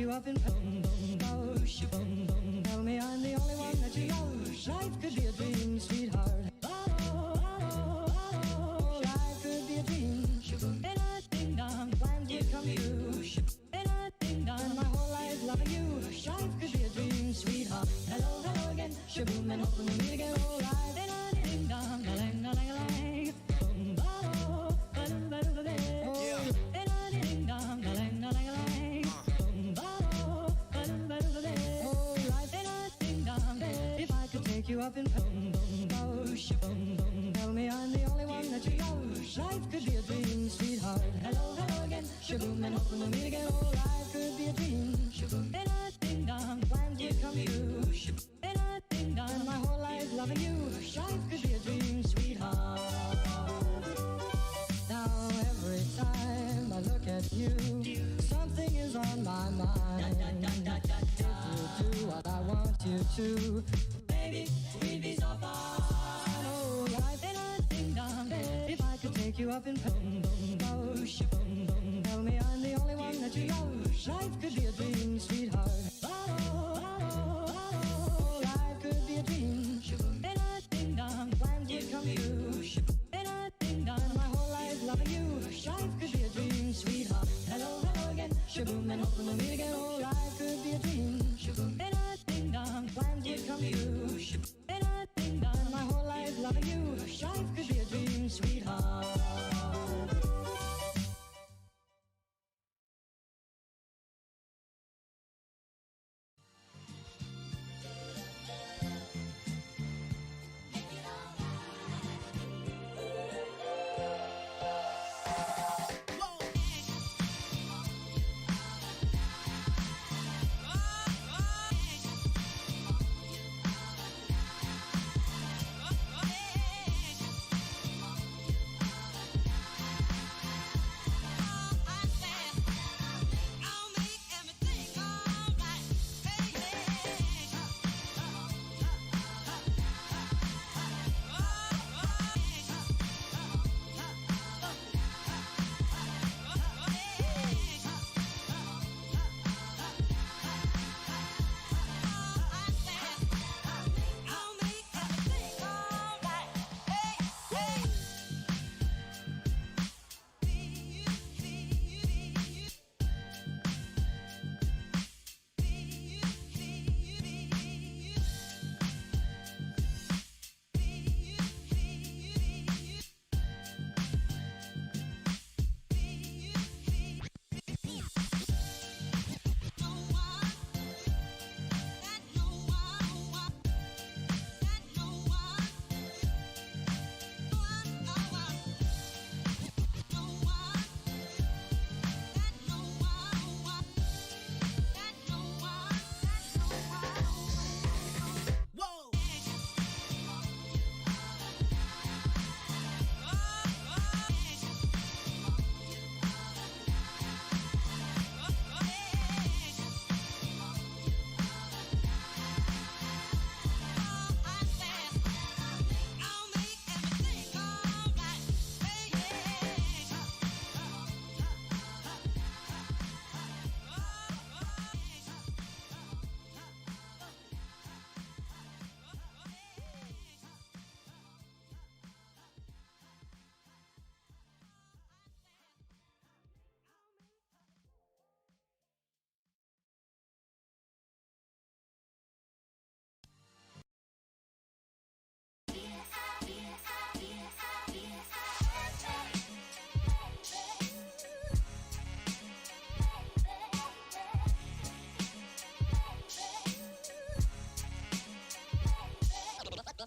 you up in boom, boom, boom, boom, boom. Tell me I'm the only one that you love. Life could be a dream, sweetheart. Life could be a dream. And I ding dong, plans would come true. And I ding dong, my whole life loving you. Life could be a dream, sweetheart. Hello, hello again. Shaboom, and hoping we meet again. Oh, life. And I ding dong, a lang, a lang, a lang. Boom, ba-do, ba-do, ba-do, ba-do. And I ding dong, a lang, a lang, a lang. Boom, ba-do, ba-do, ba-do, ba-do. Oh, life. And I ding dong. If I could take you up in boom, boom, boom, boom. Tell me I'm the only one that you love. Life could be a dream, sweetheart. Hello, hello again. Shaboom, and hoping we'll meet again. Oh, life could be a dream. And I ding dong, plans would come true. And I ding dong, my whole life loving you. Life could be a dream, sweetheart. Now every time I look at you, something is on my mind. If you do what I want you to, baby, we'd be so fine. Oh, life. And I ding dong, if I could take you up in boom, boom, boom, boom. Tell me I'm the only one that you love. Life could be a dream, sweetheart. Life could be a dream. And I ding dong, plans would come true. And I ding dong, my whole life loving you. Life could be a dream, sweetheart. Hello, hello again. Shaboom, and hoping we'll meet again. Oh, life could be a dream. And I ding dong, plans would come true. And I ding dong, my whole life loving you. Life could be a dream, sweetheart.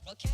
Okay.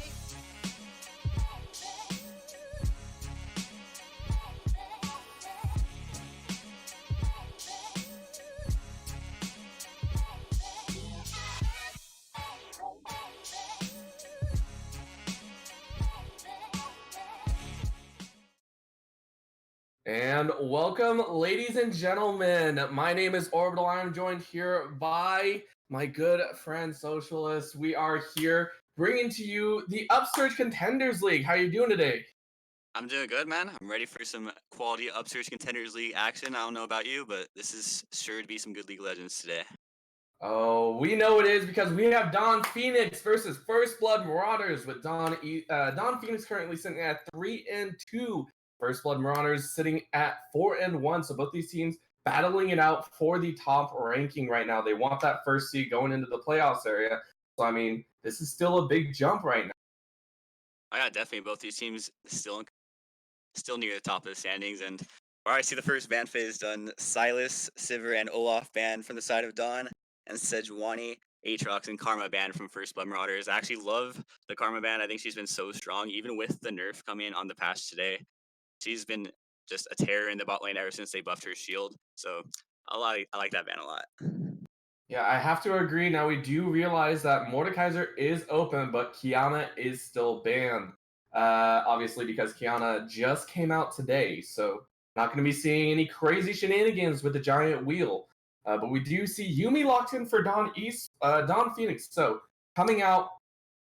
And welcome, ladies and gentlemen. My name is Orbital. I'm joined here by my good friend Socialist. We are here bringing to you the Upsurge Contenders League. How are you doing today? I'm doing good, man. I'm ready for some quality Upsurge Contenders League action. I don't know about you, but this is sure to be some good League of Legends today. Oh, we know it is because we have Don Phoenix versus First Blood Marauders with Don Phoenix currently sitting at 3-2. First Blood Marauders sitting at 4-1. So both these teams battling it out for the top ranking right now. They want that first seed going into the playoffs area. So I mean, this is still a big jump right now. Oh, yeah, definitely. Both these teams still near the top of the standings. And all right, see the first ban phase done. Silas, Sivir, and Olaf banned from the side of Dawn, and Sejuani, Aatrox, and Karma banned from First Blood Marauders. I actually love the Karma ban. I think she's been so strong, even with the nerf coming on the patch today. She's been just a terror in the bot lane ever since they buffed her shield. So I like that ban a lot. Yeah, I have to agree. Now we do realize that Mordekaiser is open, but Kiana is still banned. Obviously, because Kiana just came out today, so not going to be seeing any crazy shenanigans with the giant wheel. But we do see Yuumi locked in for Don Phoenix. So coming out,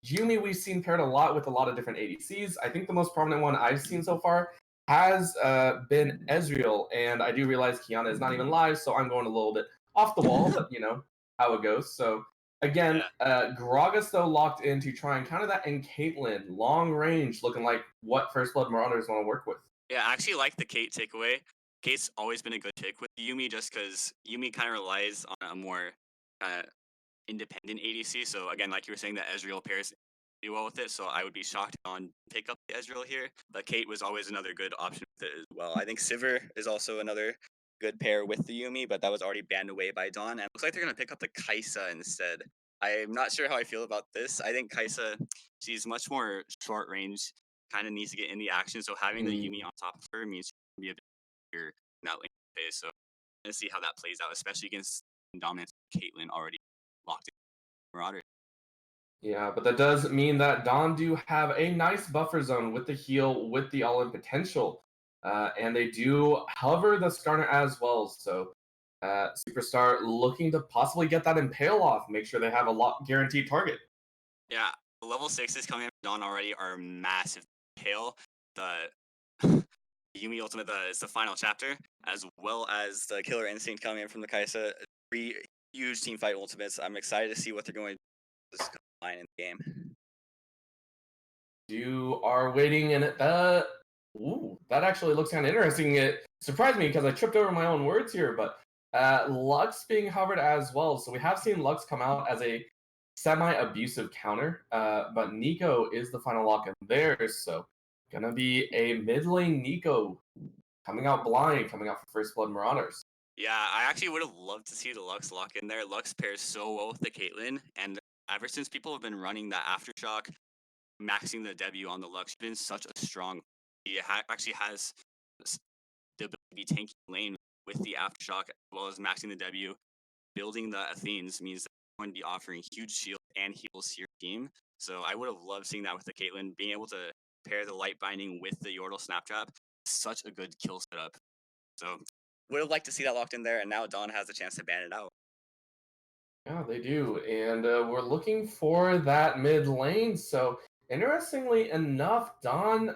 Yuumi we've seen paired a lot with a lot of different ADCs. I think the most prominent one I've seen so far has been Ezreal, and I do realize Kiana is not even live, so I'm going a little bit off the wall, but you know how it goes. So again, Gragas though locked in to try and counter that, and Caitlyn long range, looking like what First Blood Marauders want to work with. Yeah, I actually like the Kate takeaway. Kate's always been a good pick with Yuumi just because Yuumi kind of relies on a more uh, independent ADC. So again, like you were saying, that Ezreal pairs do well with it. So I would be shocked on pick up the Ezreal here. But Kate was always another good option with it as well. I think Sivir is also another good pair with the Yuumi, but that was already banned away by Dawn. And it looks like they're gonna pick up the Kai'Sa instead. I'm not sure how I feel about this. I think Kai'Sa, she's much more short range, kind of needs to get in the action. So having the Yuumi on top of her means she can be a bit bigger in that lane phase. So I'm gonna see how that plays out, especially against dominance Caitlyn already locked in Marauders. Yeah, but that does mean that Don do have a nice buffer zone with the heal, with the all-in potential. And they do hover the Skarner as well. So Superstar looking to possibly get that Impale off, make sure they have a lot guaranteed target. Yeah, the level 6s coming in Dawn already are massive. Pale, the Yuumi Ultimate is the final chapter, as well as the Killer Instinct coming in from the Kai'Sa. 3 huge team fight ultimates. I'm excited to see what they're going to combine in the game. You are waiting, and that actually looks kind of interesting. It surprised me because I tripped over my own words here, but Lux being hovered as well. So we have seen Lux come out as a semi-abusive counter, but Nico is the final lock in there. So gonna be a mid lane Nico coming out blind, coming out for First Blood Marauders. Yeah, I actually would have loved to see the Lux lock in there. Lux pairs so well with the Caitlyn, and ever since people have been running that Aftershock, maxing the debut on the Lux, she's been such a strong. He actually has the ability to be tanking lane with the Aftershock, as well as maxing the debut. Building the Athenes means that they're going to be offering huge shield and heals to your team. So I would have loved seeing that with the Caitlyn, being able to pair the light binding with the Yordle Snaptrap. Such a good kill setup. So would have liked to see that locked in there, and now Dawn has the chance to ban it out. Yeah, they do. And we're looking for that mid lane. So, interestingly enough, Don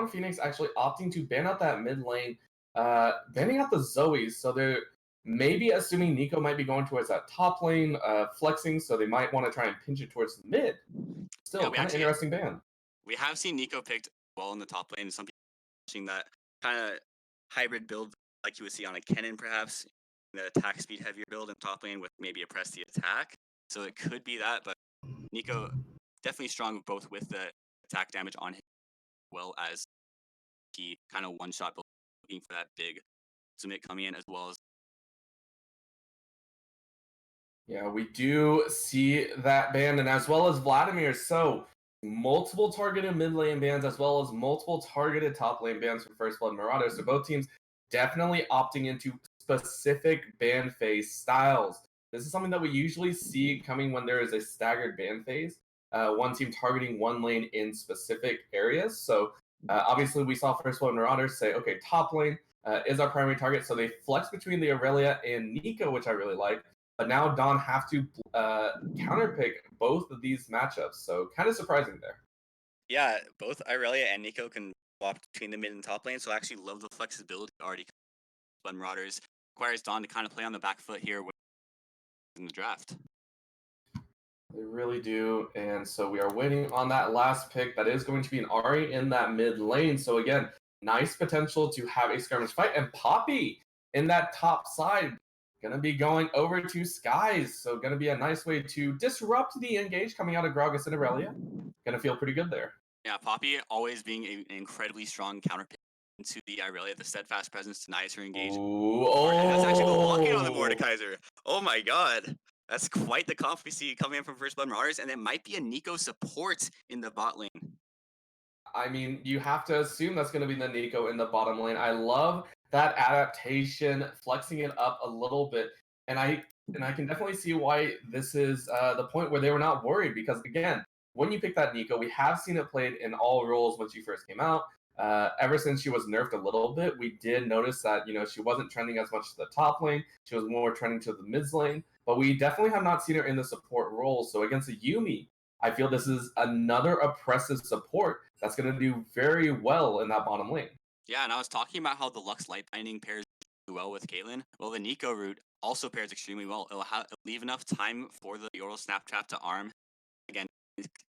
Phoenix actually opting to ban out that mid lane, banning out the Zoes. So, they're maybe assuming Nico might be going towards that top lane, flexing. So, they might want to try and pinch it towards the mid. Still, Yeah, kind of interesting ban. we have seen Nico picked well in the top lane. Some people watching that kind of hybrid build, like you would see on a Kennen, perhaps the attack speed heavier build in top lane with maybe a press the attack. So it could be that, but Nico definitely strong both with the attack damage on him, as well as he kind of one shot looking for that big ultimate coming in, as well as Yeah, we do see that ban, and as well as Vladimir. So, multiple targeted mid lane bans, as well as multiple targeted top lane bans for First Blood Marauders. So, both teams definitely opting into specific ban phase styles. This is something that we usually see coming when there is a staggered ban phase. One team targeting one lane in specific areas. So, obviously, we saw First Blood Marauders say, okay, top lane is our primary target. So, they flex between the Aurelia and Nico, which I really like. But now Don have to counterpick both of these matchups, so kind of surprising there. yeah, both Irelia and Nico can swapped between the mid and top lane. So I actually love the flexibility already. But Marauders requires Dawn to kind of play on the back foot here in the draft. They really do. And so we are waiting on that last pick. That is going to be an Ari in that mid lane. So again, nice potential to have a skirmish fight. And Poppy in that top side, gonna be going over to Skies. So gonna be a nice way to disrupt the engage coming out of Gragas and Aurelia. Gonna feel pretty good there. Yeah, Poppy always being an incredibly strong counter pick into the Irelia. The steadfast presence denies her engage. Ooh, And that's actually the walking on the oh. Mordekaiser. Oh my god. That's quite the comp we see coming in from First Blood Marauders, and it might be a Nico support in the bot lane. I mean, you have to assume that's going to be the Nico in the bottom lane. I love that adaptation, flexing it up a little bit, and I can definitely see why this is the point where they were not worried because again, when you pick that Nico, we have seen it played in all roles when she first came out. Ever since she was nerfed a little bit, we did notice that she wasn't trending as much to the top lane. She was more trending to the mid lane, but we definitely have not seen her in the support role. So against a Yuumi, I feel this is another oppressive support that's going to do very well in that bottom lane. Yeah, and I was talking about how the Lux Light Binding pairs well with Caitlyn. Well, the Nico route also pairs extremely well. It'll leave enough time for the Yordle Snap Trap to arm. Again,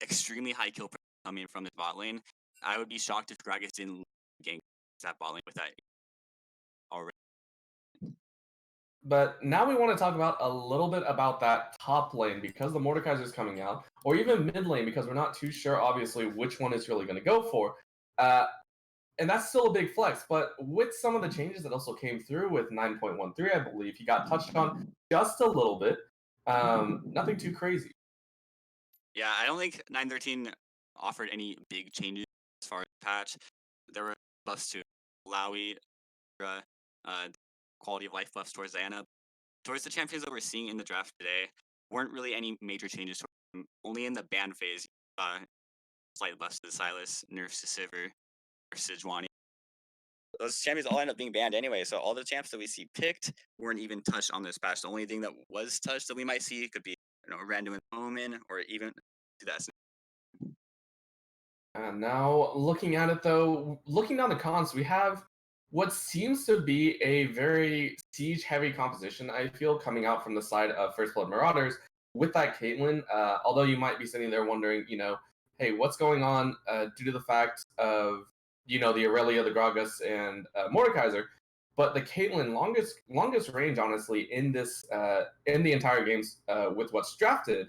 extremely high kill coming from this bot lane. I would be shocked if Gragas didn't gank that bot lane with that already. But now we want to talk about a little bit about that top lane because the Mordekaiser is coming out, or even mid lane because we're not too sure, obviously, which one is really going to go for. And that's still a big flex, but with some of the changes that also came through with 9.13, I believe, he got touched on just a little bit. Nothing too crazy. Yeah, I don't think 9.13 offered any big changes as far as patch. There were buffs to Lowy, quality of life buffs towards Diana. Towards the champions that we're seeing in the draft today, weren't really any major changes. Only in the ban phase, slight buffs to Silas, nerfs to Sivir, nerfs to Sejuani. Those champions all end up being banned anyway, so all the champs that we see picked weren't even touched on this patch. The only thing that was touched that we might see could be a random Omen or even to that. Now, looking at it though, looking down the cons, we have what seems to be a very siege-heavy composition, I feel, coming out from the side of First Blood Marauders with that Caitlyn. Although you might be sitting there wondering, hey, what's going on due to the fact of, the Aurelia, the Gragas, and Mordekaiser. But the Caitlyn longest range, honestly, in this in the entire games with what's drafted,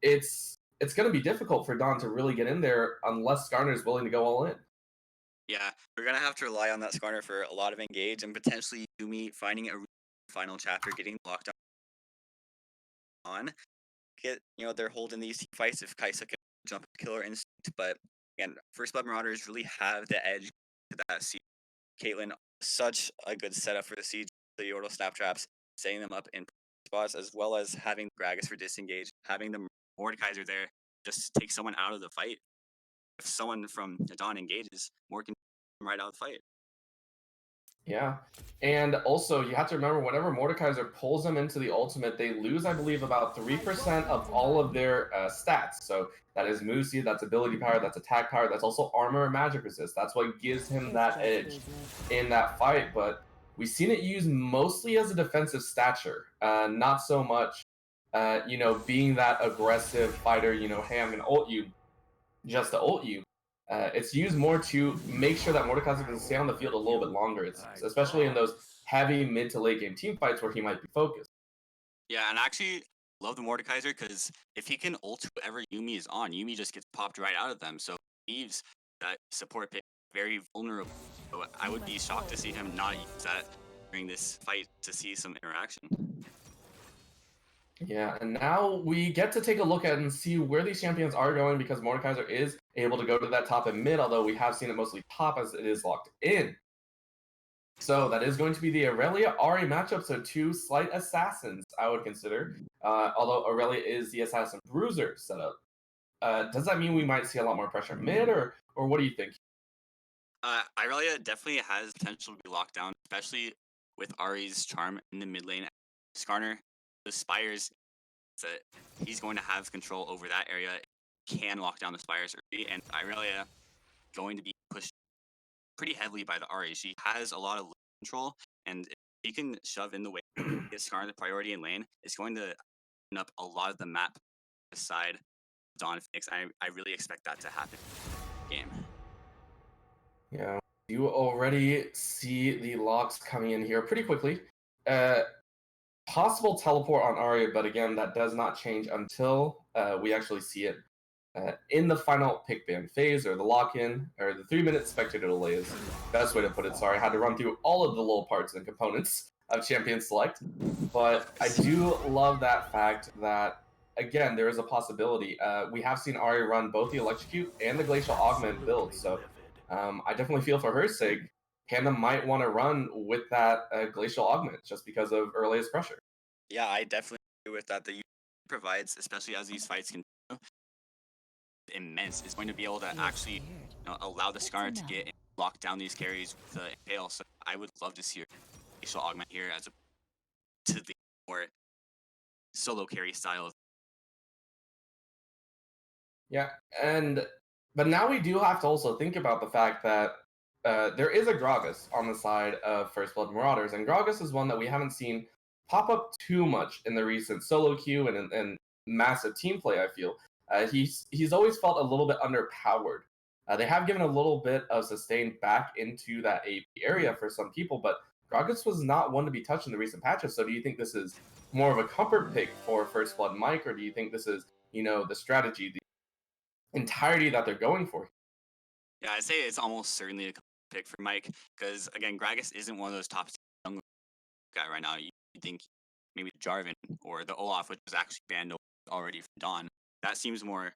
it's going to be difficult for Dawn to really get in there unless Skarner is willing to go all in. Yeah, we're gonna have to rely on that Skarner for a lot of engage and potentially Yuumi finding a final chapter, getting locked on. They're holding these fights if Kaisa can jump killer instinct, but again, First Blood Marauders really have the edge to that siege. Caitlyn, such a good setup for the siege, the Yordle snap traps, setting them up in spots, as well as having Gragas for disengage, having the Mordekaiser there, just take someone out of the fight. If someone from Dawn engages, Mord can come right out of the fight. Yeah. And also, you have to remember, whenever Mordekaiser pulls them into the ultimate, they lose, I believe, about 3% of all of their stats. So that is move speed, that's ability power, that's attack power, that's also armor and magic resist. That's what gives him that edge in that fight. But we've seen it used mostly as a defensive stature, not so much, being that aggressive fighter, hey, I'm going to ult you just to ult you. It's used more to make sure that Mordekaiser can stay on the field a little bit longer, especially in those heavy mid to late game team fights where he might be focused. Yeah, and I actually love the Mordekaiser because if he can ult whoever Yuumi is on, Yuumi just gets popped right out of them. So leaves that support pick very vulnerable. So I would be shocked to see him not use that during this fight to see some interaction. Yeah, and now we get to take a look at and see where these champions are going because Mordekaiser is able to go to that top and mid, although we have seen it mostly top as it is locked in. So that is going to be the Aurelia Ari matchup. So two slight assassins, I would consider. Although Aurelia is the assassin bruiser setup. Does that mean we might see a lot more pressure mid, or what do you think? Aurelia definitely has potential to be locked down, especially with Ari's charm in the mid lane. Skarner, the Spires, that he's going to have control over that area, can lock down the Spires early, and Aurelia going to be pushed pretty heavily by the RA. She has a lot of control, and if she can shove in the way, get Skarner the priority in lane, it's going to open up a lot of the map side Dawn Phoenix. I really expect that to happen in the game. Yeah, you already see the locks coming in here pretty quickly. Possible teleport on Arya, but again, that does not change until we actually see it in the final pick ban phase, or the lock-in, or the 3-minute spectator delay is the best way to put it. Sorry, I had to run through all of the little parts and components of Champion Select, but I do love that fact that, again, there is a possibility. We have seen Arya run both the Electrocute and the Glacial Augment build, so I definitely feel for her sake, Panda might want to run with that Glacial Augment just because of earliest pressure. Yeah, I definitely agree with that. The UI provides, especially as these fights continue, immense. It's going to be able to actually allow the Skarner to get and lock down these carries with the Impale. So I would love to see a Glacial Augment here as to the more solo carry style. Yeah, but now we do have to also think about the fact that there is a Gragas on the side of First Blood Marauders, and Gragas is one that we haven't seen pop up too much in the recent solo queue and massive team play. I feel he's always felt a little bit underpowered. They have given a little bit of sustain back into that AP area for some people, but Gragas was not one to be touched in the recent patches. So do you think this is more of a comfort pick for First Blood Mike, or do you think this is the strategy, the entirety that they're going for? Yeah, I'd say it's almost certainly a pick for Mike because, again, Gragas isn't one of those top jungle guy right now. You think maybe Jarvan or the Olaf, which was actually banned already from Dawn. That seems more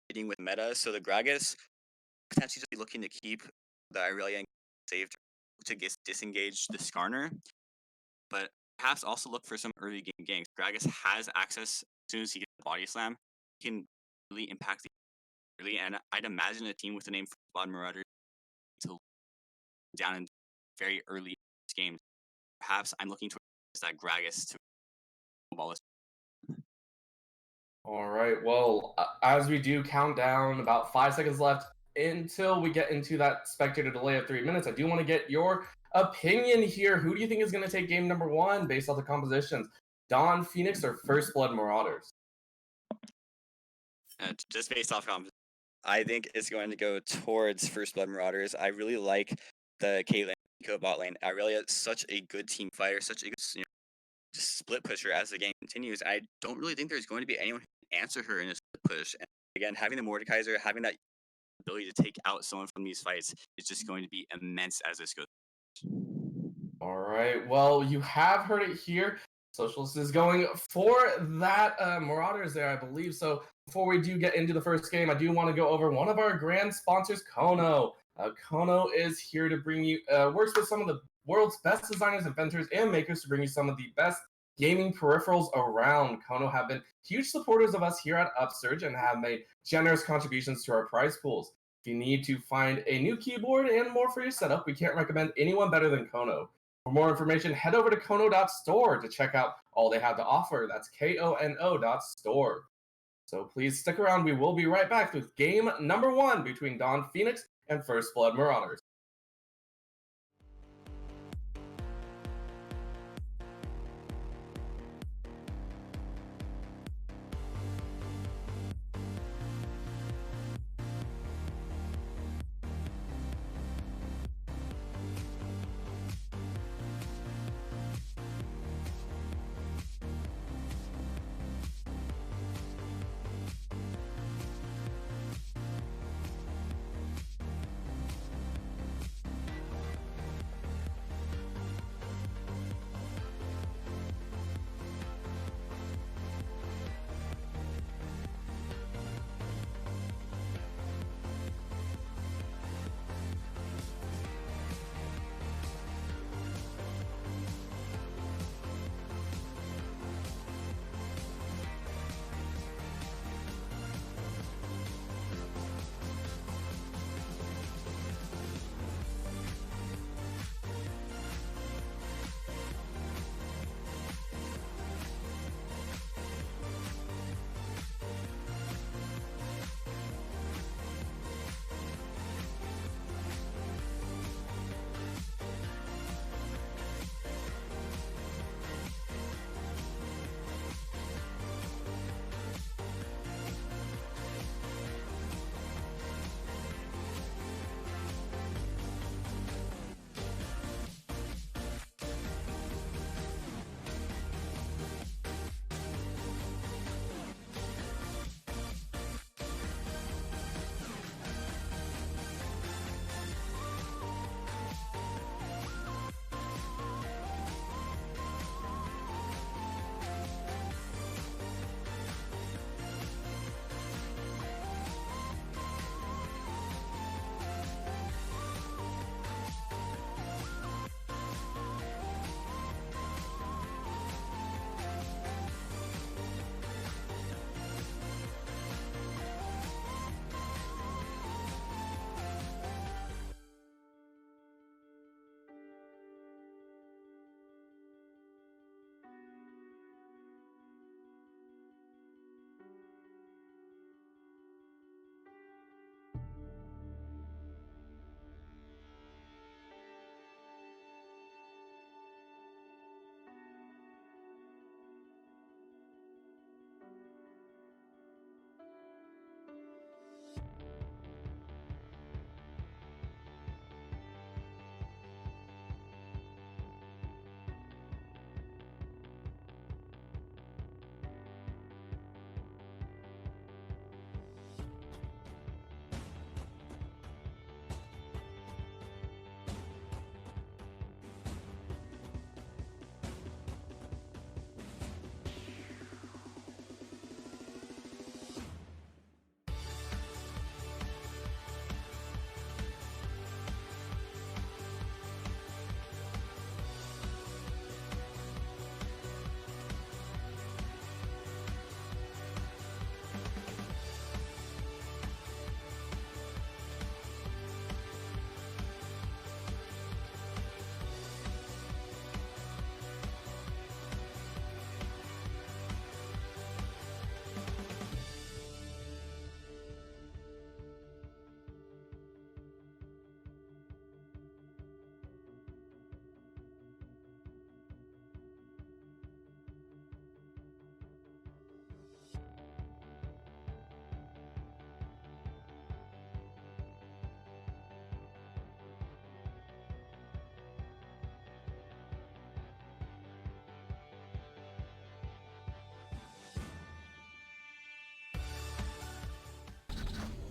fitting with meta. So the Gragas potentially just be looking to keep the Irelia saved to disengage the Skarner, but perhaps also look for some early game ganks. Gragas has access as soon as he gets the body slam, he can really impact the early, and I'd imagine a team with the name Blood Marauders to down in very early games. Perhaps I'm looking towards that Gragas to ball. All right. Well, as we do count down, about 5 seconds left until we get into that spectator delay of 3 minutes. I do want to get your opinion here. Who do you think is going to take game number 1 based off the compositions? Dawn Phoenix or First Blood Marauders? Just based off I think it's going to go towards First Blood Marauders. I really like the Caitlyn bot lane. Irelia is such a good team fighter, such a good just split pusher as the game continues. I don't really think there's going to be anyone who can answer her in a split push. And again, having the Mordekaiser, having that ability to take out someone from these fights is just going to be immense as this goes. All right. Well, you have heard it here. Socialist is going for that Marauders there, I believe. So before we do get into the first game, I do want to go over one of our grand sponsors, Kono. Kono is here to bring you, works with some of the world's best designers, inventors, and makers to bring you some of the best gaming peripherals around. Kono have been huge supporters of us here at Upsurge and have made generous contributions to our prize pools. If you need to find a new keyboard and more for your setup, we can't recommend anyone better than Kono. For more information, head over to kono.store to check out all they have to offer. That's KONO.store. So please stick around. We will be right back with game number 1 between Dawn Phoenix and First Blood Marauders.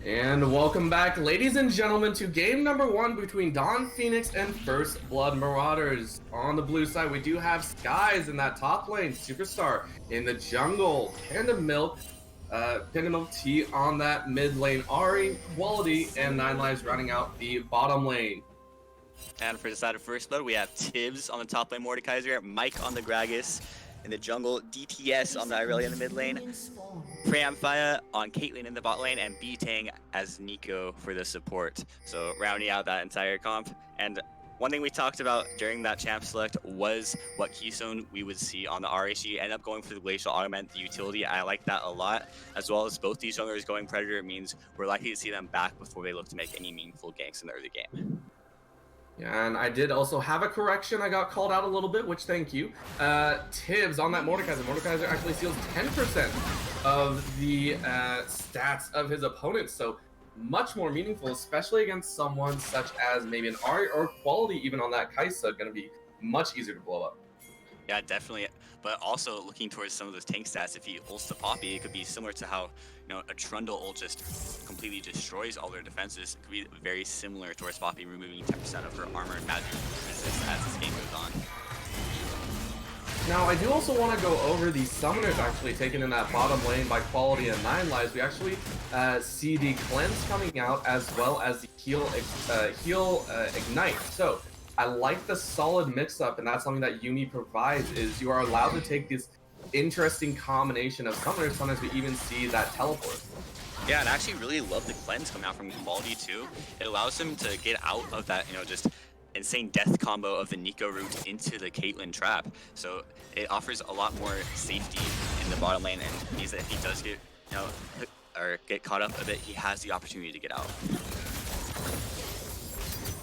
And welcome back, ladies and gentlemen, to game number 1 between Dawn Phoenix and First Blood Marauders. On the blue side, we do have Skies in that top lane, Superstar in the jungle, Panda Milk T on that mid lane, Ari, Quality, and 9 Lives rounding out the bottom lane. And for the side of First Blood, we have Tibbs on the top lane, Mordekaiser, Mike on the Gragas in the jungle, DTS on the Irelia in the mid lane, Preamphia on Caitlyn in the bot lane, and B-Tang as Nico for the support. So rounding out that entire comp. And one thing we talked about during that champ select was what keystone we would see on the RAC. End up going for the Glacial Augment, the utility. I like that a lot, as well as both these junglers going Predator means we're likely to see them back before they look to make any meaningful ganks in the early game. Yeah, and I did also have a correction. I got called out a little bit, which thank you. Tibbs on that Mordekaiser. Mordekaiser actually steals 10% of the stats of his opponents, so much more meaningful, especially against someone such as maybe an Ari or Quality even on that Kaisa, going to be much easier to blow up. Yeah, definitely. But also looking towards some of those tank stats, if he ults the Poppy, it could be similar to how, you know, a Trundle ult just completely destroys all their defenses. It could be very similar towards Poppy, removing 10% of her armor and magic resist as this game goes on. Now, I do also want to go over the summoners actually taken in that bottom lane by Quality and 9 Lives. We actually see the cleanse coming out as well as the heal ignite. So I like the solid mix-up, and that's something that Yuumi provides, is you are allowed to take this interesting combination of summoners. Sometimes we even see that teleport. Yeah, and I actually really love the cleanse coming out from Quality too. It allows him to get out of that, you know, just insane death combo of the Nico route into the Caitlyn trap. So it offers a lot more safety in the bottom lane, and means that if he does get, you know, or get caught up a bit, he has the opportunity to get out.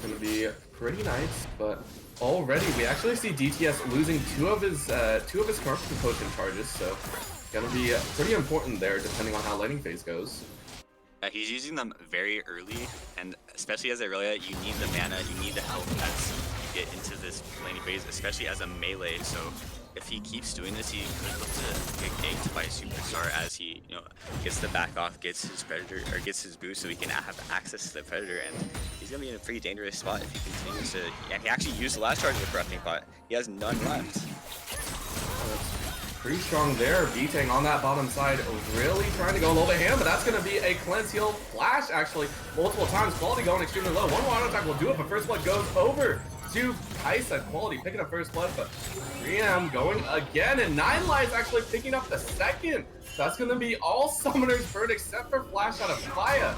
Gonna be pretty nice, but already we actually see DTS losing two of his corruption potion charges, so gonna be pretty important there depending on how laning phase goes. He's using them very early, and especially as Irelia, you need the mana, you need the health as you get into this laning phase, especially as a melee. So if he keeps doing this, he could look to get ganked by Superstar as he, you know, gets the back off, gets his Predator, or gets his boost so he can have access to the Predator, and he's gonna be in a pretty dangerous spot if he continues to. Yeah, he actually used the last charge of the corrupting pot. He has none left. Pretty strong there. B-Tang on that bottom side, really trying to go a little bit ham, but that's going to be a cleanse heal flash, actually, multiple times. Quality going extremely low. One more auto attack will do it, but First Blood goes over to Kaisa. Quality picking up First Blood, but 3M going again, and 9 Lives actually picking up the second. So that's going to be all summoners burn except for flash out of Fire.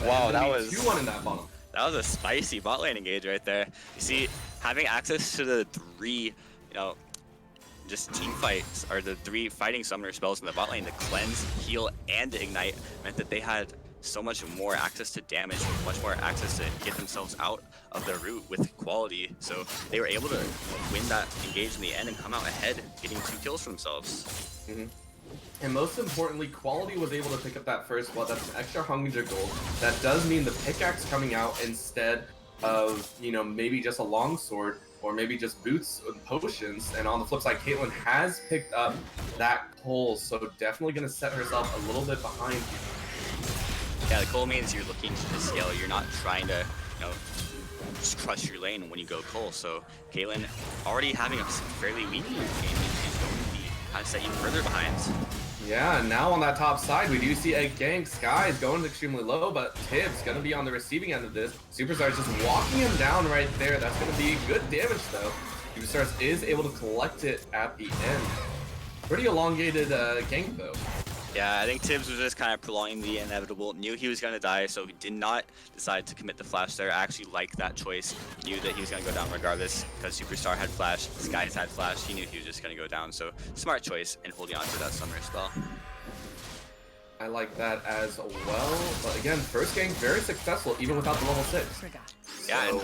Wow, that was 2-1 in that bottom. That was a spicy bot lane engage right there. You see, having access to the 3, you know, just team fights, or the 3 fighting summoner spells in the bot lane, the cleanse, heal, and ignite, meant that they had so much more access to damage, much more access to get themselves out of the route with Quality. So they were able to win that engage in the end and come out ahead, getting 2 kills for themselves. Mm-hmm. And most importantly, Quality was able to pick up that First Blood. That's an extra 100 gold. That does mean the pickaxe coming out instead of, you know, maybe just a longsword, or maybe just boots and potions. And on the flip side, Caitlyn has picked up that coal, so definitely going to set herself a little bit behind here. Yeah, the coal means you're looking to the scale. You're not trying to, you know, just crush your lane when you go coal. So Caitlyn, already having a fairly weak game, is going to be kind of set even further behind. Yeah, and now on that top side, we do see a gank. Sky is going extremely low, but Tibbs going to be on the receiving end of this. Superstar is just walking him down right there. That's going to be good damage, though. Superstar is able to collect it at the end. Pretty elongated gank, though. Yeah, I think Tibbs was just kind of prolonging the inevitable. Knew he was going to die, so he did not decide to commit the flash there. I actually like that choice. Knew that he was going to go down regardless, because Superstar had flash, Skies had flash. He knew he was just going to go down, so smart choice in holding on to that summoner spell. I like that as well. But again, first gank very successful, even without the level 6. Yeah, and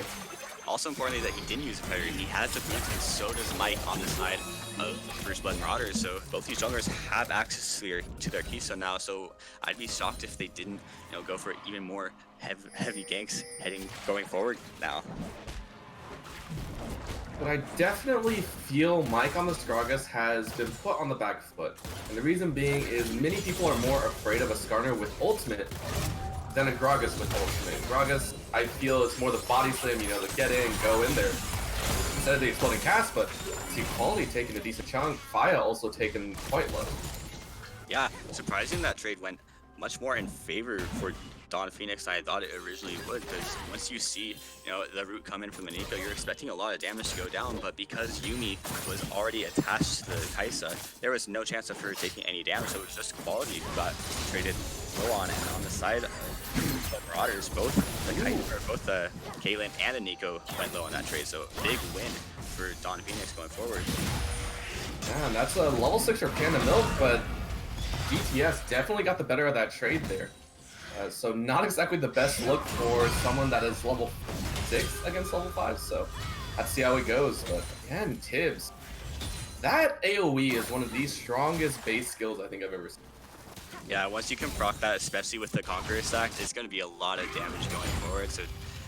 also importantly that he didn't use a Predator. He has the boots, and so does Mike on the side of First Blood Marauders. So both these junglers have access to their keystone now. So I'd be shocked if they didn't, you know, go for even more heavy ganks going forward now. But I definitely feel Mike on the Skragus has been put on the back foot. And the reason being is many people are more afraid of a Skarner with ultimate than a Gragas with ultimate. Gragas, I feel, it's more the body slam, you know, the get in, go in there, instead of the exploding cast, but see Quality taking a decent chunk, Faya also taken quite low. Yeah, surprising that trade went much more in favor for Don Phoenix than I thought it originally would, because once you see, you know, the root come in from the Nico, you're expecting a lot of damage to go down, but because Yuumi was already attached to the Kaisa, there was no chance of her taking any damage, so it was just Quality who got traded low on, and on the side of the Marauders, both the Caitlyn and the Nico went low on that trade, so big win for Don Phoenix going forward. Man, that's a level 6 or Panda Milk, but GTS definitely got the better of that trade there. So not exactly the best look for someone that is level 6 against level 5, so let's see how it goes. But again, Tibbs, that AoE is one of the strongest base skills I think I've ever seen. Yeah, once you can proc that, especially with the Conqueror stack, it's going to be a lot of damage going forward. So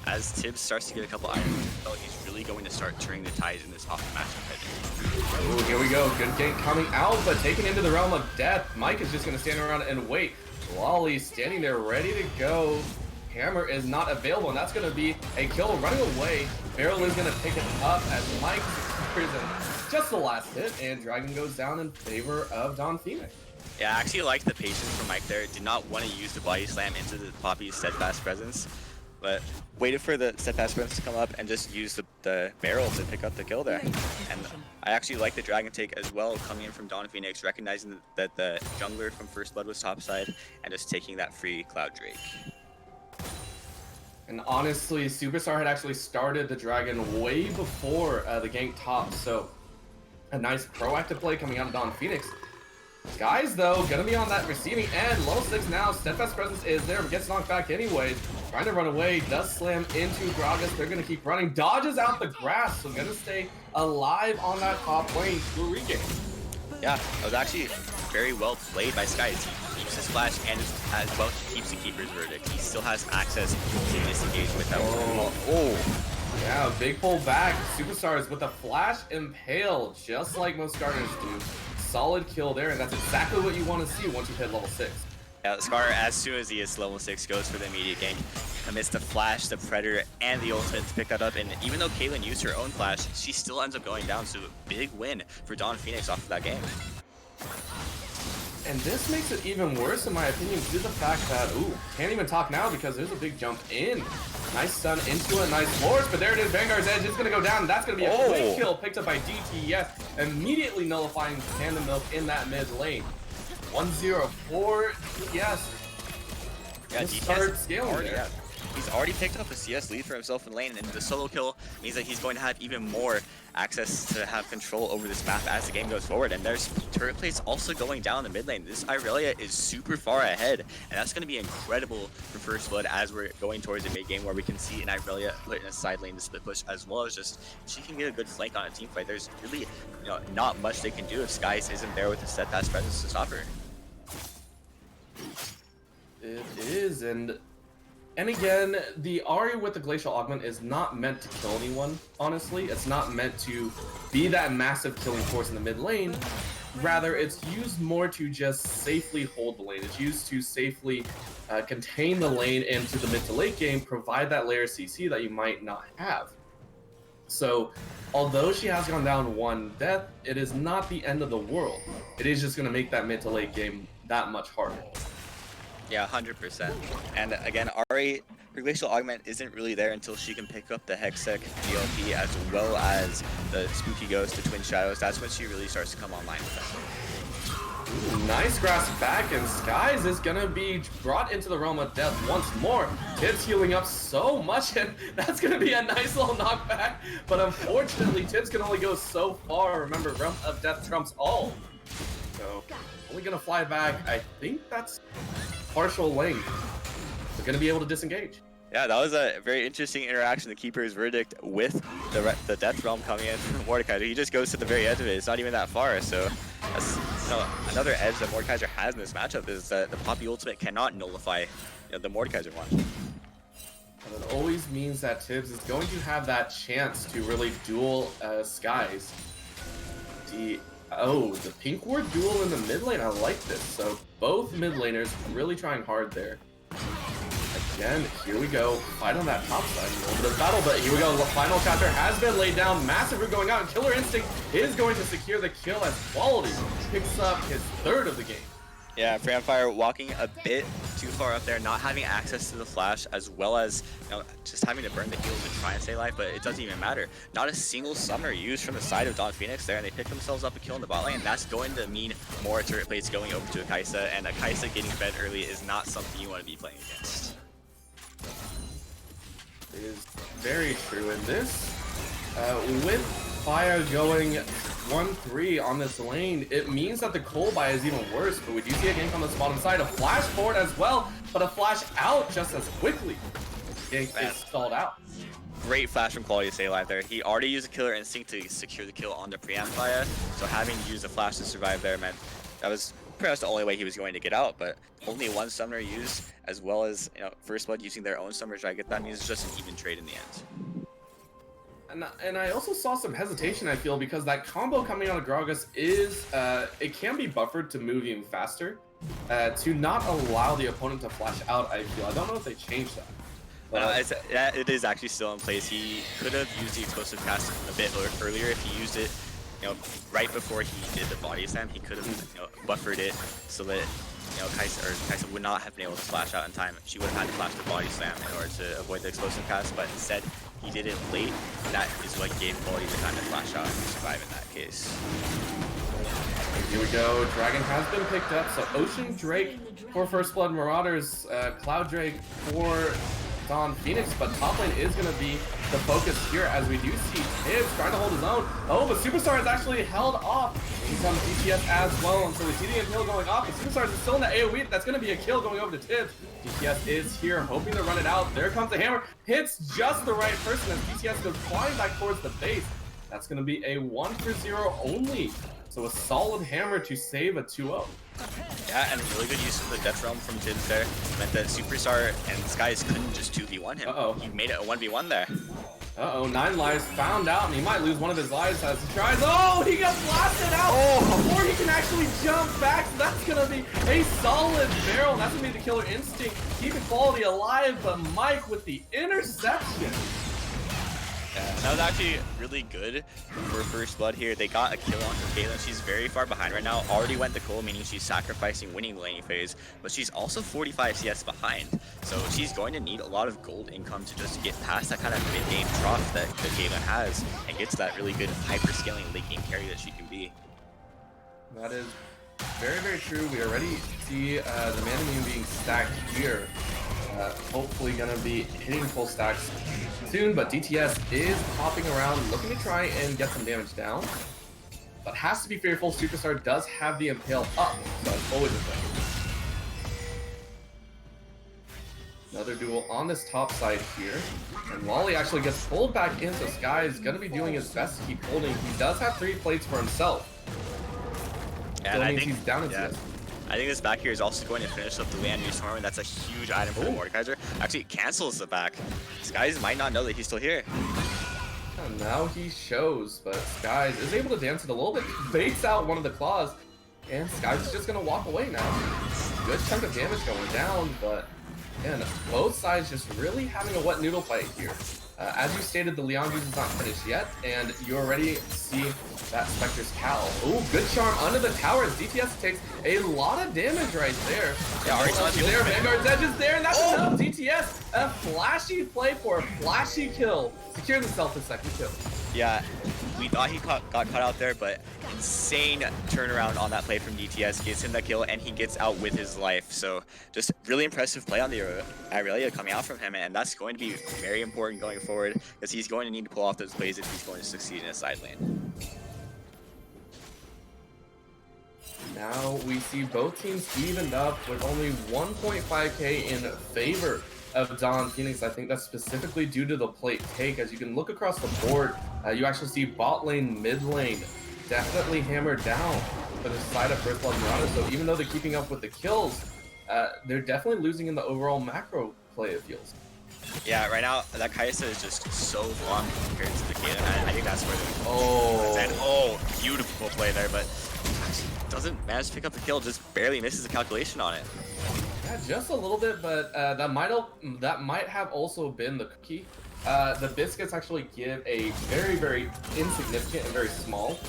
as Tibbs starts to get a couple items, he's really going to start turning the tides in this off matchup. Oh, here we go. Good gank coming out, but taken into the realm of death. Mike is just going to stand around and wait. Lolly standing there ready to go. Hammer is not available, and that's going to be a kill running away. Barrel is going to pick it up as Mike is in just the last hit, and Dragon goes down in favor of Don Phoenix. Yeah, I actually liked the patience from Mike there. Did not want to use the body slam into the Poppy's steadfast presence, but waited for the steadfast presence to come up and just use the barrel to pick up the kill there. And I actually like the Dragon take as well, coming in from Don Phoenix, recognizing that the jungler from First Blood was topside, and just taking that free Cloud Drake. And honestly, Superstar had actually started the Dragon way before the gank top, so a nice proactive play coming out of Don Phoenix. Guys, though, gonna be on that receiving end. Level 6 now. Steadfast Presence is there, but gets knocked back anyways. Trying to run away. Does slam into Gragas. They're gonna keep running. Dodges out the grass, so gonna stay alive on that top lane to regain. Yeah, that was actually very well played by Skies. He keeps his flash, and as well he keeps the Keeper's Verdict. He still has access to disengage without. Yeah, big pull back. Superstars with a flash impale, just like most starters do. Solid kill there, and that's exactly what you want to see once you hit level 6. Yeah, Scar, as soon as he hits level 6, goes for the immediate gank. Amidst the flash, the Predator, and the ultimate to pick that up. And even though Caitlyn used her own flash, she still ends up going down. So big win for Don Phoenix off of that game. And this makes it even worse, in my opinion, due to the fact that, ooh, can't even talk now because there's a big jump in. Nice stun into it, nice floors, but there it is, Vanguard's Edge is going to go down. That's going to be a quick kill picked up by DTS, immediately nullifying Panda Milk in that mid lane. 1-0 for DTS. Yeah, DTS start scaling already, there. yeah. He's already picked up a CS lead for himself in lane, and the solo kill means that he's going to have even more access to have control over this map as the game goes forward. And there's turret plates also going down the mid lane. This Irelia is super far ahead, and that's going to be incredible for First Blood as we're going towards the mid game, where we can see an Irelia put in a side lane to split push, as well as just she can get a good flank on a team fight. There's really, you know, not much they can do if Skies isn't there with the steadfast presence to stop her. It is, and again, the Ahri with the Glacial Augment is not meant to kill anyone, honestly. It's not meant to be that massive killing force in the mid lane. Rather, it's used more to just safely hold the lane. It's used to safely contain the lane into the mid to late game, provide that layer CC that you might not have. So, although she has gone down one death, it is not the end of the world. It is just going to make that mid to late game that much harder. Yeah, 100%. And again, Ahri, her Glacial Augment isn't really there until she can pick up the Hextech DLP as well as the Spooky Ghost, the Twin Shadows. That's when she really starts to come online with that. Ooh, nice grasp back, and Skies is gonna be brought into the realm of death once more. Tibbs healing up so much, and that's gonna be a nice little knockback. But unfortunately, Tibbs can only go so far. Remember, realm of death trumps all. So, only gonna fly back. I think that's partial length. They're gonna be able to disengage. Yeah, that was a very interesting interaction. The Keeper's Verdict with the Death Realm coming in from Mordekaiser. He just goes to the very edge of it. It's not even that far. So that's, you know, another edge that Mordekaiser has in this matchup is that the Poppy ultimate cannot nullify, you know, the Mordekaiser one. And it always means that Tibbs is going to have that chance to really duel Skies. Oh, the pink ward duel in the mid lane, I like this. So both mid laners really trying hard there. Again, here we go. Fight on that top side. A little bit of battle, but here we go. The final chapter has been laid down. Massive root going out, and Killer Instinct is going to secure the kill as Quality picks up his third of the game. Yeah, Fire walking a bit too far up there, not having access to the flash, as well as just having to burn the heal to try and stay alive, but it doesn't even matter. Not a single summoner used from the side of Don Phoenix there, and they pick themselves up a kill in the bot lane, and that's going to mean more turret plates going over to a Kai'Sa, and a Kai'Sa getting fed early is not something you want to be playing against. It is very true in this. With Fire going 1-3 on this lane, it means that the coal buy is even worse, but we do see a gank on the bottom side, a flash forward as well, but a flash out just as quickly. Gank is stalled out. Great flash from Quality to stay alive there. He already used a Killer Instinct to secure the kill on the Preamplifier, so having used a flash to survive there meant that was pretty much the only way he was going to get out, but only one summoner used, as well as First Blood using their own summoner try to get that, means it's just an even trade in the end. And I also saw some hesitation, I feel, because that combo coming out of Gragas is, it can be buffered to move even faster, to not allow the opponent to flash out, I feel. I don't know if they changed that. It is actually still in place. He could have used the explosive cast a bit earlier if he used it, right before he did the body slam. He could have, buffered it so that Kai'Sa would not have been able to flash out in time. She would have had to flash the body slam in order to avoid the explosive cast, but instead he did it late. That is what gave Quality the time to flash out and survive in that case. Here we go. Dragon has been picked up. So Ocean Drake for First Blood Marauders, Cloud Drake for Don Phoenix, but top lane is going to be the focus here as we do see Tibbs trying to hold his own. Oh, but Superstar is actually held off. In comes DTS as well, and so we see the impale going off, but Superstar is still in the AoE. That's going to be a kill going over to Tibbs. DTS is here, hoping to run it out. There comes the hammer. Hits just the right person as DTS goes flying back towards the base. That's going to be a 1-for-0 only. So a solid hammer to save a 2-0. Yeah, and really good use of the Death Realm from Tibbs there. Meant that Superstar and Skies couldn't just 2v1 him. He made it a 1v1 there. 9 lives found out, and he might lose one of his lives as he tries. Oh, he got blasted out before he can actually jump back. So that's going to be a solid barrel. That's going to be the Killer Instinct, keeping Quality alive, but Mike with the interception. Yeah, that was actually really good for First Blood here. They got a kill on Caitlyn. She's very far behind right now. Already went to Cole, meaning she's sacrificing winning the laning phase, but she's also 45 CS behind. So she's going to need a lot of gold income to just get past that kind of mid-game trough that Caitlyn has and gets that really good hyper-scaling late-game carry that she can be. That is very, very true. We already see the Mana Immune being stacked here. Hopefully gonna be hitting full stacks soon, but DTS is popping around, looking to try and get some damage down. But has to be fearful. Superstar does have the impale up, so it's always a thing. Another duel on this top side here. And Wally actually gets pulled back in, so Sky is gonna be doing his best to keep holding. He does have 3 plates for himself. And I think he's down in CS. I think this back here is also going to finish up the land use storm, and that's a huge item for the Mordekaiser. Actually, it cancels the back. Skies might not know that he's still here. And now he shows, but Skies is able to dance it a little bit, baits out one of the claws, and Skies is just going to walk away now. Good chunk of damage going down, but again, both sides just really having a wet noodle fight here. As you stated, the Leon juice is not finished yet, and you already see that Spectre's cowl. Oh, good charm under the towers. DTS takes a lot of damage right there. Yeah, already there. Vanguard's edge is there, and that's enough. DTS, a flashy play for a flashy kill. Secures himself the second kill. Yeah, we thought he got caught out there, but insane turnaround on that play from DTS gets him that kill, and he gets out with his life. So just really impressive play on the Irelia coming out from him, and that's going to be very important going forward, because he's going to need to pull off those plays if he's going to succeed in his side lane. Now we see both teams evened up with only 1.5k in favor of Don Phoenix. I think that's specifically due to the plate take. As you can look across the board, you actually see bot lane, mid lane definitely hammered down for the side of First Blood Marauders. So even though they're keeping up with the kills, they're definitely losing in the overall macro play, it feels. Yeah, right now that Kaisa is just so long compared to the Caitlyn. I think that's where the beautiful play there, but doesn't manage to pick up the kill, just barely misses the calculation on it. Yeah, just a little bit, but that might have also been the cookie. The biscuits actually give a very, very insignificant and very small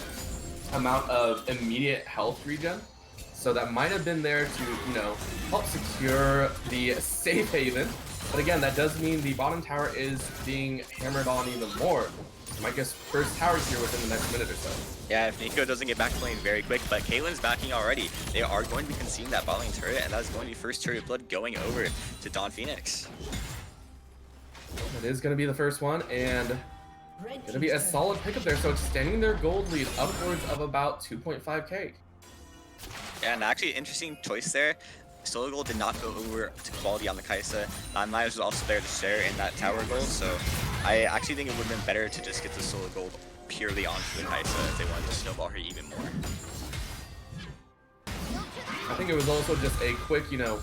amount of immediate health regen. So that might have been there to, you know, help secure the safe haven. But again, that does mean the bottom tower is being hammered on even more. Might guess first tower here within the next minute or so. Yeah, if Nico doesn't get back to lane very quick, but Caitlyn's backing already. They are going to be conceding that bot lane turret, and that's going to be first turret blood going over to Dawn Phoenix. That is going to be the first one, and going to be a solid pickup there. So extending their gold lead upwards of about 2.5k. Yeah, and actually interesting choice there. Solo gold did not go over to quality on the Kaisa. Nine was also there to share in that tower gold, so I actually think it would have been better to just get the solo gold purely onto the Kaisa if they wanted to snowball her even more. I think it was also just a quick, you know,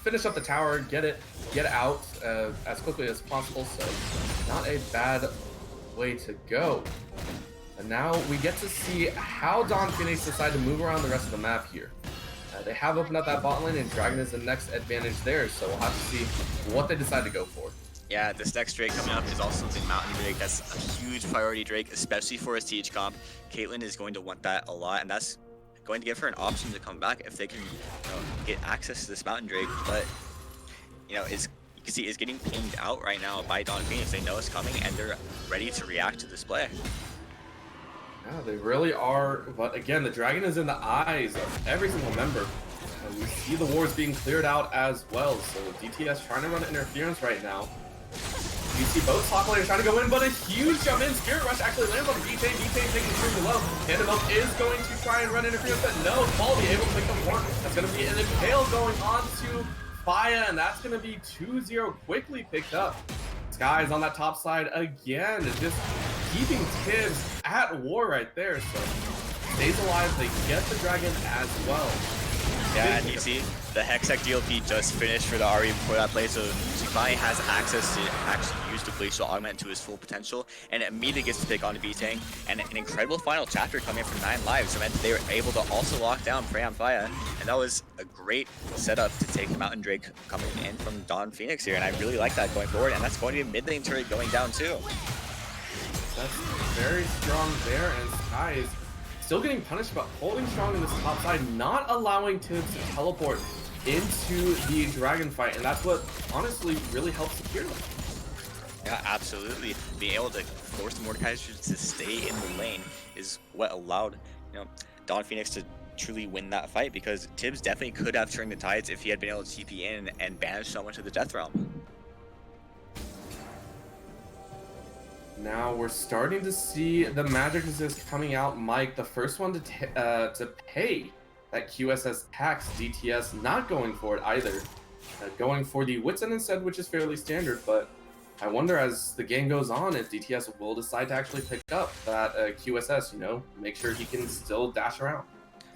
finish up the tower, get out as quickly as possible, so not a bad way to go. And now we get to see how Dawn Phoenix decide to move around the rest of the map here. They have opened up that bot lane, and Dragon is the next advantage there, so we'll have to see what they decide to go for. Yeah, this next Drake coming up is also the Mountain Drake. That's a huge priority Drake, especially for his TH comp. Caitlyn is going to want that a lot, and that's going to give her an option to come back if they can, you know, get access to this Mountain Drake. But, you know, you can see is getting pinged out right now by Dawn Phoenix. They know it's coming, and they're ready to react to this play. Yeah, they really are, but again, the Dragon is in the eyes of every single member. We see the wars being cleared out as well, so DTS trying to run interference right now. You see both top laners trying to go in, but a huge jump in. Spirit Rush actually lands on BT. BT taking extremely low. Candemilk is going to try and run interference, but no, Quality able to pick up one. That's going to be an impale going on to Faya, and that's going to be 2-0 quickly picked up. Sky's on that top side again, just keeping Tibbs at war right there, so stays alive, they get the Dragon as well. Yeah, and you see the Hextech DLP just finished for the RE before that play, so she finally has access to actually use the glacial augment to his full potential, and immediately gets to pick on the V-Tank, and an incredible final chapter coming from 9 lives, so meant they were able to also lock down Frey on Faya, and that was a great setup to take the Mountain Drake coming in from Dawn Phoenix here, and I really like that going forward, and that's going to be a mid lane turret going down too. That's very strong there, and Sky is still getting punished, but holding strong in this top side, not allowing Tibbs to teleport into the Dragon fight, and that's what honestly really helps secure them. Yeah, absolutely. Being able to force the Mordekaiser to stay in the lane is what allowed, you know, Dawn Phoenix to truly win that fight, because Tibbs definitely could have turned the tides if he had been able to TP in and banish someone to the Death Realm. Now we're starting to see the magic resist coming out. Mike, the first one to pay that QSS tax. DTS not going for it either, going for the Wits End instead, which is fairly standard. But I wonder as the game goes on if DTS will decide to actually pick up that QSS. You know, make sure he can still dash around.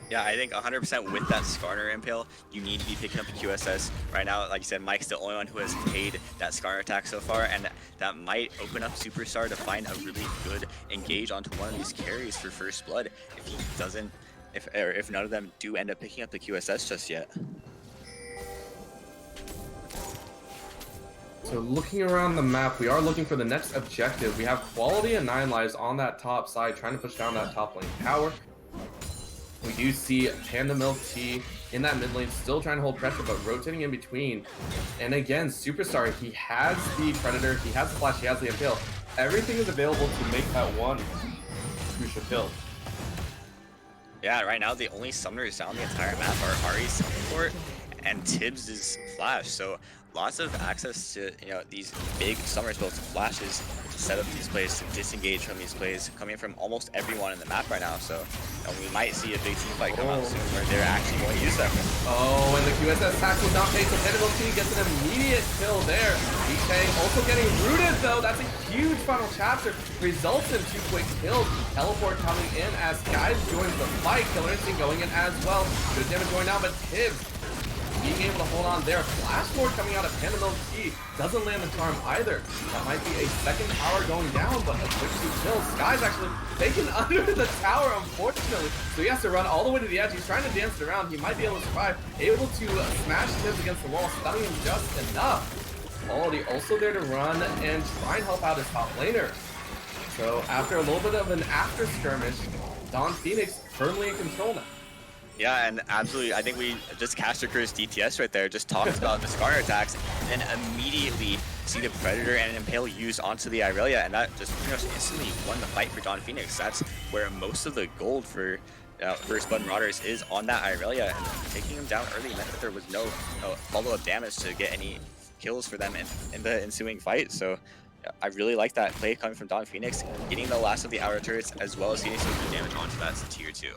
Yeah, I think 100% with that Skarner Impale, you need to be picking up the QSS. Right now, like you said, Mike's the only one who has paid that Skarner attack so far, and that might open up Superstar to find a really good engage onto one of these carries for First Blood if he doesn't, if none of them do end up picking up the QSS just yet. So looking around the map, we are looking for the next objective. We have Quality and 9 lives on that top side, trying to push down that top lane tower. We do see Candemilk T in that mid lane, still trying to hold pressure, but rotating in between. And again, Superstar, he has the Predator, he has the Flash, he has the Impale. Everything is available to make that one crucial kill. Yeah, right now the only summoners down the entire map are Ahri's Support and Tibbs' Flash. So lots of access to, you know, these big summoners built flashes to set up these plays, to disengage from these plays, coming from almost everyone in the map right now. So we might see a big team fight come out soon where they're actually going to use them. Oh, and the QSS tax was not paid, so Candemilk T gets an immediate kill there. D-Tank also getting rooted though. That's a huge final chapter. Results in 2 quick kills. Teleport coming in as Guys joins the fight. Killer Instinct going in as well. Good damage going down, but Tibbs being able to hold on there. Flash Forward coming out of Panda Milk Tea doesn't land the charm either. That might be a second tower going down, but a quick 2 kills. Sky's actually taken under the tower, unfortunately. So he has to run all the way to the edge. He's trying to dance it around. He might be able to survive. Able to smash Tibbs against the wall, stunning him just enough. Quality also there to run and try and help out his top laner. So after a little bit of an after skirmish, Don Phoenix firmly in control now. Yeah, and absolutely, I think we just Caster Curse DTS right there, just talked about the Scar attacks, and immediately see the Predator and Impale used onto the Irelia, and that just pretty much instantly won the fight for Don Phoenix. That's where most of the gold for First Blood Marauders is on that Irelia, and taking him down early meant that there was no follow-up damage to get any kills for them in the ensuing fight. So I really like that play coming from Don Phoenix, getting the last of the Aura turrets as well as getting some good damage onto that tier 2.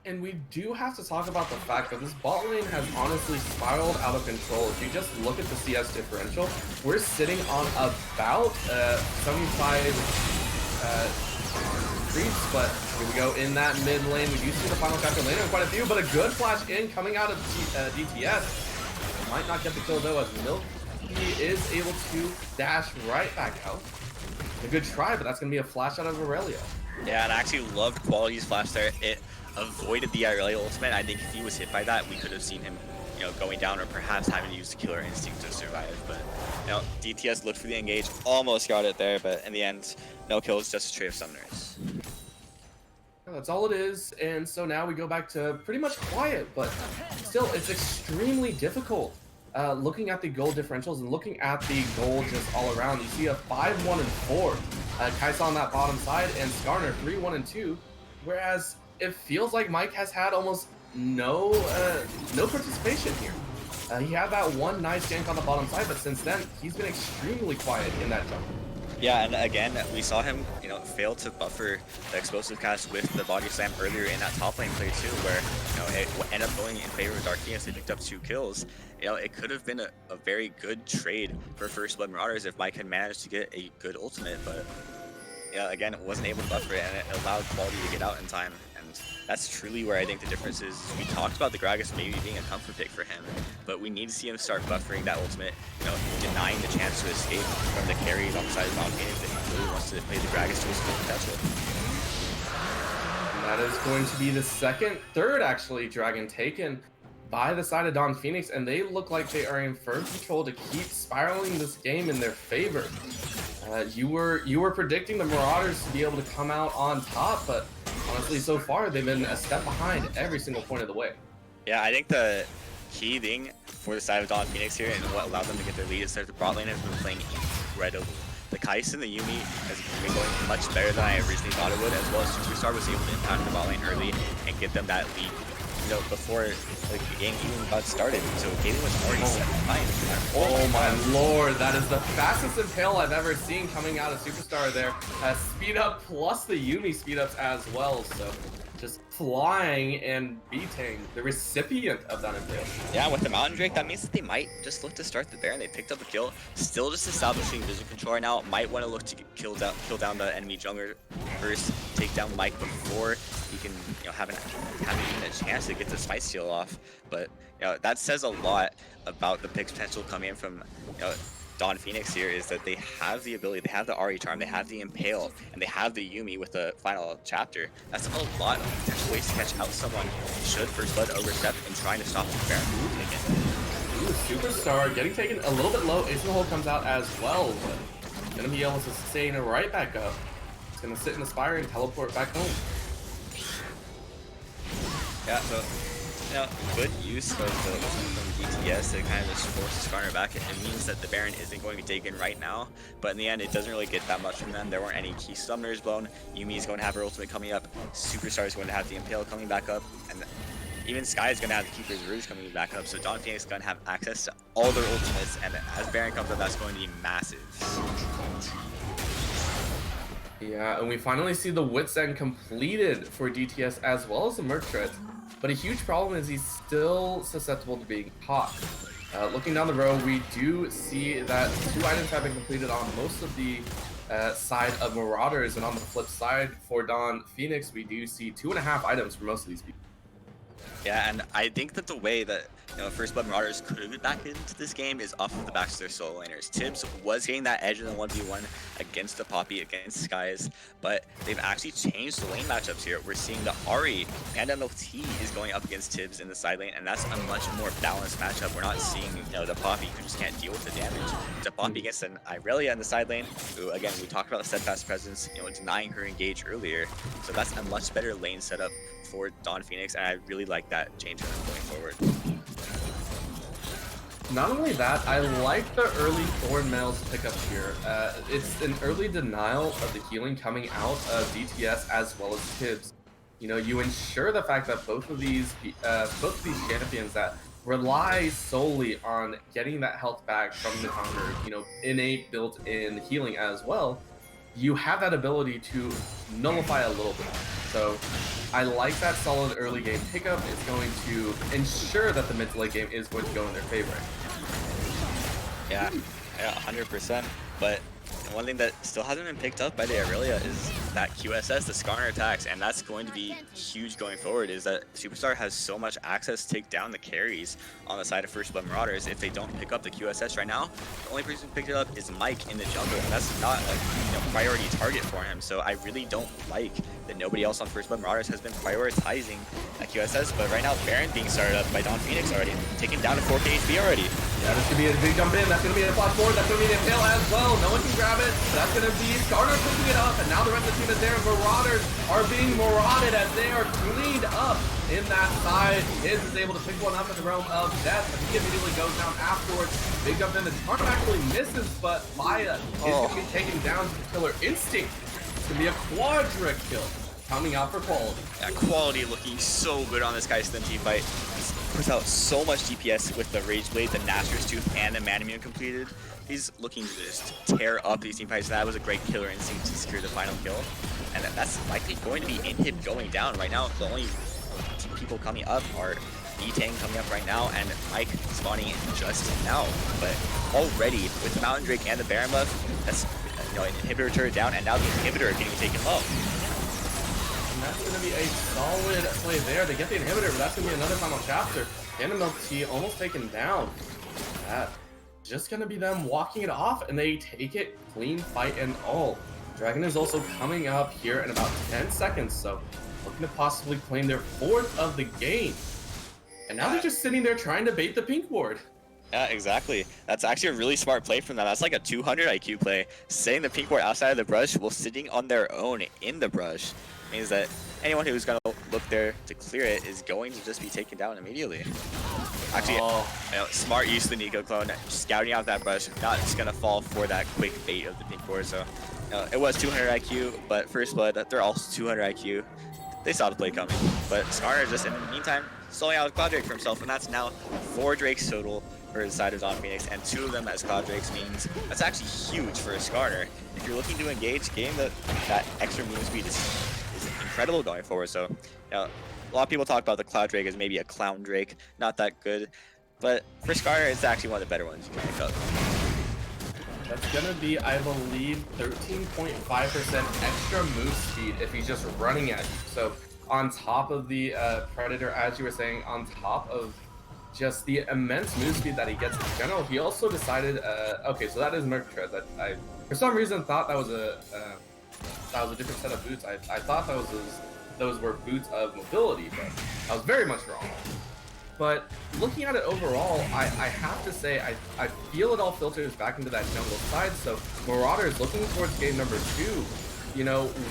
And we do have to talk about the fact that this bot lane has honestly spiraled out of control. If you just look at the CS differential, we're sitting on about 75 creeps, but here we go in that mid lane. We do see the final chapter laner quite a few, but a good flash in coming out of DTS. Might not get the kill though, as Milk he is able to dash right back out. A good try, but that's going to be a flash out of Aurelia. Yeah, and I actually loved Quality's flash there. It avoided the Irelia ultimate. I think if he was hit by that, we could have seen him, going down or perhaps having to use the Killer Instinct to survive. But, DTS looked for the engage, almost got it there, but in the end, no kills, just a tray of summoners. That's all it is, and so now we go back to pretty much quiet, but still, it's extremely difficult. Looking at the gold differentials and looking at the gold just all around, you see a 5-1 and 4. Kaisa on that bottom side, and Skarner 3-1 and 2. Whereas it feels like Mike has had almost no participation here. He had that one nice gank on the bottom side, but since then he's been extremely quiet in that jungle. Yeah, and again, we saw him, fail to buffer the explosive cast with the body slam earlier in that top lane play too, where, it ended up going in favor of Dark Phoenix. They picked up 2 kills. It could have been a very good trade for First Blood Marauders if Mike had managed to get a good ultimate, but again, it wasn't able to buffer it, and it allowed Quality to get out in time. And that's truly where I think the difference is. We talked about the Gragas maybe being a comfort pick for him, but we need to see him start buffering that ultimate, denying the chance to escape from the carries on the side of Don Phoenix that he really wants to play the Gragas to his full potential. And that is going to be the third actually, Dragon taken by the side of Don Phoenix, and they look like they are in firm control to keep spiraling this game in their favor. You were predicting the Marauders to be able to come out on top, but honestly, so far they've been a step behind every single point of the way. Yeah, I think the key thing for the side of Don Phoenix here and what allowed them to get their lead is that the bot lane has been playing incredible. The Kais and the Yuumi has been going much better than I originally thought it would, as well as Superstar was able to impact the bot lane early and get them that lead, before the game even got started. So Galen was already set behind. Oh my lord, that is the fastest Impale I've ever seen coming out of Superstar there. Speed up plus the Yuumi speed ups as well, so just flying and beating the recipient of that Impale. Yeah, with the Mountain Drake, that means that they might just look to start the Baron. They picked up a kill, still just establishing vision control right now. Might want to look to kill down the enemy jungler first, take down Mike before he can, have even a chance to get the Smite Steal off. But that says a lot about the pick's potential coming in from Don Phoenix here, is that they have the ability, they have the RE Charm, they have the Impale, and they have the Yuumi with the final chapter. That's a lot of potential ways to catch out someone should First Blood overstep and trying to stop the Baron from taken. Ooh, Superstar getting taken a little bit low. Ace in the Hole comes out as well, but gonna be able to sustain it right back up. It's gonna sit in the Spire and teleport back home. Yeah, so good use of the from DTS to kind of just force Skarner back. It means that the Baron isn't going to be taken right now, but in the end, it doesn't really get that much from them. There weren't any key summoners blown. Yuumi is going to have her ultimate coming up. Superstar is going to have the Impale coming back up, and even Sky is going to have the Keeper's Rouge coming back up. So Don Phoenix is going to have access to all their ultimates, and as Baron comes up, that's going to be massive. Yeah, and we finally see the Wit's End completed for DTS as well as the Merc Tread. But a huge problem is he's still susceptible to being caught. Looking down the road, we do see that 2 items have been completed on most of the side of Marauders, and on the flip side for Don Phoenix, we do see 2.5 items for most of these people. Yeah, and I think that the way that First Blood Marauders could get back into this game is off of the backs of their solo laners. Tibbs was getting that edge in the 1v1 against the Poppy, against Skies, but they've actually changed the lane matchups here. We're seeing the Ahri and MLT is going up against Tibbs in the side lane, and that's a much more balanced matchup. We're not seeing the Poppy who just can't deal with the damage. It's a Poppy against an Irelia in the side lane, who again we talked about the steadfast presence, denying her engage earlier. So that's a much better lane setup for Dawn Phoenix, and I really like that change going forward. Not only that, I like the early Thorn Mails pickup here. It's an early denial of the healing coming out of DTS as well as Tibbs. You ensure the fact that both of these champions that rely solely on getting that health back from the hunger, innate built-in healing as well, you have that ability to nullify a little bit. So I like that solid early game pickup. It's going to ensure that the mid to late game is going to go in their favor. Yeah, 100%. But one thing that still hasn't been picked up by the Irelia is that QSS, the Skarner attacks, and that's going to be huge going forward, is that Superstar has so much access to take down the carries on the side of First Blood Marauders. If they don't pick up the QSS right now, the only person who picked it up is Mike in the jungle, and that's not a priority target for him. So I really don't like that nobody else on First Blood Marauders has been prioritizing a QSS, but right now Baron being started up by Dawn Phoenix already, taken down to 4k HP already. Yeah, this could be a big jump in, that's going to be a flash forward, that's going to be an impale as well. No one can grab it, that's going to be Skarner picking it up, and now the rest of the team is there. Marauders are being marauded as they are cleaned up in that side. Iz is able to pick one up in the realm of death, but he immediately goes down afterwards. Big jump in, the Skarner actually misses, but Faya is going to be taken down to the killer instinct. It's going to be a quadra kill coming out for quality. That quality looking so good on this guy's Slim team fight. Puts out so much DPS with the Rage Blade, the Naster's Tooth, and the Manamune completed. He's looking to just tear up these team fights. That was a great killer instinct to secure the final kill. And that's likely going to be Inhib going down. Right now, the only people coming up are E-Tang coming up right now, and Mike spawning just now. But already, with the Mountain Drake and the Baron buff, that's an inhibitor turret down, and now the inhibitor getting taken low. And that's going to be a solid play there. They get the inhibitor, but that's going to be another final chapter. MLT almost taken down. That just going to be them walking it off, and they take it clean fight and all. Dragon is also coming up here in about 10 seconds, so looking to possibly claim their 4th of the game. And now they're just sitting there trying to bait the pink ward. Yeah, exactly. That's actually a really smart play from them. That's like a 200 IQ play. Setting the pink ward outside of the brush while sitting on their own in the brush means that anyone who's going to look there to clear it is going to just be taken down immediately. Actually, smart use of the Nico clone, scouting out that brush, not just going to fall for that quick bait of the pink ward. So it was 200 IQ, but First Blood, they're also 200 IQ. They saw the play coming, but Skarner just in the meantime soloing out Cloud Drake for himself, and that's now 4 Drakes total for the side of Dawn Phoenix, and 2 of them as Cloud Drakes means that's actually huge for a Skarner. If you're looking to engage, getting that extra move speed is incredible going forward. So a lot of people talk about the Cloud Drake as maybe a Clown Drake, not that good, but for Skarner, it's actually one of the better ones you can pick up. That's gonna be, I believe, 13.5% extra move speed if he's just running at you. So on top of the Predator, as you were saying, on top of just the immense move speed that he gets in general, he also decided, okay, so that is Merc Tread. That I, for some reason, thought that was a different set of boots. I thought those were boots of mobility, but I was very much wrong. But looking at it overall, I have to say, I feel it all filters back into that jungle side. So Marauders looking towards game number 2,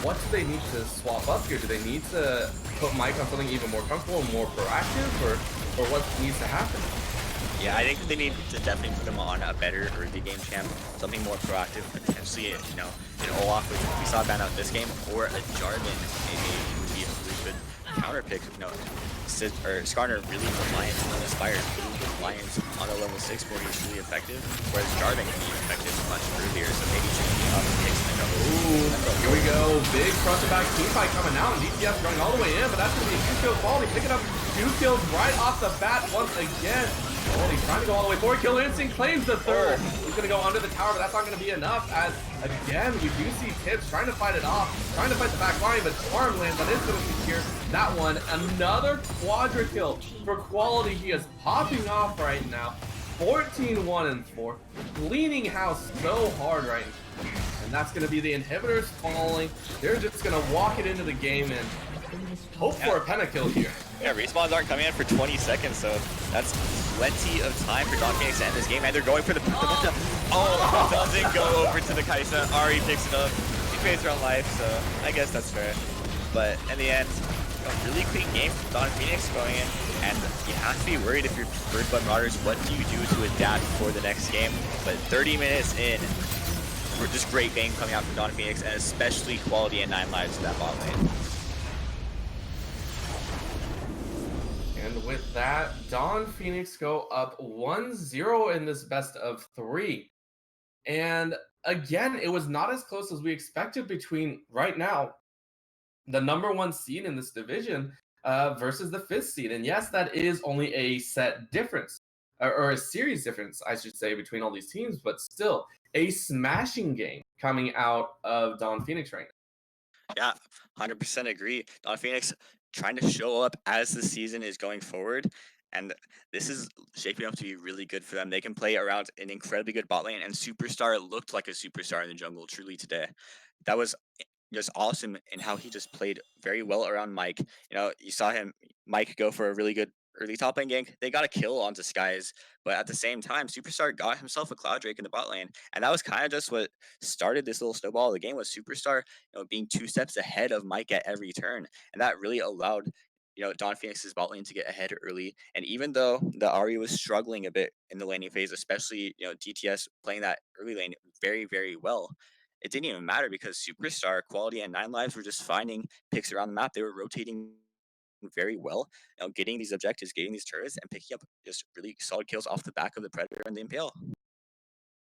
what do they need to swap up here? Do they need to put Mike on something even more comfortable and more proactive, or what needs to happen? Yeah, I think they need to definitely put them on a better early game champ, something more proactive, potentially, an Olaf, which we saw ban out this game, or a Jarvan, maybe would be a really good counter pick. Skarner really reliant on the Spires, really reliant on the level 6 board is really effective, whereas Jarvan can be effective much earlier, so maybe changing up picks and Ooh, here we go. Big front to back team fight coming out, and DTS going all the way in, but that's going to be a 2 kill quality, picking up 2 kills right off the bat once again. Oh, he's trying to go all the way forward. Killer Instinct claims the third. He's going to go under the tower, but that's not going to be enough as, again, we do see Tips trying to fight it off, trying to fight the back line, but Storm lands. That is going to secure that one. Another quadra kill for Quality. He is popping off right now. 14-1-4. Cleaning house so hard right now. And that's going to be the inhibitors falling. They're just going to walk it into the game and hope for a pentakill here. Yeah, respawns aren't coming in for 20 seconds, so that's plenty of time for Don Phoenix to end this game. And they're going for the oh, doesn't go over to the Kaisa. Ari picks it up. He pays her own life, so I guess that's fair. But in the end, a really clean game from Don Phoenix going in. And you have to be worried if you're First Blood Marauders, what do you do to adapt for the next game? But 30 minutes in, just great game coming out from Don Phoenix, and especially Quality and 9 lives in that bot lane. And with that, Don Phoenix go up 1-0 in this best of 3. And again, it was not as close as we expected between, right now, the #1 seed in this division versus the 5th seed. And yes, that is only a set difference, or a series difference, I should say, between all these teams, but still a smashing game coming out of Don Phoenix right now. Yeah, 100% agree. Don Phoenix trying to show up as the season is going forward, and this is shaping up to be really good for them. They can play around an incredibly good bot lane, and Superstar looked like a superstar in the jungle truly today. That was just awesome in how he just played very well around Mike. You know, you saw Mike go for a really good early top lane gank. They got a kill onto Skies, but at the same time, Superstar got himself a Cloud Drake in the bot lane, and that was kind of just what started this little snowball of the game. Was Superstar, being 2 steps ahead of Mike at every turn, and that really allowed Don Phoenix's bot lane to get ahead early. And even though the Ahri was struggling a bit in the laning phase, especially DTS playing that early lane very, very well, it didn't even matter because Superstar, Quality, and 9 lives were just finding picks around the map. They were rotating very well, getting these objectives, getting these turrets, and picking up just really solid kills off the back of the Predator and the Impale.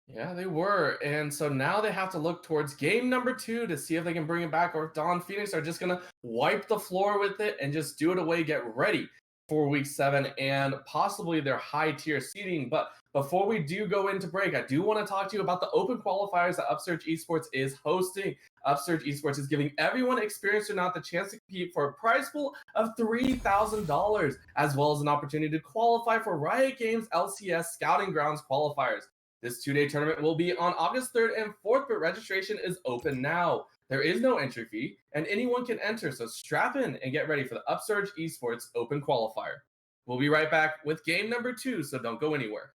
Yeah, they were. And so now they have to look towards game #2 to see if they can bring it back, or if Don Phoenix are just going to wipe the floor with it and just do it away, get ready for week 7 and possibly their high tier seeding. But before we do go into break, I do want to talk to you about the open qualifiers that Upsurge Esports is hosting. Upsurge Esports is giving everyone experienced or not the chance to compete for a prize pool of $3,000, as well as an opportunity to qualify for Riot Games LCS Scouting Grounds qualifiers. This 2-day tournament will be on August 3rd and 4th, but registration is open now. There is no entry fee, and anyone can enter, so strap in and get ready for the Upsurge Esports Open Qualifier. We'll be right back with game #2, so don't go anywhere.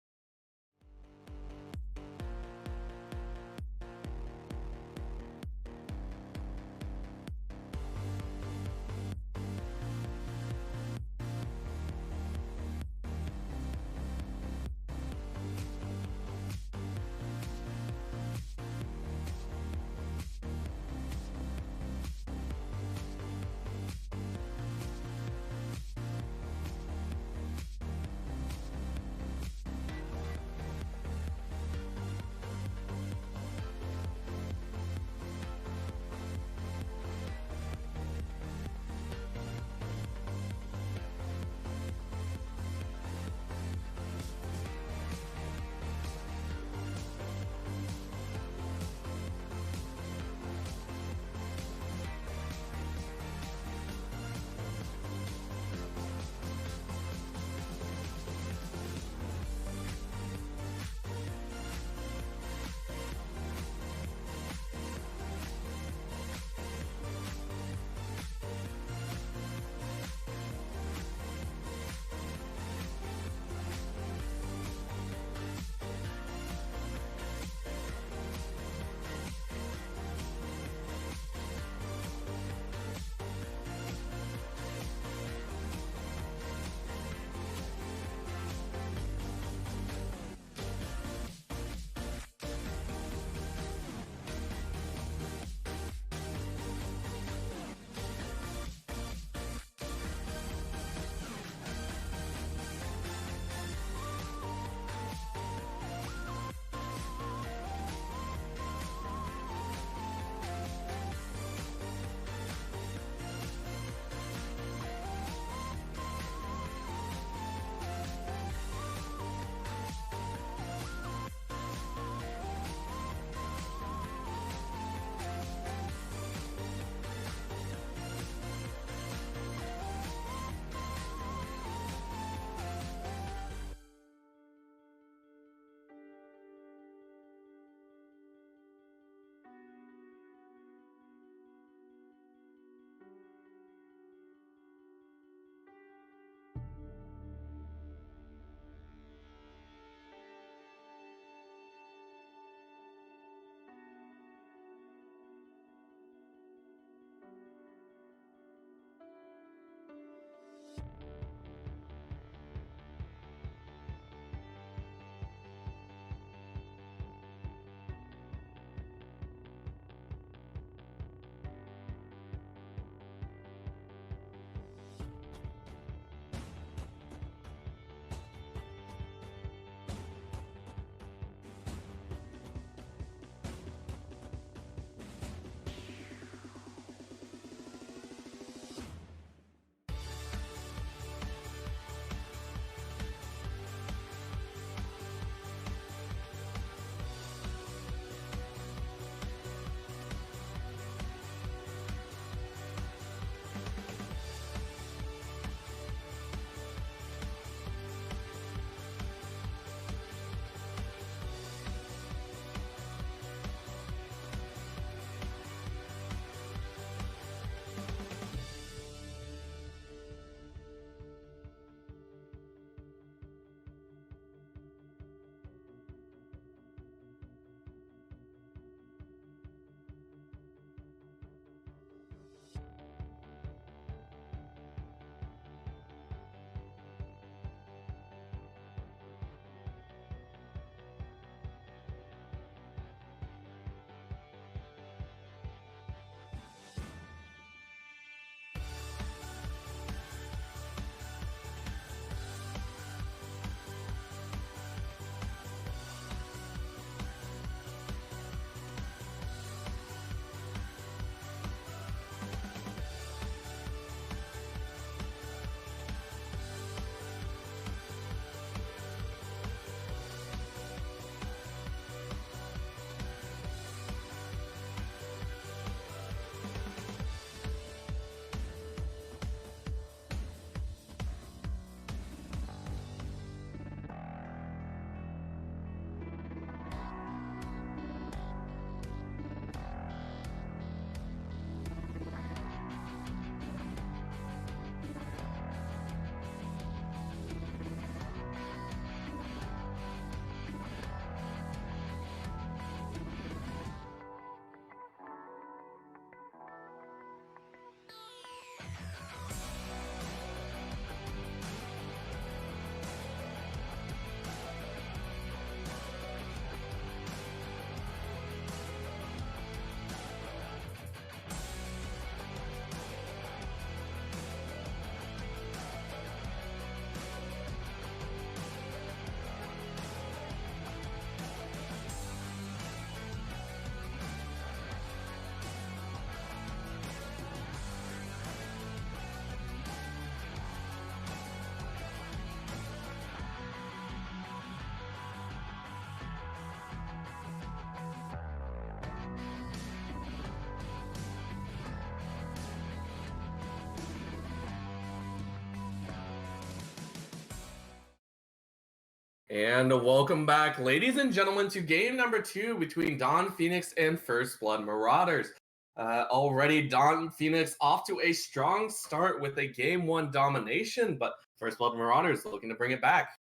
And welcome back, ladies and gentlemen, to game number 2 between Dawn Phoenix and First Blood Marauders. Already, Dawn Phoenix off to a strong start with a game 1 domination, but First Blood Marauders looking to bring it back.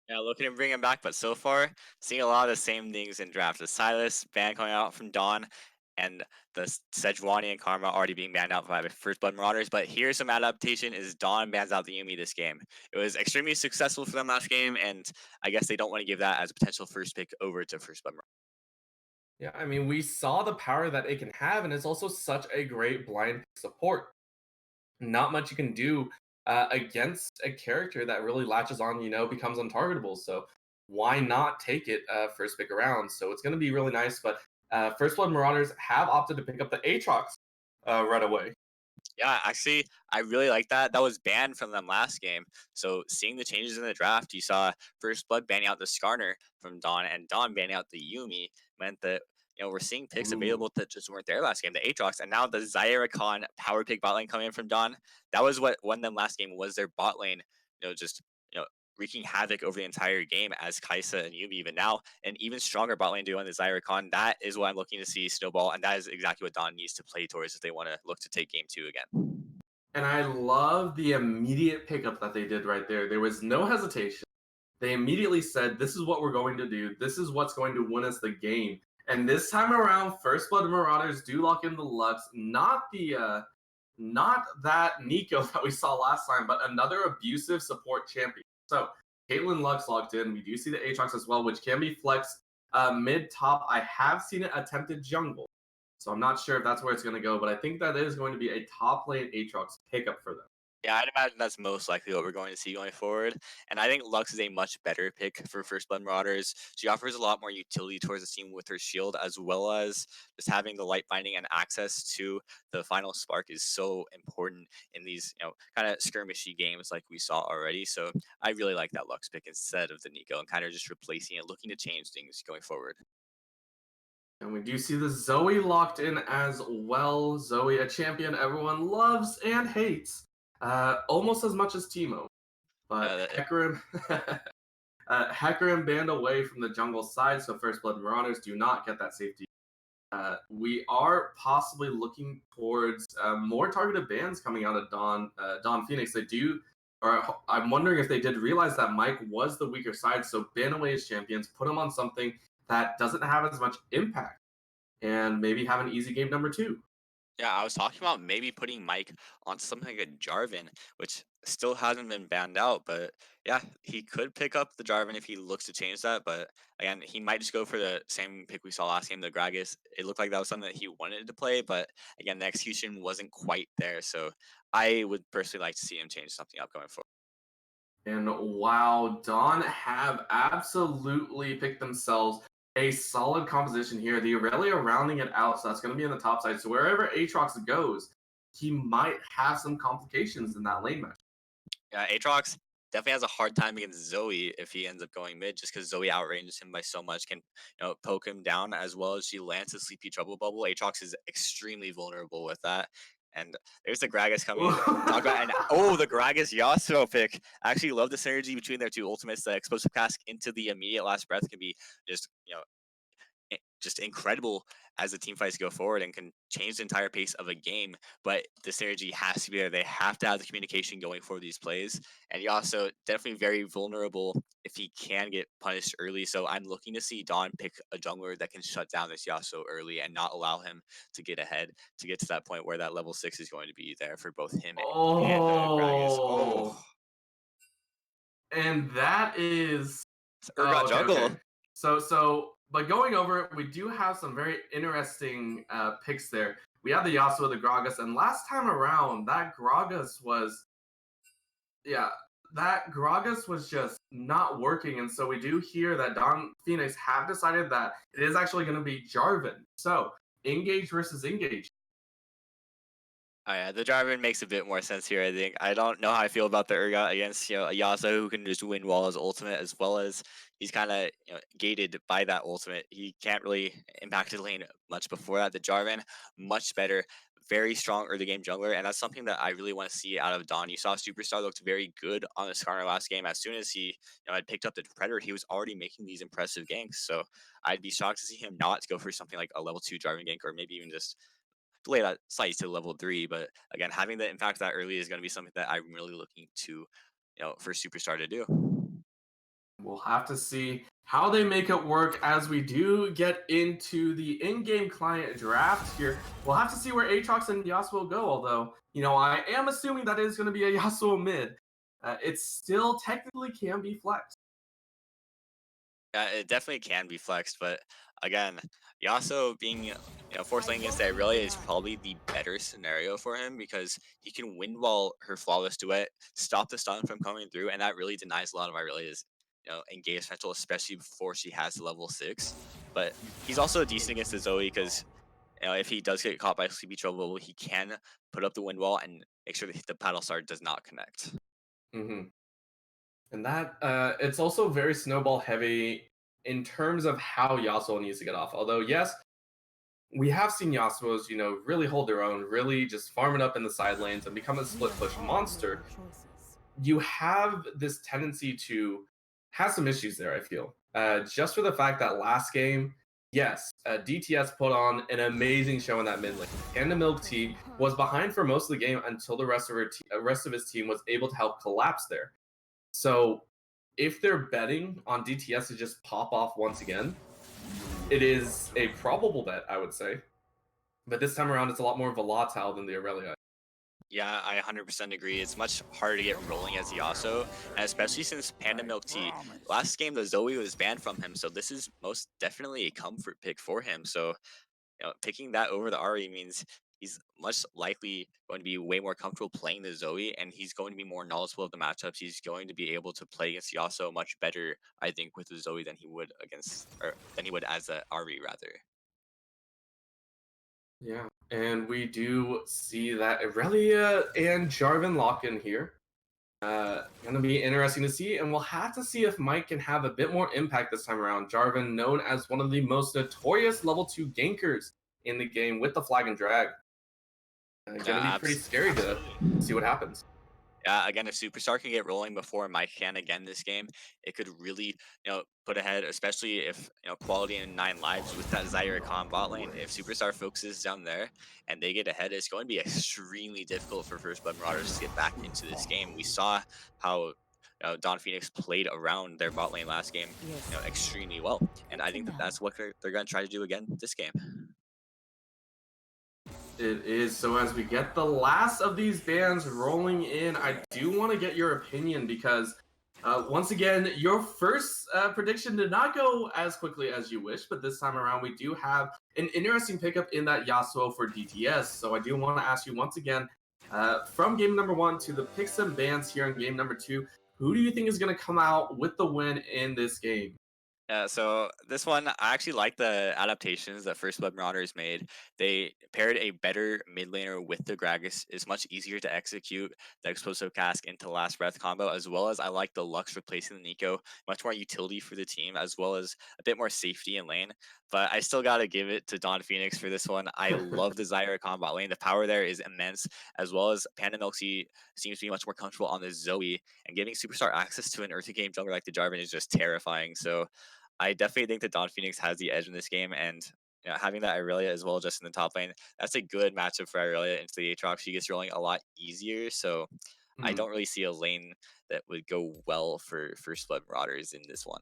Yeah, looking to bring him back, but so far seeing a lot of the same things in draft. The Silas ban coming out from Dawn, and the Sejuani and Karma already being banned out by the First Blood Marauders. But here's some adaptation: is Dawn bans out the Yumi this game. It was extremely successful for them last game, and I guess they don't want to give that as a potential first pick over to First Blood Marauders. Yeah, I mean, we saw the power that it can have, and it's also such a great blind support. Not much you can do against a character that really latches on, becomes untargetable. So why not take it first pick around? So it's going to be really nice. But First Blood Marauders have opted to pick up the Aatrox right away. Yeah, actually, I really like that. That was banned from them last game. So seeing the changes in the draft, you saw First Blood banning out the Skarner from Dawn, and Dawn banning out the Yumi meant that we're seeing picks Ooh. available that just weren't there last game. The Aatrox, and now the Zyra power pick bot lane coming in from Dawn. That was what won them last game, was their bot lane. Just wreaking havoc over the entire game as Kaisa and Yumi even now, an even stronger bot lane duo on the Zyra. That is what I'm looking to see snowball, and that is exactly what Dawn needs to play towards if they want to look to take game 2 again. And I love the immediate pickup that they did right there. There was no hesitation. They immediately said, "This is what we're going to do. This is what's going to win us the game." And this time around, First Blood Marauders do lock in the Lux, not that Nico that we saw last time, but another abusive support champion. So Caitlyn Lux locked in. We do see the Aatrox as well, which can be flexed mid top. I have seen it attempted jungle, so I'm not sure if that's where it's going to go, but I think that is going to be a top lane Aatrox pickup for them. Yeah, I'd imagine that's most likely what we're going to see going forward. And I think Lux is a much better pick for First Blood Marauders. She offers a lot more utility towards the team with her shield, as well as just having the light binding and access to the final spark is so important in these, kind of skirmishy games like we saw already. So I really like that Lux pick instead of the Nico, and kind of just replacing it, looking to change things going forward. And we do see the Zoe locked in as well. Zoe, a champion everyone loves and hates, almost as much as Teemo. But Uh, Hecarim banned away from the jungle side, so First Blood Marauders do not get that safety. We are possibly looking towards more targeted bans coming out of Dawn Phoenix. They do, or I'm wondering if they did realize that Mike was the weaker side, so ban away his champions, put him on something that doesn't have as much impact, and maybe have an easy game number 2. Yeah, I was talking about maybe putting Mike on something like a Jarvan, which still hasn't been banned out. But yeah, he could pick up the Jarvan if he looks to change that. But again, he might just go for the same pick we saw last game, the Gragas. It looked like that was something that he wanted to play, but again, the execution wasn't quite there. So I would personally like to see him change something up going forward. And wow, Dawn have absolutely picked themselves a solid composition here. The Aurelia rounding it out, so that's going to be on the top side. So wherever Aatrox goes, he might have some complications in that lane match. Yeah, Aatrox definitely has a hard time against Zoe if he ends up going mid, just because Zoe outranges him by so much, can poke him down as well as she lands a sleepy trouble bubble. Aatrox is extremely vulnerable with that. And there's the Gragas coming in. Talk about, and the Gragas Yasuo pick. I actually love the synergy between their two ultimates. The explosive cask into the immediate last breath can be just just incredible as the team fights go forward and can change the entire pace of a game. But the synergy has to be there. They have to have the communication going for these plays. And Yasuo definitely very vulnerable if he can get punished early. So I'm looking to see Dawn pick a jungler that can shut down this Yasuo early and not allow him to get ahead, to get to that point where that level 6 is going to be there for both him and Gragas. Oh, And that is it's Urgot okay, jungle. okay. But going over it, we do have some very interesting picks there. We have the Yasuo, the Gragas, and last time around, that Gragas was just not working. And so we do hear that Dawn Phoenix have decided that it is actually going to be Jarvan. So engage versus engage. Oh, yeah, the Jarvan makes a bit more sense here, I think. I don't know how I feel about the Urgot against, a Yasuo who can just win wall as ultimate, as well as he's kind of, gated by that ultimate. He can't really impact the lane much before that. The Jarvan, much better, very strong early game jungler, and that's something that I really want to see out of Don. You saw Superstar looked very good on the Skarner last game. As soon as he had picked up the Predator, he was already making these impressive ganks. So I'd be shocked to see him not go for something like a level 2 driving gank, or maybe even just delay that slice to level 3. But again, having the impact that early is going to be something that I'm really looking to, for Superstar to do. We'll have to see how they make it work as we do get into the in-game client draft here. We'll have to see where Aatrox and Yasuo go, although, I am assuming that is going to be a Yasuo mid. It still technically can be flexed. Yeah, it definitely can be flexed, but again, Yasuo being force lane against Irelia is probably the better scenario for him because he can wind wall her flawless duet, stop the stun from coming through, and that really denies a lot of Irelia's engage potential, especially before she has level 6. But he's also decent against the Zoe because if he does get caught by Sleepy Trouble, he can put up the wind wall and make sure that the paddle star does not connect. Mm-hmm. And that it's also very snowball heavy in terms of how Yasuo needs to get off. Although, yes, we have seen Yasuo's, really hold their own, really just farm it up in the side lanes and become a split push monster. You have this tendency to have some issues there, I feel. Just for the fact that last game, yes, DTS put on an amazing show in that mid lane. And the Milk Tea was behind for most of the game until the rest of his team was able to help collapse there. So if they're betting on DTS to just pop off once again, it is a probable bet, I would say. But this time around, it's a lot more volatile than the Aurelia. Yeah, I 100% agree. It's much harder to get rolling as Yasuo, and especially since Panda Milk Tea, last game the Zoe was banned from him, so this is most definitely a comfort pick for him. So, picking that over the Ahri means he's much likely going to be way more comfortable playing the Zoe, and he's going to be more knowledgeable of the matchups. He's going to be able to play against Yasuo much better, I think, with the Zoe than he would as a Ahri rather. Yeah, and we do see that Aurelia and Jarvan lock in here. Gonna be interesting to see, and we'll have to see if Mike can have a bit more impact this time around. Jarvan, known as one of the most notorious level 2 gankers in the game with the flag and drag. Gonna be pretty scary to see what happens. Yeah, again, if Superstar can get rolling before Mike can again this game, it could really, put ahead, especially if, quality in 9 lives with that Zyra Khan bot lane. If Superstar focuses down there and they get ahead, it's going to be extremely difficult for First Blood Marauders to get back into this game. We saw how Don Phoenix played around their bot lane last game, extremely well. And I think that that's what they're going to try to do again this game. It is. So as we get the last of these bans rolling in, I do want to get your opinion because once again, your first prediction did not go as quickly as you wish, but this time around we do have an interesting pickup in that Yasuo for DTS. So I do want to ask you once again, from game number 1 to the picks and bans here in game number 2, who do you think is going to come out with the win in this game? Yeah, so this one, I actually like the adaptations that First Blood Marauders made. They paired a better mid laner with the Gragas. It's much easier to execute the Explosive Cask into Last Breath combo, as well as I like the Lux replacing the Nico. Much more utility for the team, as well as a bit more safety in lane. But I still got to give it to Don Phoenix for this one. I love the Zyra combat lane. The power there is immense, as well as Panda Milksy seems to be much more comfortable on the Zoe, and giving Superstar access to an early game jungler like the Jarvan is just terrifying. So I definitely think that Don Phoenix has the edge in this game, and having that Irelia as well just in the top lane, that's a good matchup for Irelia into the Aatrox. She gets rolling a lot easier, so I don't really see a lane that would go well for First Blood Marauders in this one.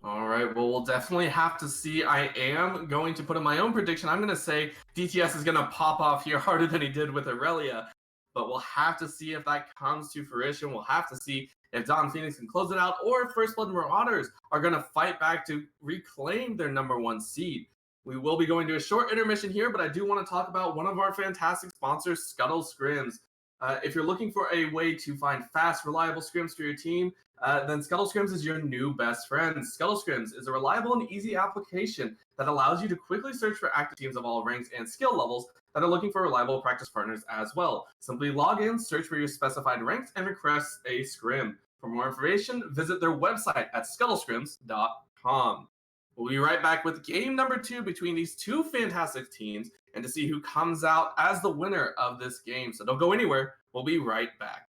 All right, well, we'll definitely have to see. I am going to put in my own prediction. I'm going to say DTS is going to pop off here harder than he did with Aurelia, but we'll have to see if that comes to fruition. We'll have to see if Don Phoenix can close it out, or if First Blood Marauders are going to fight back to reclaim their #1 seed. We will be going to a short intermission here, but I do want to talk about one of our fantastic sponsors, Scuttle Scrims. If you're looking for a way to find fast, reliable scrims for your team, then Scuttle Scrims is your new best friend. Scuttle Scrims is a reliable and easy application that allows you to quickly search for active teams of all ranks and skill levels that are looking for reliable practice partners as well. Simply log in, search for your specified ranks, and request a scrim. For more information, visit their website at scuttlescrims.com. We'll be right back with game number 2 between these two fantastic teams and to see who comes out as the winner of this game. So don't go anywhere. We'll be right back.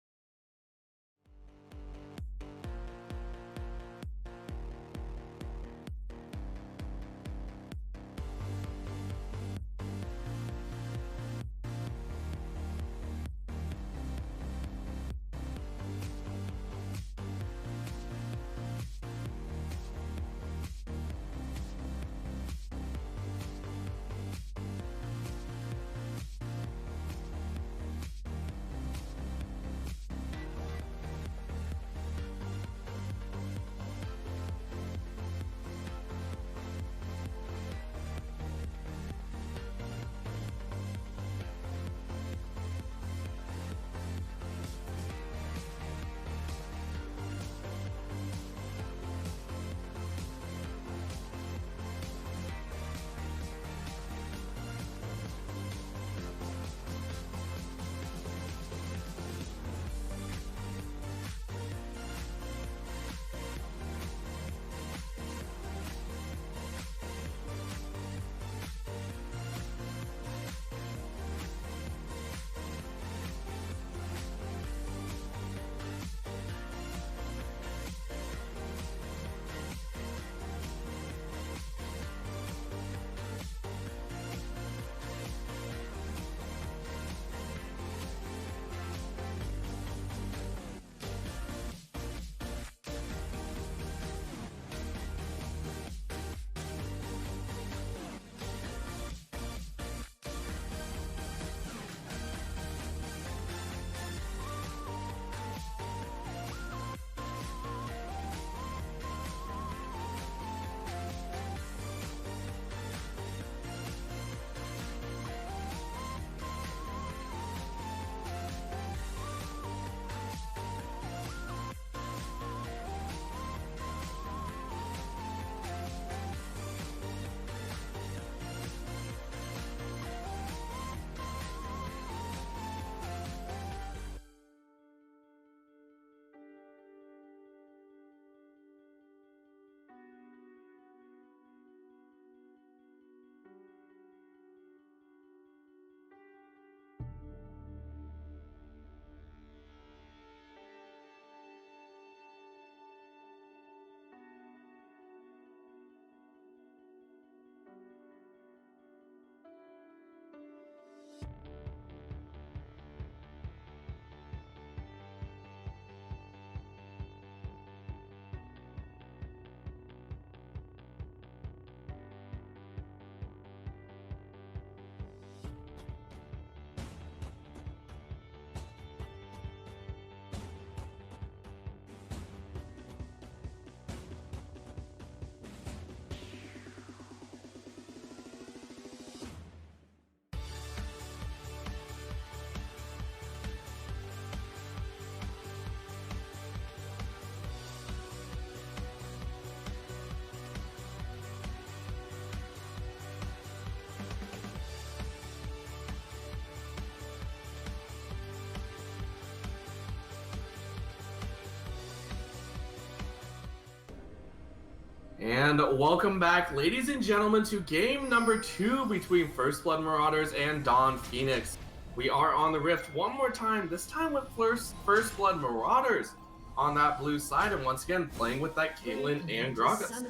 And welcome back, ladies and gentlemen, to game number 2 between First Blood Marauders and Dawn Phoenix. We are on the Rift one more time, this time with First Blood Marauders on that blue side, and once again playing with that Caitlyn and Gragas.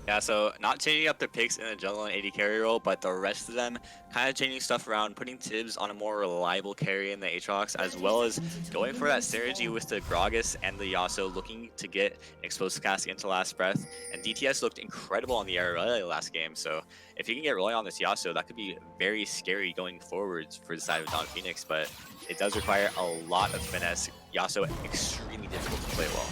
Yeah, so not changing up their picks in the jungle and AD carry role, but the rest of them kind of changing stuff around, putting Tibbs on a more reliable carry in the Aatrox, as well as going for that synergy with the Gragas and the Yasuo, looking to get explosive cast into last breath. And DTS looked incredible on the Irelia last game, so if you can get rolling on this Yasuo, that could be very scary going forwards for the side of Dawn Phoenix, but it does require a lot of finesse. Yasuo extremely difficult to play well.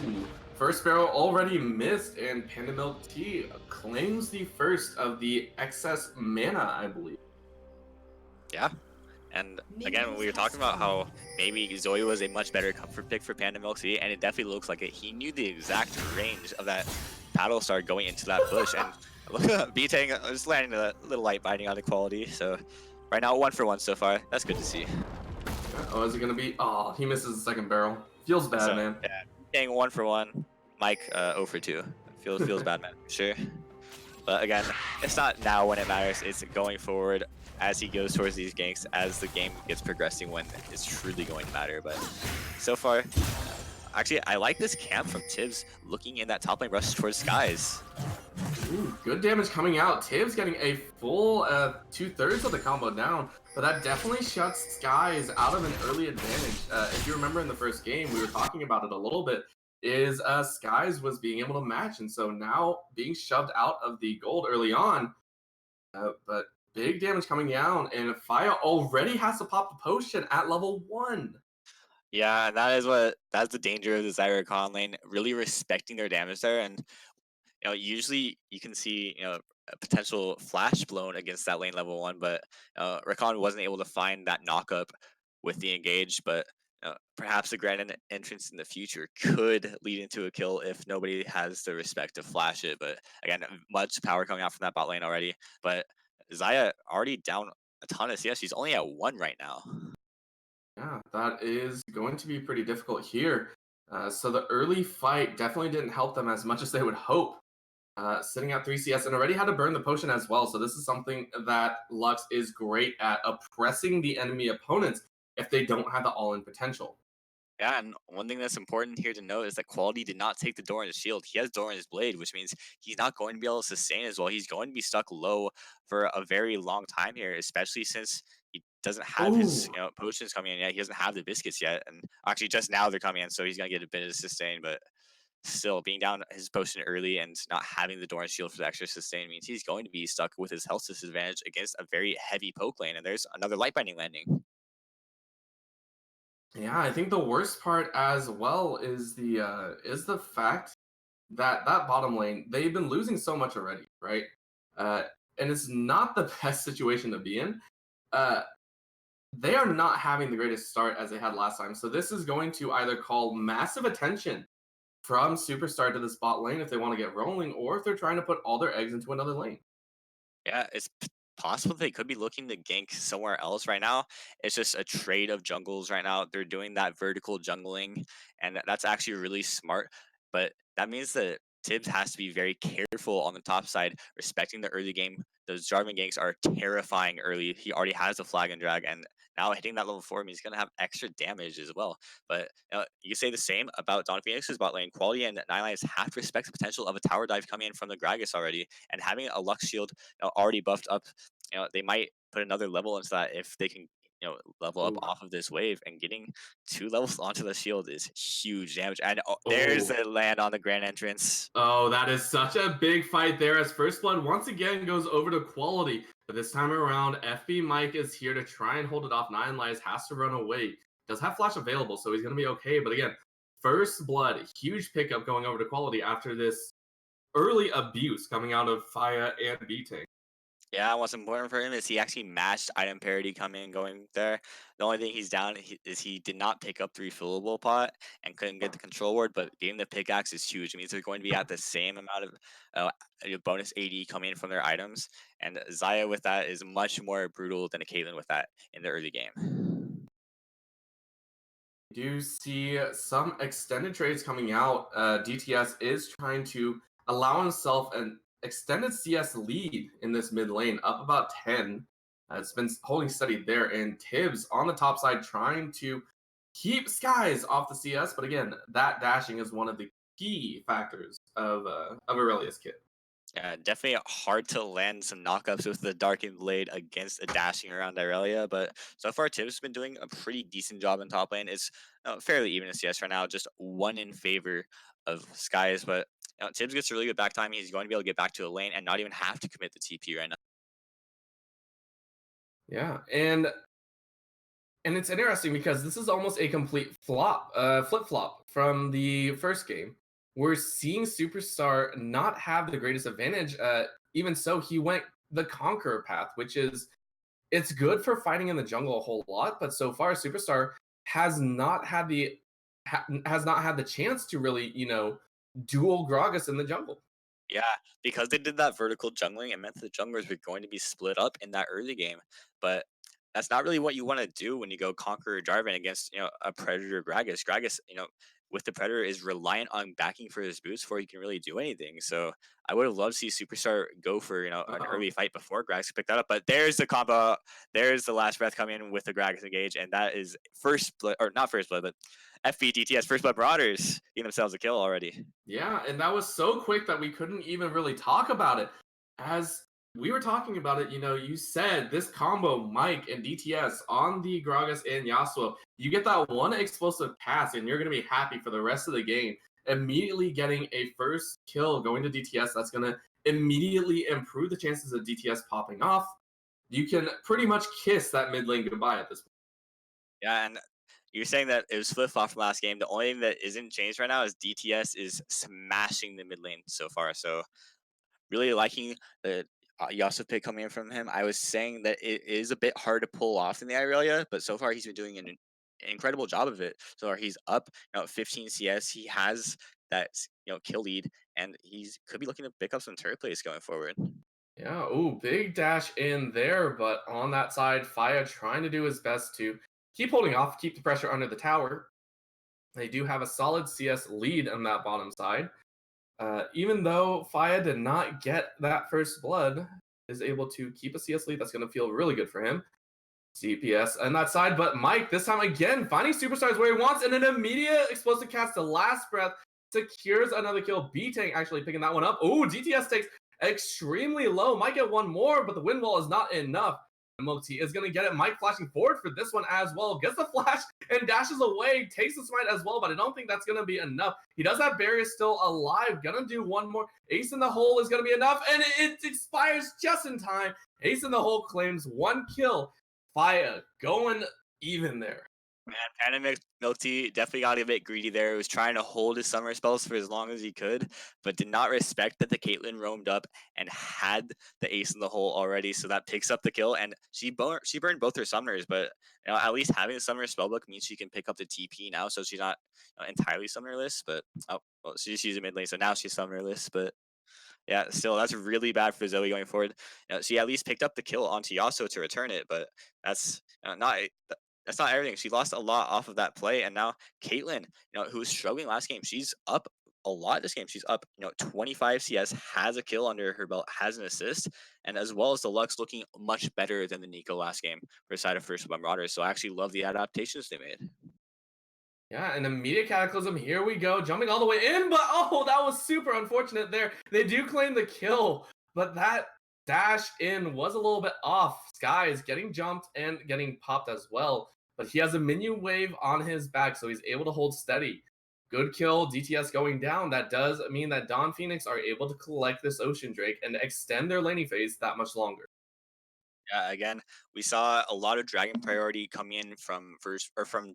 Ooh. First barrel already missed, and Panda Milk Tea claims the first of the excess mana, I believe. Yeah, and again, we were talking about how maybe Zoe was a much better comfort pick for Panda Milk Tea, and it definitely looks like it. He knew the exact range of that paddle star going into that bush, and look at B-Tang just landing a little light biting on the quality. So right now, 1 for 1 so far. That's good to see. Oh, is it gonna be? Oh, he misses the second barrel. Feels bad, man. Yeah. Getting 1 for 1, Mike 0 for 2. Feels bad, man. Sure. But again, it's not now when it matters. It's going forward as he goes towards these ganks, as the game gets progressing when it's truly going to matter. But so far, actually, I like this camp from Tibbs looking in that top lane rush towards Skies. Ooh, good damage coming out. Tibbs getting a full 2/3 of the combo down, but that definitely shuts Skies out of an early advantage. If you remember in the first game, we were talking about it a little bit, is Skies was being able to match, and so now being shoved out of the gold early on, but big damage coming down, and Fire already has to pop the potion at level 1. Yeah, and that's the danger of the Zyra lane, really respecting their damage there. And usually you can see, a potential flash blown against that lane level 1, but Rakan wasn't able to find that knockup with the engage. But perhaps the grand entrance in the future could lead into a kill if nobody has the respect to flash it. But again, much power coming out from that bot lane already. But Zaya already down a ton of CS. She's only at 1 right now. Yeah, that is going to be pretty difficult here. So the early fight definitely didn't help them as much as they would hope. Sitting at 3 CS and already had to burn the potion as well. So this is something that Lux is great at, oppressing the enemy opponents if they don't have the all-in potential. Yeah, and one thing that's important here to note is that Quality did not take the door in his shield. He has door in his blade, which means he's not going to be able to sustain as well. He's going to be stuck low for a very long time here, especially since he doesn't have his Ooh, potions coming in yet. He doesn't have the biscuits yet, and actually just now they're coming in, so he's gonna get a bit of sustain. But still, being down his potion early and not having the door and shield for the extra sustain means he's going to be stuck with his health disadvantage against a very heavy poke lane. And there's another light binding landing. yeah, I think the worst part as well is the fact that that bottom lane, they've been losing so much already, right? Uh, and it's not the best situation to be in. Uh, they are not having the greatest start as they had last time. So this is going to either call massive attention from Superstar to this bot lane if they want to get rolling, or if they're trying to put all their eggs into another lane. Yeah, it's possible they could be looking to gank somewhere else right now. It's just a trade of jungles right now. They're doing that vertical jungling, and that's actually really smart. But that means that Tibbs has to be very careful on the top side, respecting the early game. Those Jarvan ganks are terrifying early. He already has a flag and drag, and now hitting that level 4 means he's gonna have extra damage as well. But you say the same about Don Phoenix's bot lane. Quality and Nine Lives have to respect the potential of a tower dive coming in from the Gragas already, and having a Lux shield already buffed up. They might put another level into that if they can, level up Ooh. off of this wave. And getting 2 levels onto the shield is huge damage. And there's Oh, the land on the grand entrance. oh, that is such a big fight there as First Blood once again goes over to Quality. But this time around, FB Mike is here to try and hold it off. Nine Lives has to run away. Does have Flash available, so he's going to be okay. But again, First Blood, huge pickup going over to Quality after this early abuse coming out of Fire and B-Tank. Yeah, what's important for him is he actually matched item parity coming and going there. The only thing he's down is he did not pick up the refillable pot and couldn't get the control ward, but getting the pickaxe is huge. It means they're going to be at the same amount of bonus AD coming in from their items. And Zaya with that is much more brutal than a Caitlyn with that in the early game. Do see some extended trades coming out. DTS is trying to allow himself an extended CS lead in this mid lane, up about 10. It's been holding steady there, and Tibbs on the top side trying to keep Skies off the CS. But again, that dashing is one of the key factors of Aurelia's kit. Yeah, definitely hard to land some knockups with the Darkened Blade against a dashing around Irelia, but so far Tibbs has been doing a pretty decent job in top lane. It's fairly even in CS right now, just one in favor of Skies, but Tibbs gets really good back time. He's going to be able to get back to a lane and not even have to commit the TP right now. Yeah, and it's interesting because this is almost a complete flip flop from the first game. We're seeing Superstar not have the greatest advantage. Even so, he went the Conqueror path, which is it's good for fighting in the jungle a whole lot. But so far, Superstar has not had has not had the chance to really duel Gragas in the jungle. Yeah, because they did that vertical jungling, it meant the junglers were going to be split up in that early game. But that's not really what you want to do when you go Conqueror Jarvan against, a Predator Gragas. Gragas, with the Predator is reliant on backing for his boots before he can really do anything. So I would have loved to see Superstar go for an early fight before Gragas pick that up. But there's the combo. There's the last breath coming in with the Gragas engage, and that is first blood, or not first blood, but FBDTS First Blood Marauders getting themselves a kill already. Yeah, and that was so quick that we couldn't even really talk about it. As we were talking about it, you said this combo, Mike and DTS on the Gragas and Yasuo, you get that one explosive pass and you're going to be happy for the rest of the game. Immediately getting a first kill going to DTS, that's going to immediately improve the chances of DTS popping off. You can pretty much kiss that mid lane goodbye at this point. Yeah, and you're saying that it was flip-flop from last game. The only thing that isn't changed right now is DTS is smashing the mid lane so far. So really liking the Yasuo pick coming in from him. I was saying that it is a bit hard to pull off in the Irelia, but so far he's been doing an incredible job of it. So far he's up 15 CS. He has that kill lead, and he's could be looking to pick up some turret plays going forward. Yeah, ooh, big dash in there, but on that side, Faya trying to do his best to keep holding off, keep the pressure under the tower. They do have a solid CS lead on that bottom side. Even though Faya did not get that first blood, is able to keep a CS lead. That's going to feel really good for him. CPS on that side, but Mike this time again finding Superstars where he wants, and an immediate explosive cast to last breath secures another kill. B-Tank actually picking that one up. Oh, DTS takes extremely low. Might get one more, but the wind wall is not enough. Mokti is going to get it. Mike flashing forward for this one as well. Gets the flash and dashes away. Takes the smite as well, but I don't think that's going to be enough. He does have barrier still alive. Going to do one more. Ace in the hole is going to be enough, and it expires just in time. Ace in the hole claims one kill. Faya going even there. Man, Panda Milk Tea definitely got a bit greedy there. He was trying to hold his summer spells for as long as he could, but did not respect that the Caitlyn roamed up and had the ace in the hole already. So that picks up the kill, and she burned both her summoners, but at least having the summoner spellbook means she can pick up the TP now, so she's not entirely summonerless. But she's using mid lane, so now she's summonerless. But yeah, still that's really bad for Zoe going forward. She at least picked up the kill onto Yasuo to return it, but that's that's not everything. She lost a lot off of that play, and now Caitlyn, who was struggling last game, she's up a lot this game. She's up, 25 CS, has a kill under her belt, has an assist, and as well as the Lux looking much better than the Nico last game for the side of First Blood Marauders. So I actually love the adaptations they made. Yeah, an immediate Cataclysm. Here we go, jumping all the way in, but oh, that was super unfortunate there. They do claim the kill, but that dash in was a little bit off. Sky is getting jumped and getting popped as well. But he has a minion wave on his back, so he's able to hold steady. Good kill, DTS going down. That does mean that Dawn Phoenix are able to collect this Ocean Drake and extend their laning phase that much longer. Yeah, again, we saw a lot of Dragon priority come in from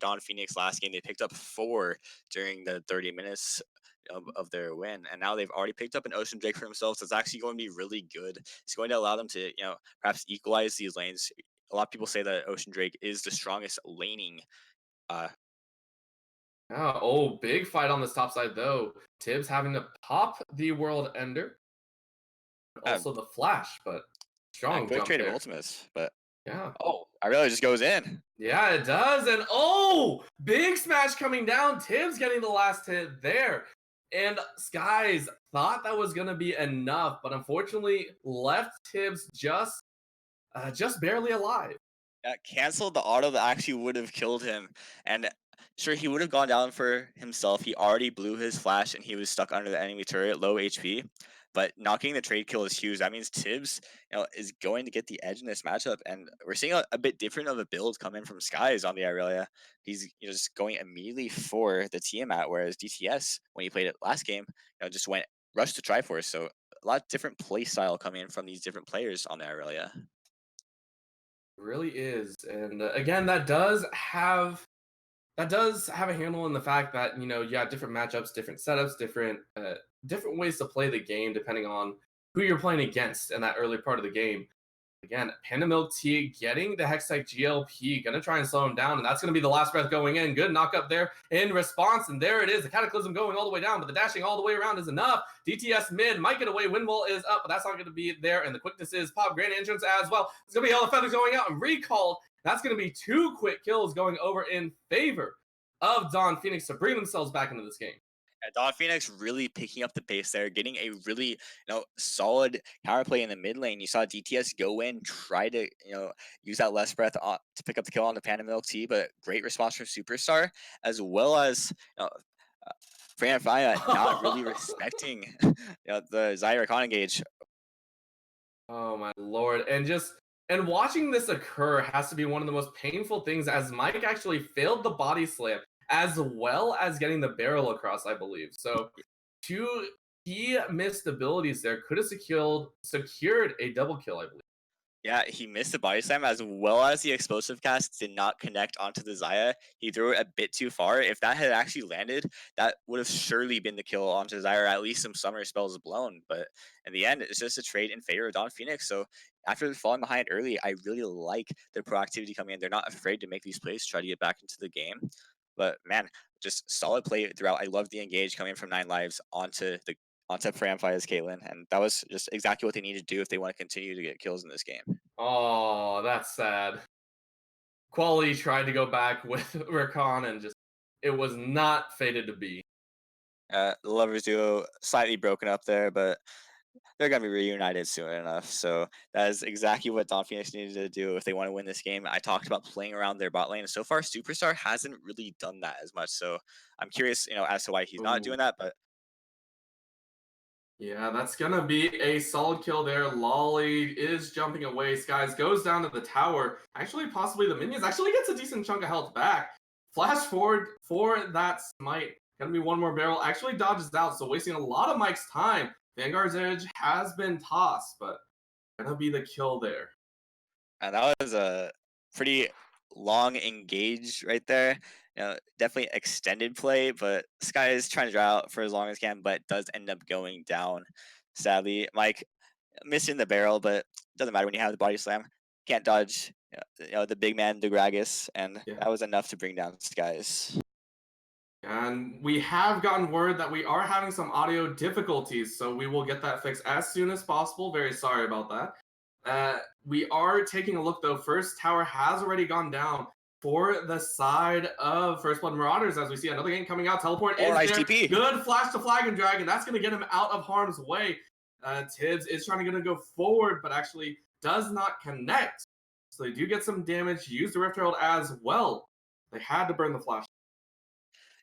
Dawn Phoenix last game. They picked up 4 during the 30 minutes of their win, and now they've already picked up an Ocean Drake for themselves. So it's actually going to be really good. It's going to allow them to perhaps equalize these lanes. A lot of people say that Ocean Drake is the strongest laning. Big fight on this top side though. Tibbs having to pop the World Ender. Also the flash, but strong quick jump trade of there. ultimates, but Yeah. I really just goes in. Yeah, it does. And big smash coming down. Tibbs getting the last hit there. And Skies thought that was going to be enough, but unfortunately left Tibbs just barely alive. Yeah, canceled the auto that actually would have killed him. And sure, he would have gone down for himself. He already blew his flash and he was stuck under the enemy turret, low HP. But knocking the trade kill is huge. That means Tibbs, is going to get the edge in this matchup. And we're seeing a bit different of a build come in from Skies on the Irelia. He's just going immediately for the Tiamat, whereas DTS, when he played it last game, just went rush to Triforce. So a lot of different play style coming in from these different players on the Irelia. Really is. And again, that does have a handle in the fact that different matchups, different setups, different ways to play the game depending on who you're playing against in that early part of the game. Again, Panda Milk Tea getting the Hextech GLP, gonna try and slow him down, and that's gonna be the last breath going in. Good knock up there in response, and there it is. The Cataclysm going all the way down, but the dashing all the way around is enough. DTS mid might get away. Windwall is up, but that's not gonna be there, and the quickness is pop. Grand entrance as well. It's gonna be all the feathers going out and recalled. That's gonna be 2 quick kills going over in favor of Dawn Phoenix to bring themselves back into this game. Dawn Phoenix really picking up the pace there, getting a really solid counterplay in the mid lane. You saw DTS go in, try to use that less breath to pick up the kill on the Panda Milk Tea, but great response from Superstar, as well as Fran Faya not really respecting the Zyra Con engage. Oh my lord! And watching this occur has to be one of the most painful things, as Mike actually failed the body slam as well as getting the barrel across, I believe. So two key missed abilities there could have secured a double kill, I believe. Yeah, he missed the body slam as well as the explosive cast did not connect onto the Xayah. He threw it a bit too far. If that had actually landed, that would have surely been the kill onto Xayah, at least some summer spells blown. But in the end, it's just a trade in favor of Dawn Phoenix. So after falling behind early, I really like their proactivity coming in. They're not afraid to make these plays, try to get back into the game. But man, just solid play throughout. I love the engage coming from 9 lives onto Framfire's Caitlyn, and that was just exactly what they need to do if they want to continue to get kills in this game. Oh, that's sad. Quality tried to go back with Rakan and it was not fated to be. The Lovers duo slightly broken up there, but they're going to be reunited soon enough. So that is exactly what Dawn Phoenix needed to do if they want to win this game. I talked about playing around their bot lane. So far, Superstar hasn't really done that as much. So I'm curious, as to why he's not doing that, but yeah, that's going to be a solid kill there. Lolly is jumping away. Skies goes down to the tower. Actually, possibly the minions. Actually gets a decent chunk of health back. Flash forward for that smite. Going to be one more barrel. Actually dodges out, so wasting a lot of Mike's time. Vanguard's Edge has been tossed, but going to be the kill there. And that was a pretty long engage right there. Definitely extended play, but Sky is trying to draw out for as long as can, but does end up going down. Sadly, Mike missing the barrel, but doesn't matter when you have the body slam. Can't dodge, the big man, the Gragas, and that was enough to bring down Skies. And we have gotten word that we are having some audio difficulties, so we will get that fixed as soon as possible. Very sorry about that. We are taking a look, though. First tower has already gone down for the side of First Blood Marauders, as we see another game coming out. Teleport is nice there. TP. Good flash to Flag and Dragon. That's going to get him out of harm's way. Tibbs is trying to go forward, but actually does not connect. So they do get some damage. Use the Rift Herald as well. They had to burn the flash.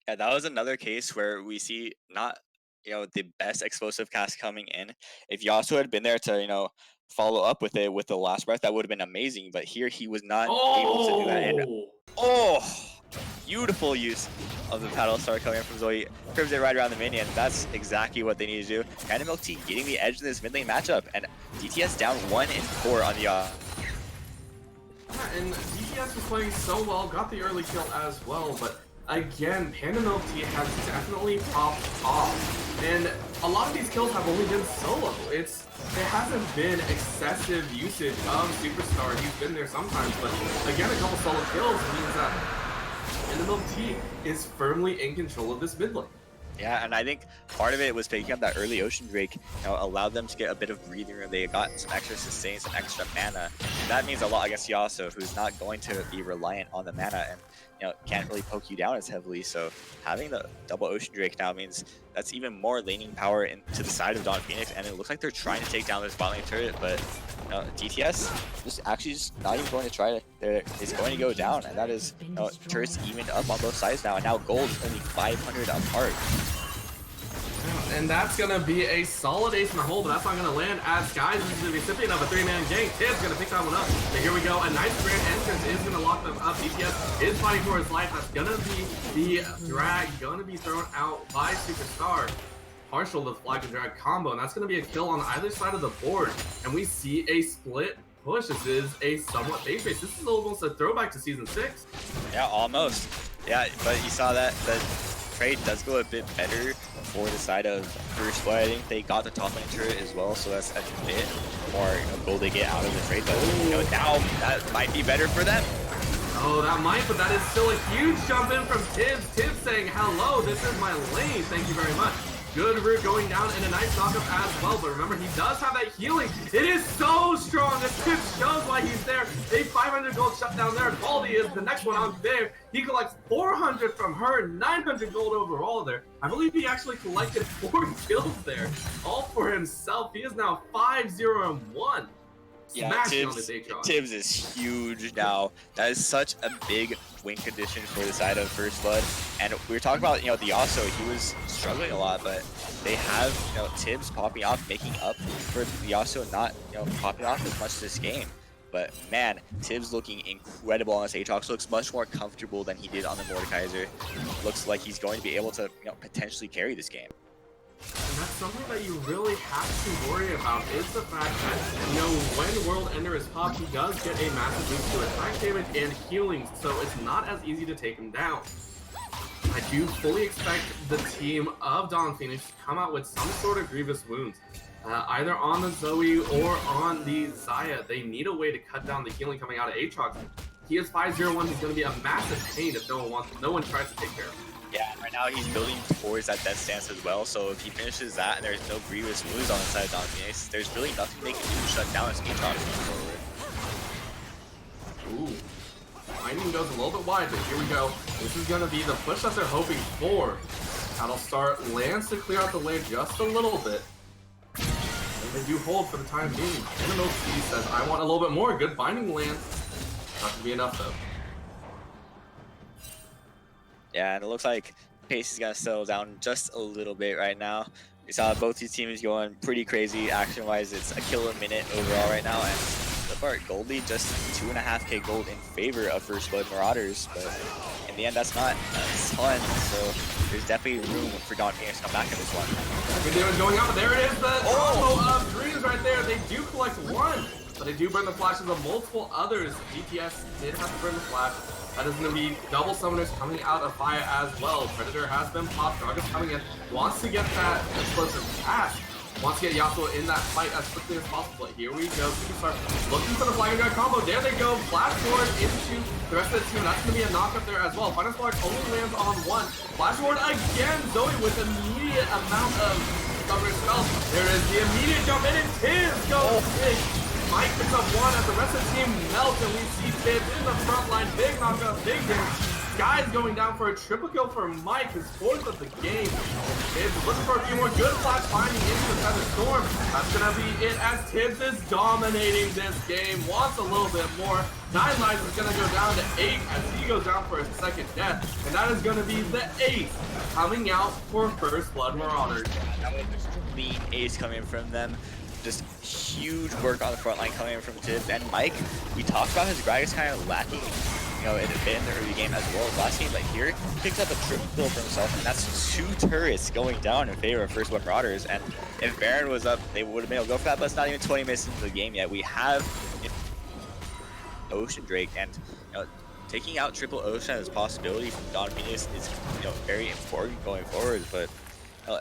Yeah, that was another case where we see not the best explosive cast coming in. If Yasuo had been there to follow up with it with the last breath, that would have been amazing. But here he was not able to do that. And beautiful use of the paddle star coming from Zoe. Curves it right around the minion. That's exactly what they need to do. Panda Milk Tea getting the edge in this mid lane matchup, and DTS down 1-4 on the and DTS was playing so well, got the early kill as well, but again, Panda Milk Tea has definitely popped off. And a lot of these kills have only been solo. There hasn't been excessive usage of Superstar. He's been there sometimes, but again, a couple solo kills means that Panda Milk Tea is firmly in control of this mid lane. Yeah, and I think part of it was picking up that early Ocean Drake, allowed them to get a bit of breathing room. They got some extra sustain, some extra mana. And that means a lot against Yasuo, who's not going to be reliant on the mana and can't really poke you down as heavily. So having the double Ocean Drake now means that's even more laning power into the side of Dawn Phoenix, and it looks like they're trying to take down this bot lane turret, but DTS just not even going to try it. It's going to go down, and that is turrets evened up on both sides now, and now gold is only 500 apart. And that's going to be a solid ace in the hole, but that's not going to land as Skies is the recipient of a 3-man gank. Tibbs going to pick that one up. And here we go. A nice grand entrance is going to lock them up. DTS is fighting for his life. That's going to be the drag going to be thrown out by Superstar. Partial to the Flag and Drag combo, and that's going to be a kill on either side of the board. And we see a split push. This is a somewhat base race. This is almost a throwback to Season 6. Yeah, almost. Yeah, but you saw that the trade does go a bit better for the side of First Blood. I think they got the top lane turret as well, so that's a bit more gold they get out of the trade. But now that might be better for them. Oh, that might, but that is still a huge jump in from Tibbs. Tibbs saying, hello, this is my lane. Thank you very much. Good root going down and a nice knockup as well. But remember, he does have that healing. It is so strong. This tip shows why he's there. A 500 gold shutdown there. Baldy is the next one on there. He collects 400 from her, 900 gold overall there. I believe he actually collected 4 kills there, all for himself. He is now 5-0-1. Yeah, Tibbs is huge now. That is such a big win condition for the side of First Blood. And we were talking about, the Yasuo, he was struggling a lot, but they have, Tibbs popping off, making up for the Yasuo not, popping off as much this game. But man, Tibbs looking incredible on this Aatrox, looks much more comfortable than he did on the Mordekaiser. Looks like he's going to be able to, potentially carry this game. And that's something that you really have to worry about is the fact that, when World Ender is popped, he does get a massive boost to attack damage and healing, so it's not as easy to take him down. I do fully expect the team of Dawn Phoenix to come out with some sort of grievous wounds. Either on the Zoe or on the Xayah. They need a way to cut down the healing coming out of Aatrox. He is 5-0-1, he's going to be a massive pain if no one tries to take care of him. Yeah, right now he's building towards that death stance as well, so if he finishes that and there's no grievous moves on the side of Dawn Phoenix, there's really nothing they can do to shut down his Aatrox going Ooh. forward. Lightning goes a little bit wide, but here we go. This is going to be the push that they're hoping for. That'll start Lance to clear out the way just a little bit. And they do hold for the time being. MMOC says, I want a little bit more. Good binding Lance. Not going to be enough, though. Yeah, and it looks like pace is going to settle down just a little bit right now. We saw both these teams going pretty crazy action-wise. It's a kill a minute overall right now, and so far, Goldie just 2.5k gold in favor of First Blood Marauders, but in the end, that's not a ton, so there's definitely room for Dawn Phoenix to come back in this one. Good damage going on, but there it is, the combo of dreams right there. They do collect one, but they do burn the flashes of multiple others. GTS did have to burn the flash. That is going to be double summoners coming out of fire as well. Predator has been popped. Drug is coming in. Wants to get that explosive pass. Wants to get Yasuo in that fight as quickly as possible. But here we go. Superstar looking for the Flag and Guard combo. There they go. Flash forward into the rest of the team. That's going to be a knockup there as well. Final Spark only lands on one. Flash forward again. Zoe with immediate amount of summoner spells. There is the immediate jump in, and Tibbs goes big. Mike picks up one as the rest of the team melts, and we see Tibbs in the front line. Big knockup, big damage. Guy's going down for a triple kill for Mike, his 4th of the game. Tibbs is looking for a few more good flash finding into the Feather Storm. That's going to be it as Tibbs is dominating this game. Wants a little bit more. 9 lives is going to go down to 8 as he goes down for his 2nd death. And that is going to be the 8th coming out for First Blood Marauders. That was a clean ace coming from them. Just huge work on the front line coming in from Tibbs. And Mike, we talked about his Gragas kind of lacking, in the early game as well as last game, but here he picks up a triple kill for himself, and that's 2 turrets going down in favor of First Blood Marauders. And if Baron was up, they would have been able to go for that, but it's not even 20 minutes into the game yet. We have Ocean Drake, and taking out triple Ocean as a possibility from Dawn Phoenix is very important going forward, but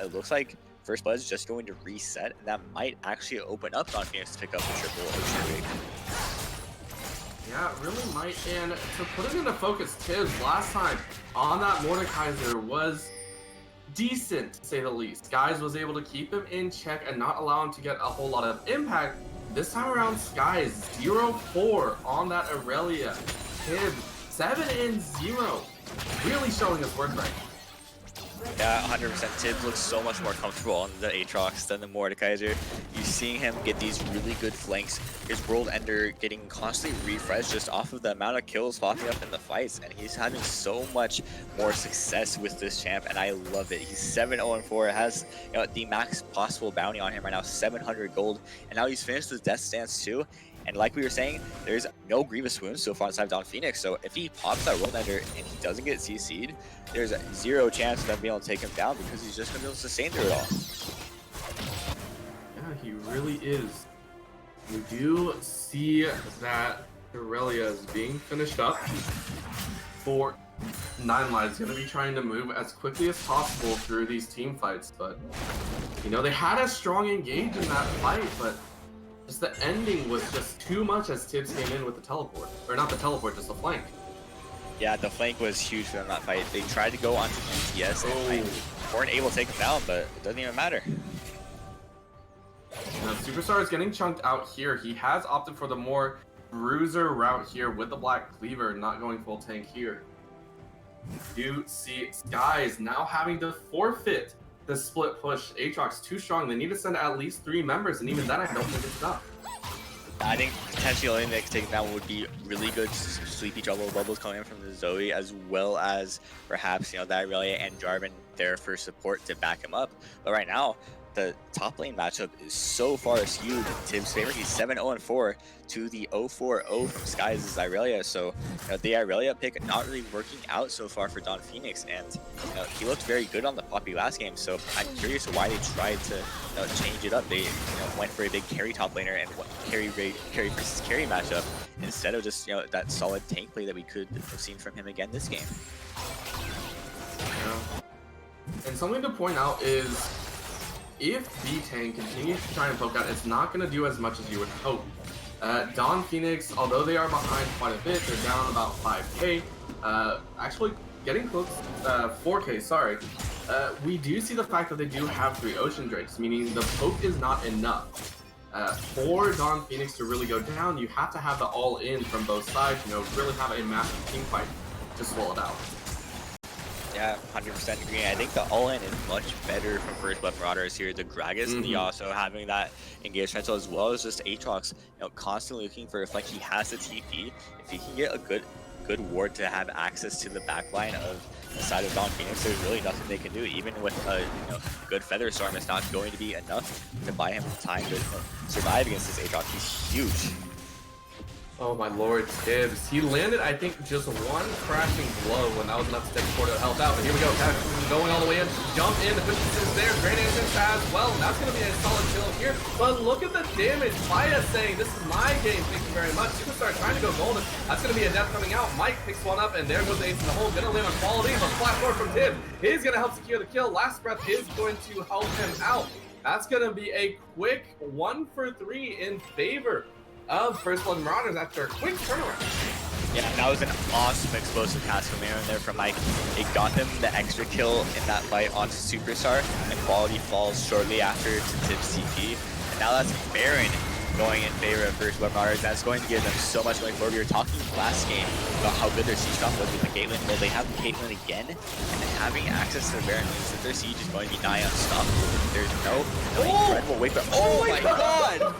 it looks like First Blood is just going to reset, and that might actually open up Dawn Phoenix to pick up the triple Ocean Drake. Yeah, it really might. And to put it into focus, Tibbs last time on that Mordekaiser was decent, to say the least. Guys was able to keep him in check and not allow him to get a whole lot of impact. This time around, Skies 0-4 on that Aurelia. Tibbs 7-0, really showing his work right now. Yeah, 100%. Tibbs looks so much more comfortable on the Aatrox than the Mordekaiser. You're seeing him get these really good flanks. His World Ender getting constantly refreshed just off of the amount of kills popping up in the fights, and he's having so much more success with this champ, and I love it. He's 7-0-4, has the max possible bounty on him right now, 700 gold, and now he's finished his Death Stance too. And like we were saying, there's no grievous wounds so far inside of Dawn Phoenix, so if he pops that World Ender and he doesn't get CC'd, there's a 0 chance of them being able to take him down because he's just going to be able to sustain through it all. Yeah, he really is. We do see that Aurelia is being finished up. For 9 lives, going to be trying to move as quickly as possible through these team fights, but they had a strong engage in that fight, but just the ending was just too much as Tibbs came in with the teleport. Or not the teleport, just the flank. Yeah, the flank was huge for them that fight. They tried to go onto BTS and weren't able to take him down, but it doesn't even matter. Now, Superstar is getting chunked out here. He has opted for the more bruiser route here with the Black Cleaver, not going full tank here. You see Skies now having to forfeit the split push. Aatrox too strong. They need to send at least 3 members, and even then I don't think it's enough. I think potentially only next taking down would be really good sleepy trouble bubbles coming in from the Zoe, as well as perhaps, you know, that Aurelia and Jarvan there for support to back him up. But right now, the top lane matchup is so far skewed in Tim's favor. He's 7-0-4 to the 0-4-0 from Skies' Aurelia. So, you know, the Aurelia pick not really working out so far for Don Phoenix, and you know, he looked very good on the Poppy last game. So I'm curious why they tried to change it up. They went for a big carry top laner and carry versus carry matchup instead of just that solid tank play that we could have seen from him again this game. Yeah. And something to point out is, if B-Tank continues to try and poke out, it's not going to do as much as you would hope. Don Phoenix, although they are behind quite a bit, they're down about 5k, actually getting close, 4k, sorry. We do see the fact that they do have 3 Ocean Drakes, meaning the poke is not enough. For Don Phoenix to really go down, you have to have the all-in from both sides, really have a massive team fight to swallow it out. Yeah, 100% agree. I think the all-in is much better from First Blood Marauders here. The Gragas and the also having that engaged potential, as well as just Aatrox, constantly looking for if he has the TP. If he can get a good ward to have access to the backline of the side of Don Phoenix, there's really nothing they can do. Even with a good Feather Storm, it's not going to be enough to buy him time to survive against this Aatrox. He's huge. Oh my lord, Tibbs. He landed, I think, just one crashing blow when that was enough to take Porto health out. But here we go, going all the way in. Jump in, the distance is there. Great Answers as well. And that's going to be a solid kill here. But look at the damage. Maya saying, this is my game, thank you very much. Superstar trying to go golden. That's going to be a death coming out. Mike picks one up, and there goes the ace in the hole. Going to land on quality, but flat forward from Tibbs is going to help secure the kill. Last Breath is going to help him out. That's going to be a quick 1 for 3 in favor of First Blood Marauders after a quick turnaround. Yeah, that was an awesome explosive cast from Aaron there from Mike. It got them the extra kill in that fight onto Superstar, and quality falls shortly after to Tibbs TP. And now that's Baron going in favor of First Blood Marauders. That's going to give them so much going forward. We were talking last game about how good their siege drop was with the Caitlyn. Well, they have the Caitlyn again, and having access to the Baron means that their siege is going to be nigh unstoppable. There's no incredible way, but oh my god!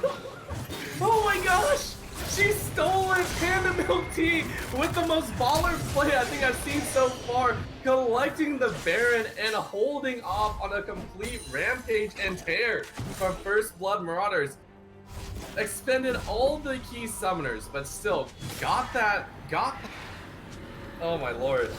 Oh my gosh! She stole it! Panda Milk Tea with the most baller play I think I've seen so far, collecting the Baron and holding off on a complete rampage and tear from First Blood Marauders. Expended all the key summoners, but still got that. Oh my lord.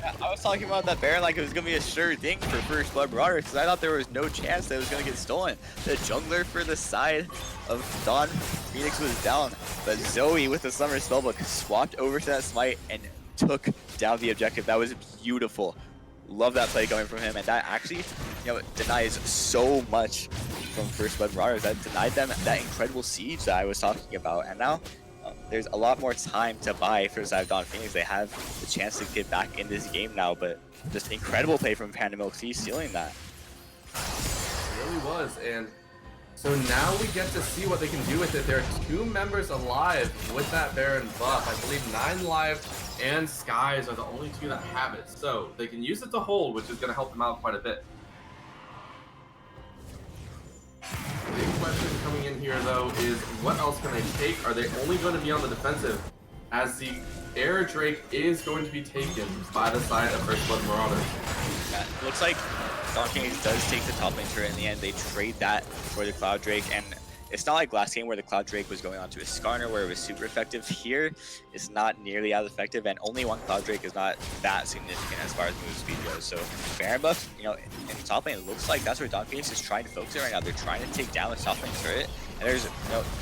I was talking about that Baron like it was going to be a sure thing for First Blood Marauders, because I thought there was no chance that it was going to get stolen. The jungler for the side of Don Phoenix was down, but Zoe with the Summer Spellbook swapped over to that smite and took down the objective. That was beautiful. Love that play coming from him, and that actually denies so much from First Blood Marauders. That denied them that incredible siege that I was talking about, and now there's a lot more time to buy for the side of Don Phoenix. They have the chance to get back in this game now, but just incredible play from Panda Milk Tea stealing that. It really was, and so now we get to see what they can do with it. There are 2 members alive with that Baron buff. I believe 9 live and Skies are the only 2 that have it, so they can use it to hold, which is going to help them out quite a bit. Big question coming in here, though, is what else can they take? Are they only going to be on the defensive, as the Air Drake is going to be taken by the side of First Blood Marauders? Yeah, it looks like Don Phoenix does take the top lane turret in the end. They trade that for the Cloud Drake, and it's not like last game where the Cloud Drake was going on to a Skarner where it was super effective. Here, it's not nearly as effective, and only one Cloud Drake is not that significant as far as move speed goes. So Baron buff, in the top lane, it looks like that's where Don Phoenix is trying to focus it right now. They're trying to take down the top lane turret, and there's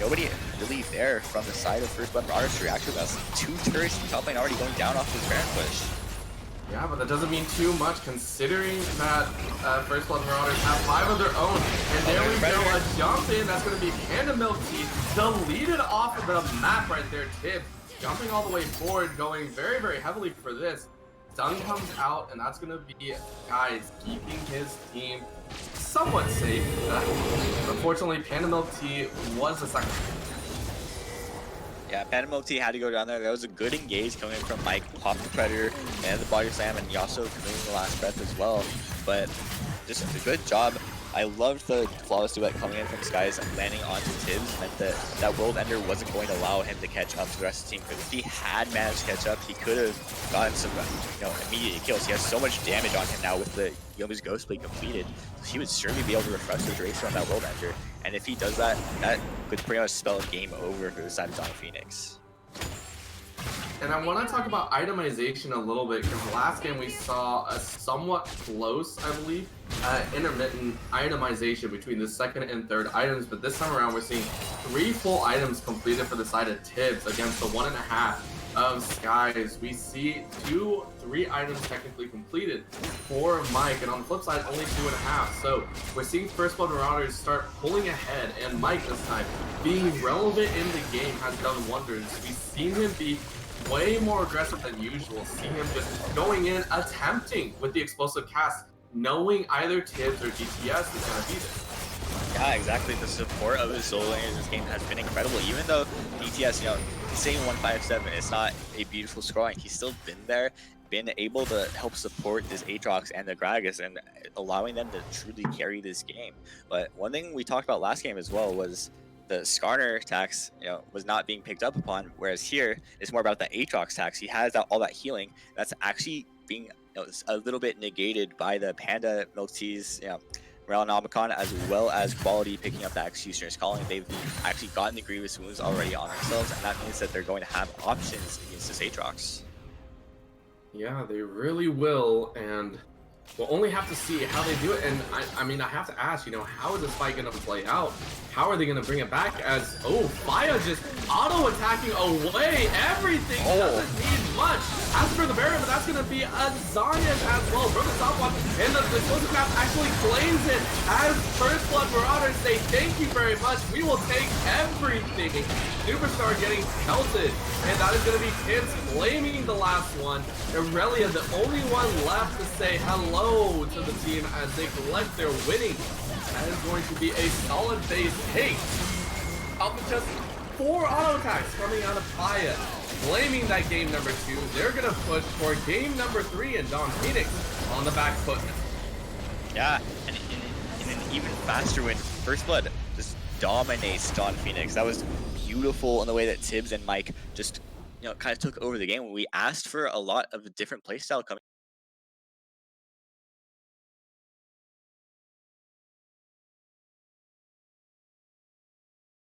nobody really there from the side of First Blood Marauders to react to us. 2 turrets in the top lane already going down off this Baron push. Yeah, but that doesn't mean too much considering that First Blood Marauders have 5 of their own. And there we go, a jump in. That's going to be Panda Milk Tea deleted off of the map right there. Tibbs jumping all the way forward, going very, very heavily for this. Sun comes out, and that's going to be guys keeping his team somewhat safe. Unfortunately, Panda Milk Tea was the second. Yeah, Panda Milk Tea had to go down there. That was a good engage coming from Mike, popped the Predator and the body slam, and Yasuo committing the last breath as well. But just a good job. I loved the flawless duet coming in from Skies and landing onto Tibbs. Meant that World Ender wasn't going to allow him to catch up to the rest of the team. Because if he had managed to catch up, he could have gotten some immediate kills. He has so much damage on him now with the Yomi's Ghost Blade completed. So he would certainly be able to refresh the duration on that World Ender. And if he does that, that could pretty much spell a game over for the side of Don Phoenix. And I want to talk about itemization a little bit, because last game we saw a somewhat close, I believe, intermittent itemization between the second and third items, but this time around we're seeing 3 full items completed for the side of Tibbs against the 1.5 of Skies. We see 3 items technically completed for Mike, and on the flip side, only 2.5. So we're seeing First Blood Marauders start pulling ahead, and Mike this time, being relevant in the game, has done wonders. We've seen him be way more aggressive than usual. See him just going in, attempting with the explosive cast, knowing either Tibbs or DTS is going to be there. Yeah, exactly. The support of his solo lanes in this game has been incredible. Even though DTS, saying 157, it's not a beautiful scoring. He's still been there, been able to help support this Aatrox and the Gragas and allowing them to truly carry this game. But one thing we talked about last game as well was the Skarner tax, was not being picked up upon, whereas here it's more about the Aatrox tax. He has all that healing that's actually being a little bit negated by the Panda Milk Tea's Realnomicon, as well as Quality picking up that Executioner's Calling. They've actually gotten the Grievous Wounds already on themselves, and that means that they're going to have options against this Aatrox. Yeah, they really will, and we'll only have to see how they do it. And I mean, I have to ask, how is this fight going to play out? How are they going to bring it back as, Faya just auto-attacking away everything. Doesn't need much. As for the Baron, but that's going to be a Zarya as well from the top one. And the explosive craft actually claims it as First Blood Marauders say, thank you very much. We will take everything. Superstar getting pelted. And that is going to be Tibbs claiming the last one. Aurelia, the only one left to say hello to the team as they collect their winning. That is going to be a solid base take. Up to just 4 auto attacks coming out of Faya. Claiming that game number 2. They're going to push for game number 3 and Don Phoenix on the back foot. Yeah, and in an even faster win, First Blood just dominates Don Phoenix. That was beautiful in the way that Tibbs and Mike just kind of took over the game. We asked for a lot of different playstyle coming.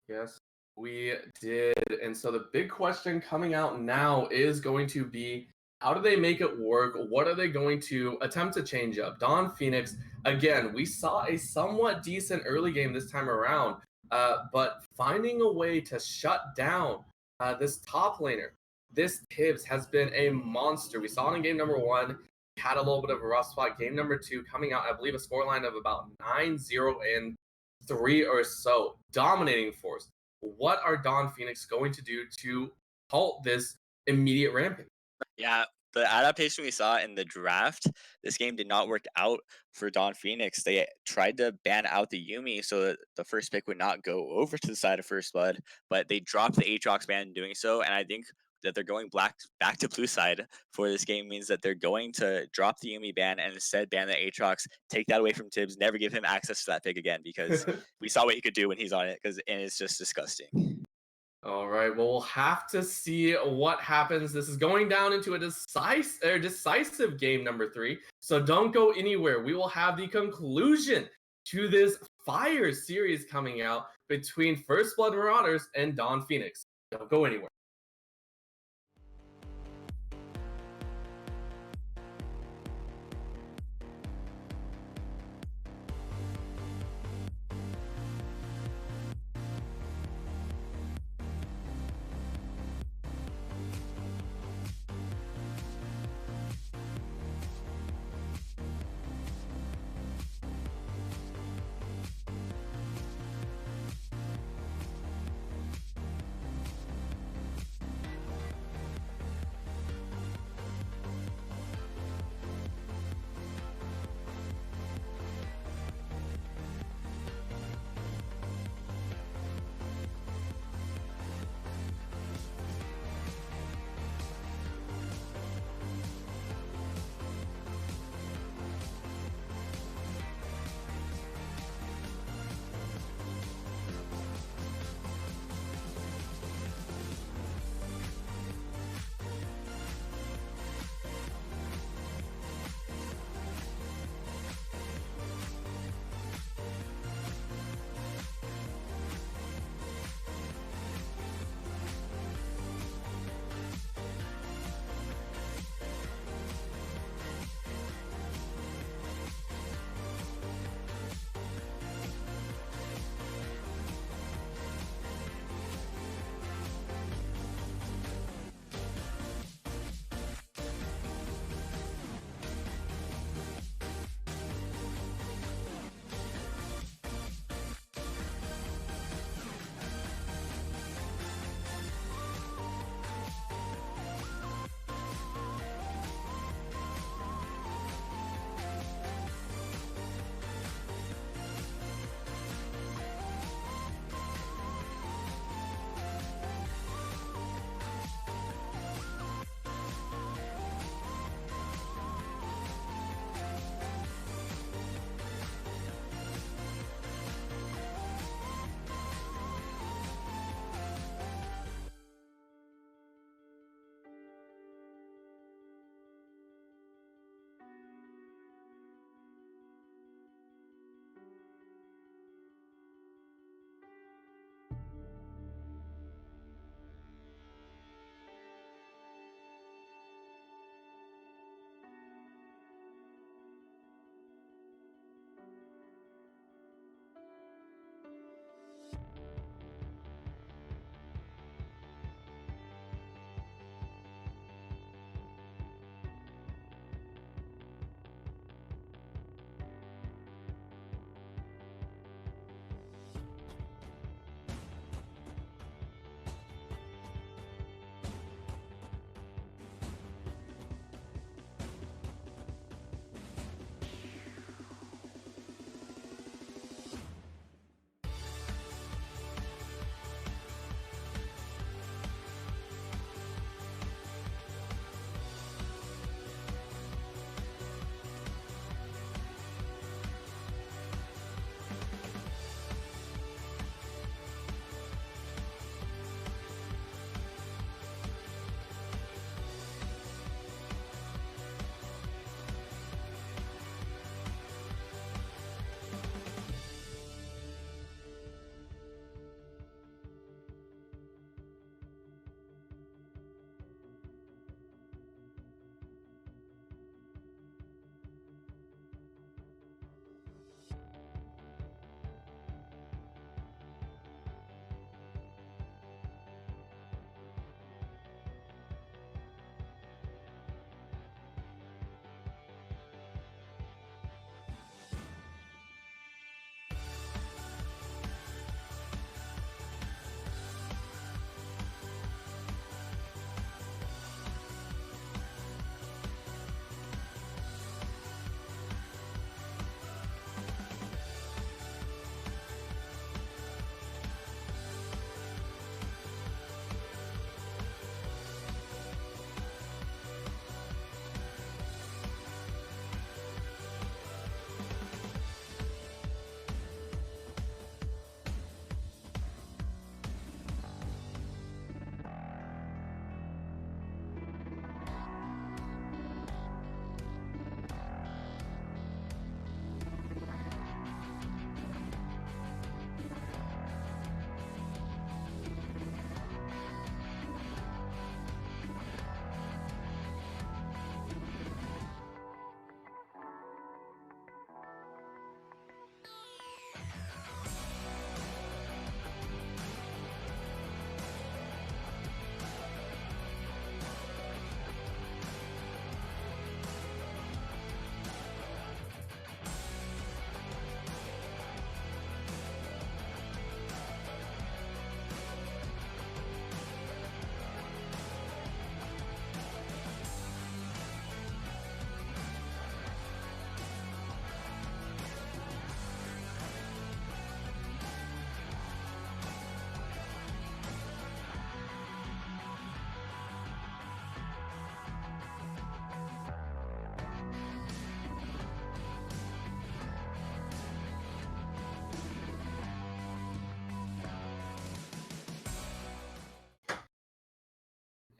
Yes, we did. And so the big question coming out now is going to be, how do they make it work? What are they going to attempt to change up? Don Phoenix, again, we saw a somewhat decent early game this time around, but finding a way to shut down this top laner, this Tibbs has been a monster. We saw it in game number 1, had a little bit of a rough spot. Game number 2 coming out, I believe, a scoreline of about 9-0 and 3 or so. Dominating force. What are Don Phoenix going to do to halt this immediate ramping? Yeah, the adaptation we saw in the draft, this game did not work out for Don Phoenix. They tried to ban out the Yuumi so that the first pick would not go over to the side of First Blood, but they dropped the Aatrox ban in doing so, and I think that they're going back to blue side for this game means that they're going to drop the Yuumi ban and instead ban the Aatrox, take that away from Tibbs, never give him access to that pick again, because we saw what he could do when he's on it, and it's just disgusting. All right, well, we'll have to see what happens. This is going down into a decisive game number 3, so don't go anywhere. We will have the conclusion to this Fire series coming out between First Blood Marauders and Don Phoenix. Don't go anywhere.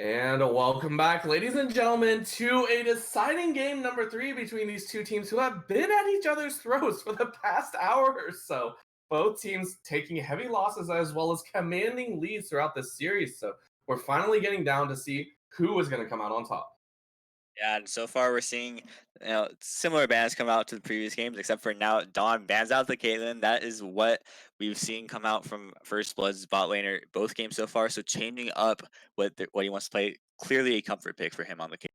And welcome back, ladies and gentlemen, to a deciding game number 3 between these two teams who have been at each other's throats for the past hour or so. Both teams taking heavy losses as well as commanding leads throughout this series. So we're finally getting down to see who is going to come out on top. Yeah, and so far we're seeing similar bans come out to the previous games, except for now Dawn bans out the Caitlyn. That is what we've seen come out from First Blood's bot laner both games so far. So changing up what he wants to play, clearly a comfort pick for him on the Caitlyn.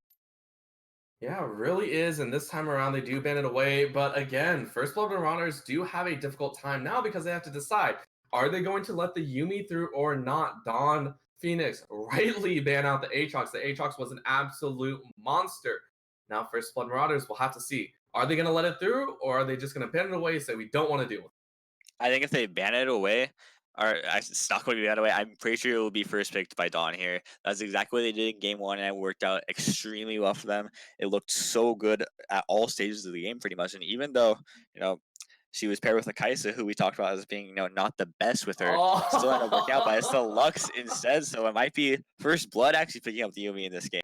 Yeah, it really is. And this time around, they do ban it away. But again, First Blood Marauders do have a difficult time now because they have to decide, are they going to let the Yuumi through or not? Dawn Phoenix rightly ban out the Aatrox. The Aatrox was an absolute monster. Now, First Blood Marauders will have to see, are they going to let it through or are they just going to ban it away and say, we don't want to deal with it? I think if they ban it away, or it's not going to be banned away, I'm pretty sure it will be first picked by Dawn here. That's exactly what they did in game one, and it worked out extremely well for them. It looked so good at all stages of the game, pretty much. And even though, you know, she was paired with a Kaisa, who we talked about as being, not the best with her, still ended up working out, but it's the Lux instead. So it might be First Blood actually picking up the Yumi in this game.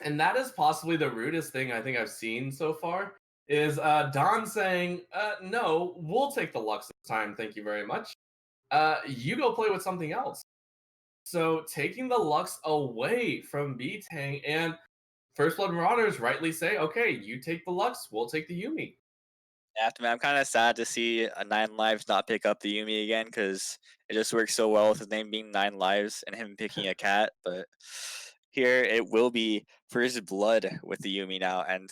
And that is possibly the rudest thing I think I've seen so far is Don saying, no, we'll take the Lux this time, thank you very much. You go play with something else. So taking the Lux away from B-Tang and First Blood Marauders rightly say, okay, you take the Lux, we'll take the Yuumi. After I'm kind of sad to see a Nine Lives not pick up the Yumi again because it just works so well with his name being Nine Lives and him picking a cat. But here it will be First Blood with the Yumi now, and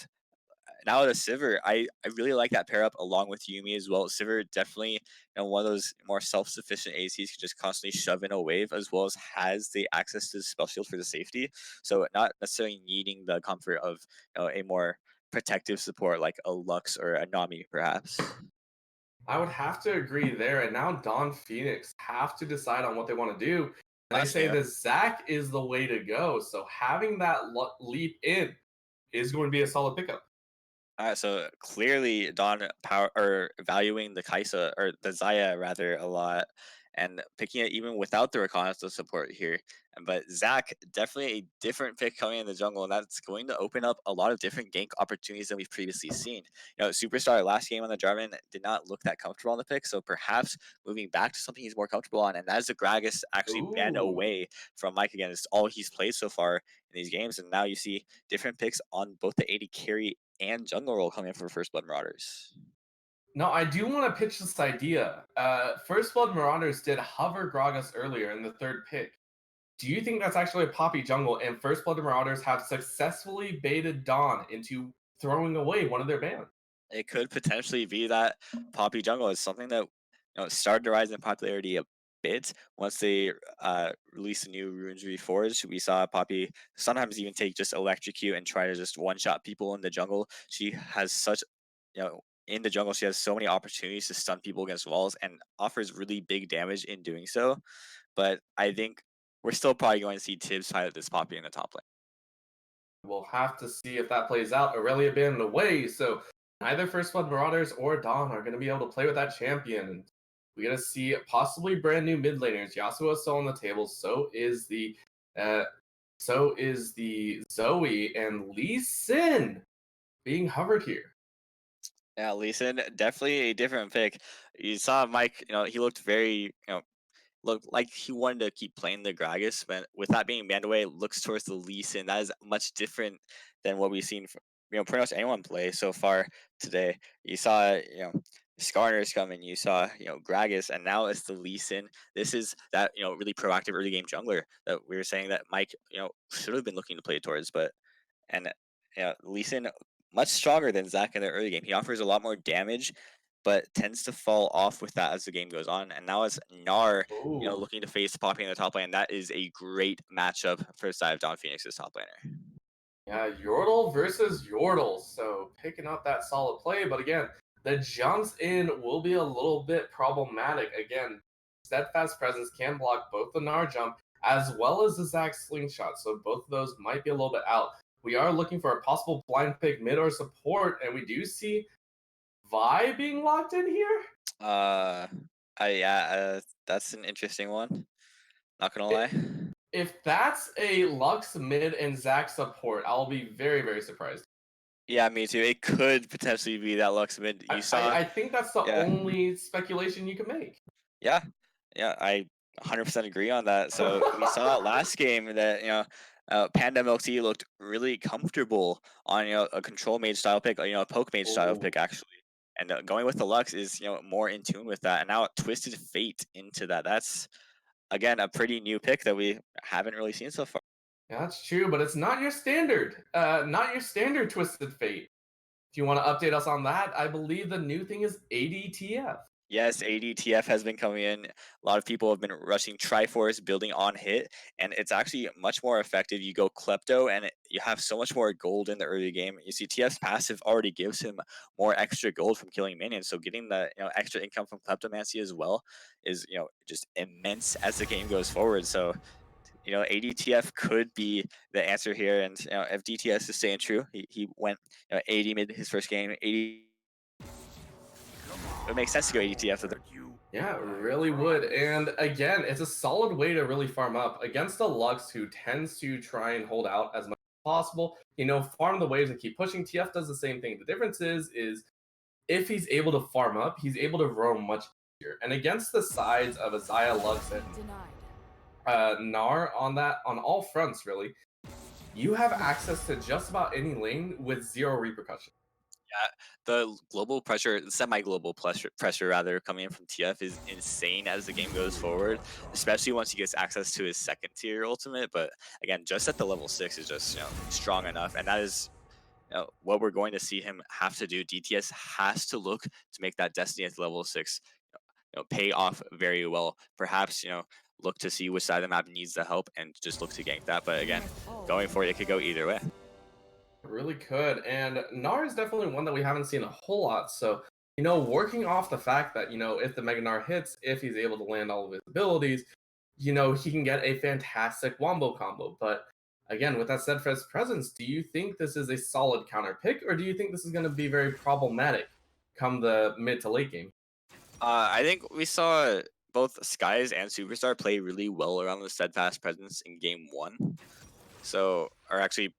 now the Sivir, I really like that pair up along with Yumi as well. Sivir definitely, one of those more self-sufficient ACs can just constantly shove in a wave, as well as has the access to the spell shield for the safety. So not necessarily needing the comfort of a more protective support like a Lux or a Nami, perhaps. I would have to agree there. And now Don Phoenix have to decide on what they want to do. And they That's say new. that Zac is the way to go. So having that leap in is going to be a solid pickup. So clearly Don power or valuing the Kaisa or the Zaya rather a lot and picking it even without the reconnaissance support here. But Zac, definitely a different pick coming in the jungle, and that's going to open up a lot of different gank opportunities than we've previously seen. Superstar last game on the Jarvan did not look that comfortable on the pick, so perhaps moving back to something he's more comfortable on, and that is the Gragas actually banned Ooh. away from Mike again. It's all he's played so far in these games, and now you see different picks on both the AD carry and jungle role coming in for First Blood Marauders. No, I do want to pitch this idea. First Blood Marauders did hover Gragas earlier in the third pick. Do you think that's actually a Poppy jungle and First Blood Marauders have successfully baited Dawn into throwing away one of their bans? It could potentially be that Poppy jungle is something that started to rise in popularity a bit once they released the new Runes Reforged. We saw Poppy sometimes even take just electrocute and try to just one shot people in the jungle. She has such in the jungle, she has so many opportunities to stun people against walls and offers really big damage in doing so. But I think we're still probably going to see Tibbs pilot this Poppy in the top lane. We'll have to see if that plays out. Aurelia banned away, so neither First Blood Marauders or Dawn are going to be able to play with that champion. And we're going to see possibly brand new mid laners. Yasuo is still on the table. Uh, so is the Zoe and Lee Sin being hovered here. Yeah, Lee Sin, definitely a different pick. You saw Mike, he looked very, looked like he wanted to keep playing the Gragas, but with that being banned away, looks towards the Lee Sin. That is much different than what we've seen from, pretty much anyone play so far today. You saw, Skarner's coming, you saw, Gragas, and now it's the Lee Sin. This is that, really proactive early game jungler that we were saying that Mike, should have been looking to play towards, but and Lee Sin much stronger than Zac in the early game. He offers a lot more damage, but tends to fall off with that as the game goes on. And now it's Gnar, Ooh. looking to face Poppy in the top lane. That is a great matchup for the side of Don Phoenix's top laner. Yeah, Yordle versus Yordle. So picking up that solid play, but again, the jumps in will be a little bit problematic. Again, Steadfast Presence can block both the Gnar jump as well as the Zac slingshot. So both of those might be a little bit out. We are looking for a possible blind pick mid or support, and we do see Vi being locked in here. Uh, yeah, that's an interesting one. Not gonna lie. If that's a Lux mid and Zac support, I'll be very, very surprised. Yeah, me too. It could potentially be that Lux mid. I, You I, saw, I think that's the yeah, only speculation you can make. yeah, yeah. I 100% agree on that. So we saw last game that Panda Milk Tea looked really comfortable on a control mage style pick, a poke mage style Oh, pick actually. And going with the Lux is more in tune with that, and now it twisted Fate into that. That's again a pretty new pick that we haven't really seen so far. yeah, that's true, but it's not your standard. Not your standard Twisted Fate. If you want to update us on that, I believe the new thing is ADTF. Yes, ADTF has been coming in. A lot of people have been rushing Triforce, building on hit, and it's actually much more effective. You go Klepto, and you have so much more gold in the early game. You see, TF's passive already gives him more extra gold from killing minions, so getting the extra income from Kleptomancy as well is just immense as the game goes forward. So ADTF could be the answer here, and if DTS is staying true, he went 80 mid his first game, 80. It makes sense to go ADTF to the. Yeah, it really would. And again, it's a solid way to really farm up against a Lux who tends to try and hold out as much as possible. Farm the waves and keep pushing. TF does the same thing. The difference is if he's able to farm up, he's able to roam much easier. And against the sides of Azaya, Lux, and Gnar on all fronts, really, you have access to just about any lane with zero repercussion. Yeah, the global pressure, semi-global pressure rather, coming in from TF is insane as the game goes forward, especially once he gets access to his second tier ultimate. But again, just at the level 6 is just strong enough, and that is what we're going to see him have to do. DTS has to look to make that Destiny at level 6 pay off very well. Perhaps look to see which side of the map needs the help and just look to gank that. But again, going for it could go either way. It really could. And Gnar is definitely one that we haven't seen a whole lot. So, working off the fact that, if the Mega Gnar hits, if he's able to land all of his abilities, he can get a fantastic wombo combo. But again, with that steadfast presence, do you think this is a solid counter pick, or do you think this is going to be very problematic come the mid to late game? I think we saw both Skies and Superstar play really well around the steadfast presence in game 1. So, or actually,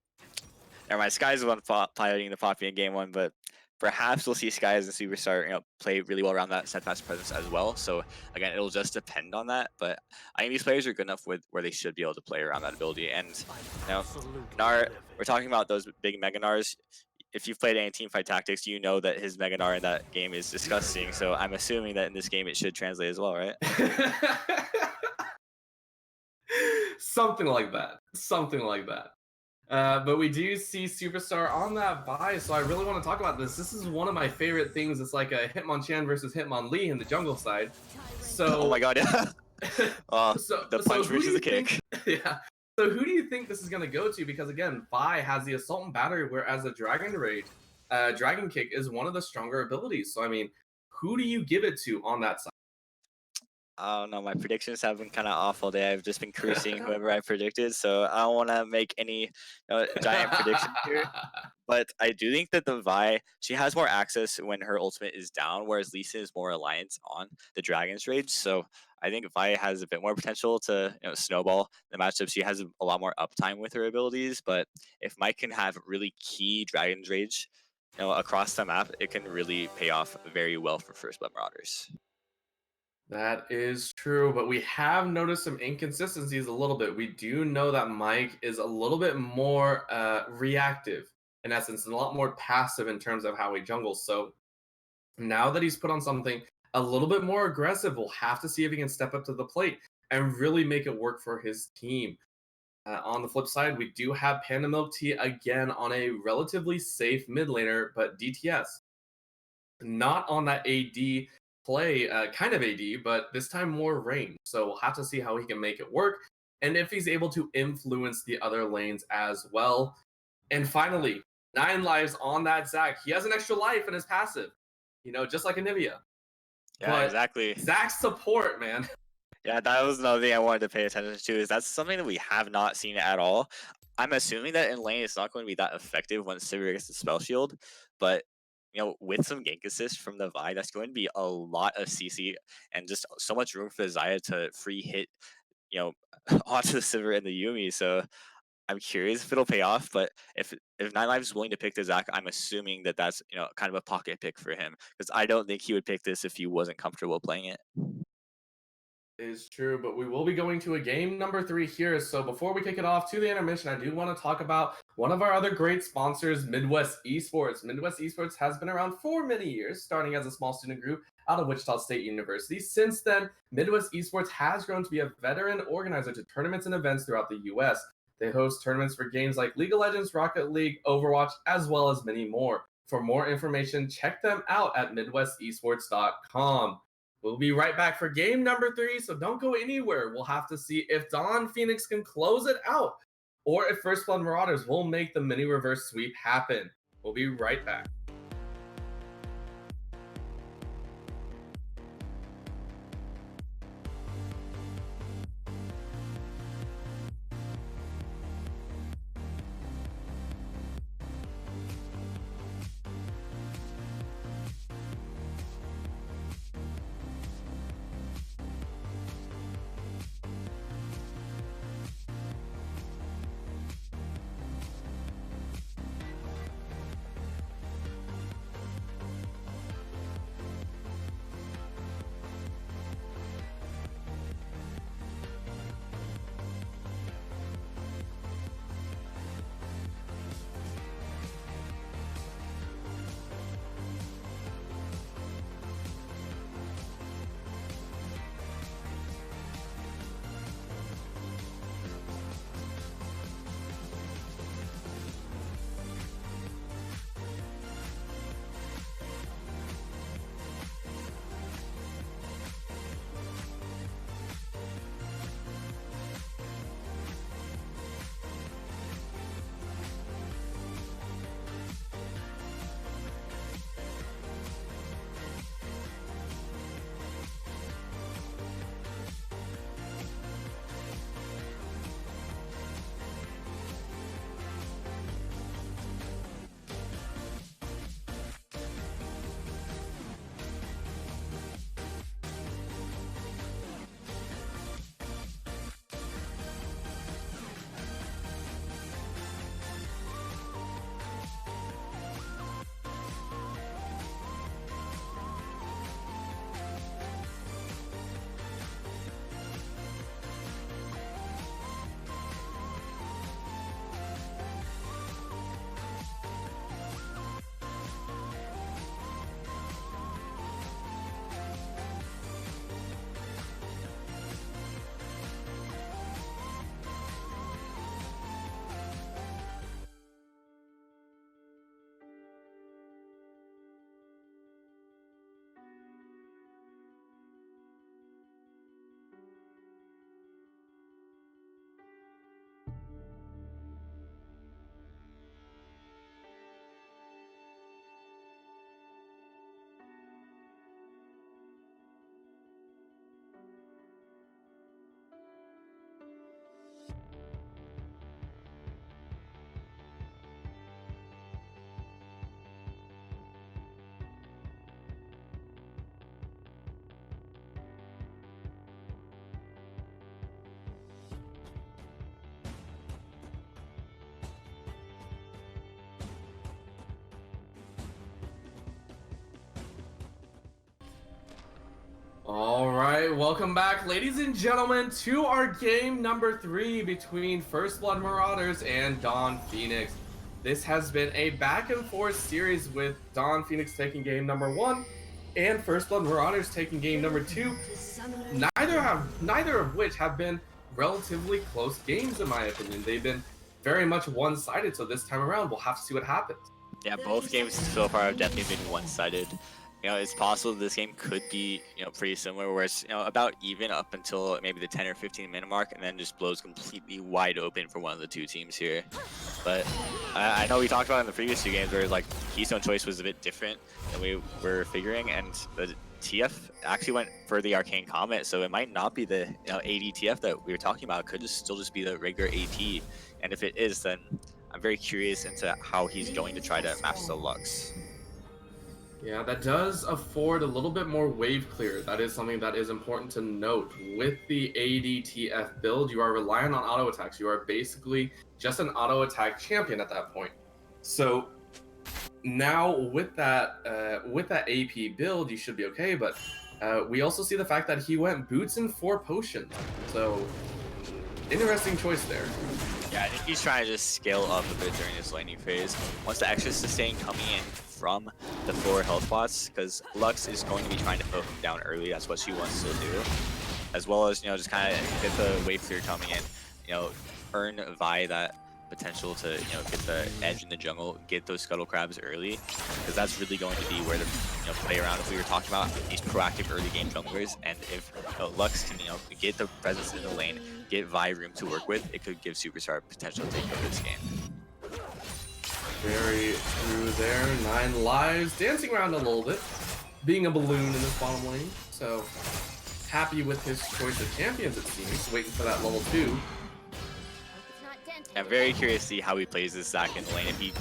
never mind. Skies is the one piloting the Poppy in game 1, but perhaps we'll see Skies and Superstar play really well around that steadfast presence as well. So again, it'll just depend on that. But I think these players are good enough with where they should be able to play around that ability. And Gnar, we're talking about those big Mega Gnars. If you've played any Teamfight Tactics, you know that his Mega Gnar in that game is disgusting. So I'm assuming that in this game it should translate as well, right? Something like that. Something like that. But we do see Superstar on that buy, so I really want to talk about this. This is one of my favorite things. It's like a Hitmonchan versus Hitmonlee in the jungle side. So, oh my god, yeah. The punch versus the kick. Yeah. So who do you think this is going to go to? Because again, Vi has the Assault and Battery, whereas the Dragon Rage, Dragon Kick is one of the stronger abilities. So I mean, who do you give it to on that side? I don't know. My predictions have been kind of off all day. I've just been cruising whoever I predicted, so I don't want to make any giant predictions here. But I do think that the Vi, she has more access when her ultimate is down, whereas Lisa is more reliant on the Dragon's Rage. So I think Vi has a bit more potential to snowball the matchup. She has a lot more uptime with her abilities, but if Mike can have really key Dragon's Rage across the map, it can really pay off very well for First Blood Marauders. That is true, but we have noticed some inconsistencies a little bit. We do know that Mike is a little bit more reactive, in essence, and a lot more passive in terms of how he jungles. So now that he's put on something a little bit more aggressive, we'll have to see if he can step up to the plate and really make it work for his team. On the flip side, we do have Panda Milk Tea again on a relatively safe mid laner, but DTS not on that AD play, kind of AD, but this time more range. So we'll have to see how he can make it work and if he's able to influence the other lanes as well. And finally, 9 lives on that Zac. He has an extra life in his passive, just like Anivia. Yeah, but exactly. Zac's support, man. Yeah, that was another thing I wanted to pay attention to. Is that's something that we have not seen at all. I'm assuming that in lane it's not going to be that effective when Sivir gets the spell shield, but with some gank assist from the Vi, that's going to be a lot of CC and just so much room for Zaya to free hit you know, onto the Sivir and the Yumi. So I'm curious if it'll pay off. But if Nine Lives is willing to pick the Zac, I'm assuming that that's kind of a pocket pick for him, because I don't think he would pick this if he wasn't comfortable playing it. Is true, but we will be going to a game number 3 here. So before we kick it off to the intermission, I do want to talk about one of our other great sponsors, Midwest Esports. Midwest Esports has been around for many years, starting as a small student group out of Wichita State University. Since then, Midwest Esports has grown to be a veteran organizer to tournaments and events throughout the U.S. They host tournaments for games like League of Legends, Rocket League, Overwatch, as well as many more. For more information, check them out at MidwestEsports.com. We'll be right back for game number 3, so don't go anywhere. We'll have to see if Dawn Phoenix can close it out, or if First Blood Marauders will make the mini reverse sweep happen. We'll be right back. All right, welcome back, ladies and gentlemen, to our game number 3 between First Blood Marauders and Dawn Phoenix. This has been a back and forth series with Dawn Phoenix taking game number 1 and First Blood Marauders taking game number 2. Neither of which have been relatively close games in my opinion. They've been very much one-sided, so this time around we'll have to see what happens. Yeah, both games so far have definitely been one-sided. It's possible this game could be, pretty similar, where it's, about even up until maybe the 10 or 15 minute mark, and then just blows completely wide open for one of the two teams here. But I know we talked about it in the previous 2 games where, like, Keystone Choice was a bit different than we were figuring, and the TF actually went for the Arcane Comet, so it might not be the AD TF that we were talking about. It could still just be the regular AT, and if it is, then I'm very curious into how he's going to try to match the Lux. Yeah, that does afford a little bit more wave clear. That is something that is important to note. With the ADTF build, you are relying on auto attacks. You are basically just an auto attack champion at that point. So now with that AP build, you should be okay. But we also see the fact that he went boots and 4 potions. So interesting choice there. Yeah, I think he's trying to just scale up a bit during his laning phase. Wants the extra sustain coming in from the 4 health pots, because Lux is going to be trying to poke him down early. That's what she wants to do. As well as, just kind of get the wave clear coming in, earn Vi that potential to, get the edge in the jungle, get those scuttle crabs early, because that's really going to be where the, play around. If we were talking about these proactive early game junglers, and if Lux can, get the presence in the lane, get Vi room to work with, it could give Superstar potential to take over this game. Very true there. 9 lives, dancing around a little bit, being a balloon in this bottom lane. So happy with his choice of champions, it seems. Waiting for that level 2. I'm very curious to see how he plays this Zac in the lane. If he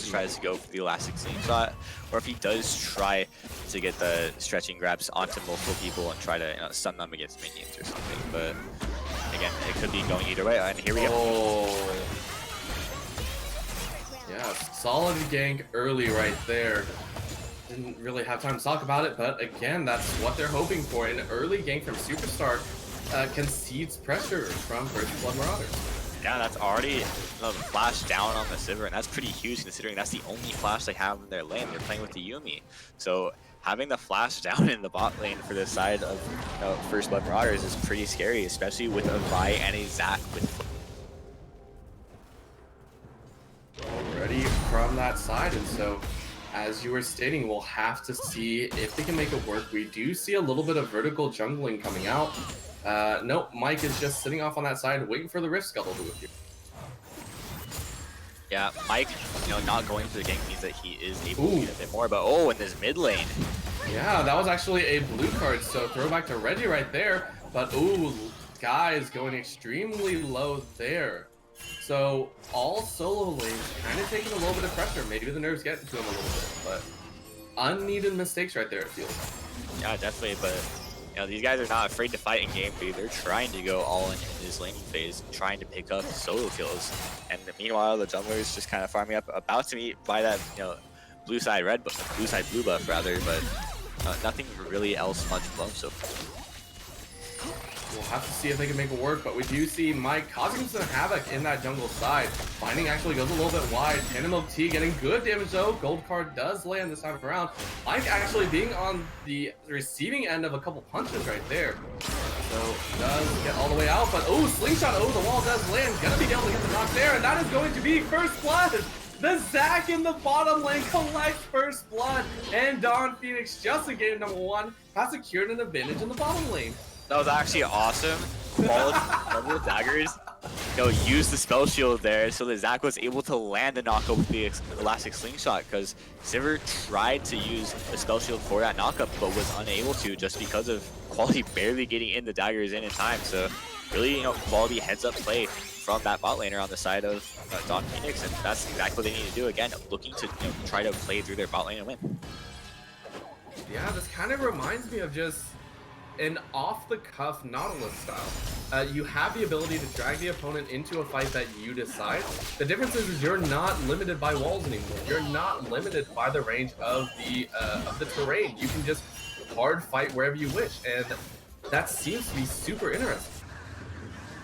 tries to go for the elastic slingshot, or if he does try to get the stretching grabs onto multiple people and try to stun them against minions or something. But again, it could be going either way. And here we go. Yeah, solid gank early right there. Didn't really have time to talk about it, but again, that's what they're hoping for. An early gank from Superstar concedes pressure from First Blood Marauders. Yeah, that's already flash down on the Sivir, and that's pretty huge considering that's the only flash they have in their lane. They're playing with the Yuumi. So having the flash down in the bot lane for this side of First Blood Marauders is pretty scary, especially with a Vi and a Zac with already from that side, and so as you were stating, we'll have to see if they can make it work. We do see a little bit of vertical jungling coming out. Nope, Mike is just sitting off on that side, waiting for the Rift Scuttle to appear. Yeah, Mike, not going for the gank means that he is able to get a bit more, but in this mid lane. Yeah, that was actually a blue card, so throwback to Reggie right there, but guys going extremely low there. So all solo lanes kind of taking a little bit of pressure. Maybe the nerves getting to him a little bit, but unneeded mistakes right there, it feels. Yeah, definitely, but these guys are not afraid to fight in game 3. They're trying to go all in this laning phase, trying to pick up solo kills. And meanwhile, the jungler is just kind of farming up, about to meet by that, blue side blue buff rather, but nothing really else much blown so far. We'll have to see if they can make it work, but we do see Mike causing some havoc in that jungle side. Binding actually goes a little bit wide. Tandem of T getting good damage though. Gold card does land this time around. Mike actually being on the receiving end of a couple punches right there. So does get all the way out, but slingshot over the wall does land. Gonna be able to get the knock there, and that is going to be first blood. The Zac in the bottom lane collects first blood, and Dawn Phoenix just in game number 1 has secured an advantage in the bottom lane. That was actually awesome. Quality double daggers. Use the spell shield there so that Zac was able to land the knockup with the elastic slingshot, because Sivir tried to use the spell shield for that knockup but was unable to just because of Quality barely getting in the daggers in time. So really, quality heads up play from that bot laner on the side of Dawn Phoenix, and that's exactly what they need to do. Again, looking to try to play through their bot lane and win. Yeah, this kind of reminds me of just an off-the-cuff Nautilus style. You have the ability to drag the opponent into a fight that you decide. The difference is you're not limited by walls anymore. You're not limited by the range of the terrain. You can just hard fight wherever you wish, and that seems to be super interesting.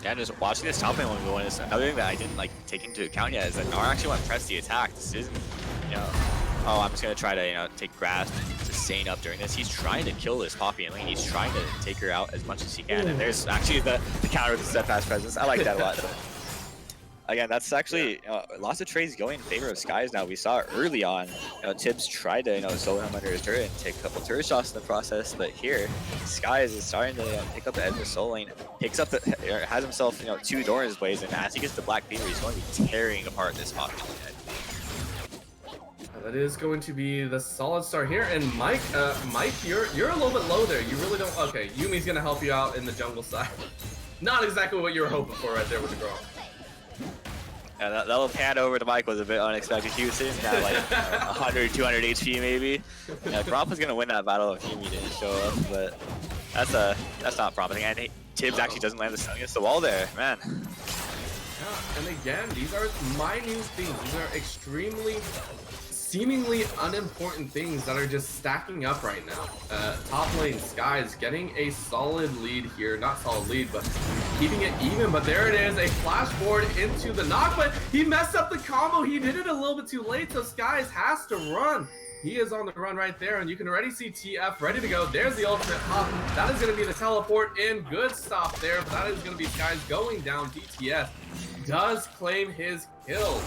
Yeah, just watching this top lane one going is another thing that I didn't take into account yet, is that Gnar actually went press the attack. This isn't, I'm just gonna try to take grasp, sustain up during this. He's trying to kill this Poppy in lane. He's trying to take her out as much as he can. And there's actually the counter with the steadfast presence. I like that a lot. But again, that's actually lots of trades going in favor of Skies now. We saw early on, Tibbs tried to solo him under his turret and take a couple turret shots in the process. But here, Skies is starting to pick up the edge of the soul lane, has himself 2 Doran's Blades, and as he gets the Black Fever, he's going to be tearing apart this Poppy. That is going to be the solid start here, and Mike, you're a little bit low there. You really don't. Okay, Yumi's gonna help you out in the jungle side. Not exactly what you were hoping for right there with the girl. Yeah, that little pan over to Mike was a bit unexpected. He was sitting at like 100, 200 HP maybe. Yeah, Gromp was gonna win that battle if Yumi didn't show up, but that's not promising. And Tibbs actually doesn't land the stun against the wall there, man. Yeah, and again, these are minute things. These are extremely, seemingly unimportant things that are just stacking up right now. Top lane Sky's getting a solid lead here. Not solid lead, but keeping it even. But there it is, a flash forward into the knock, but he messed up the combo. He did it a little bit too late, so Skies has to run. He is on the run right there, and you can already see TF ready to go. There's the ultimate pop. That is going to be the teleport in. Good stop there, but that is going to be Skies going down. DTS does claim his kill.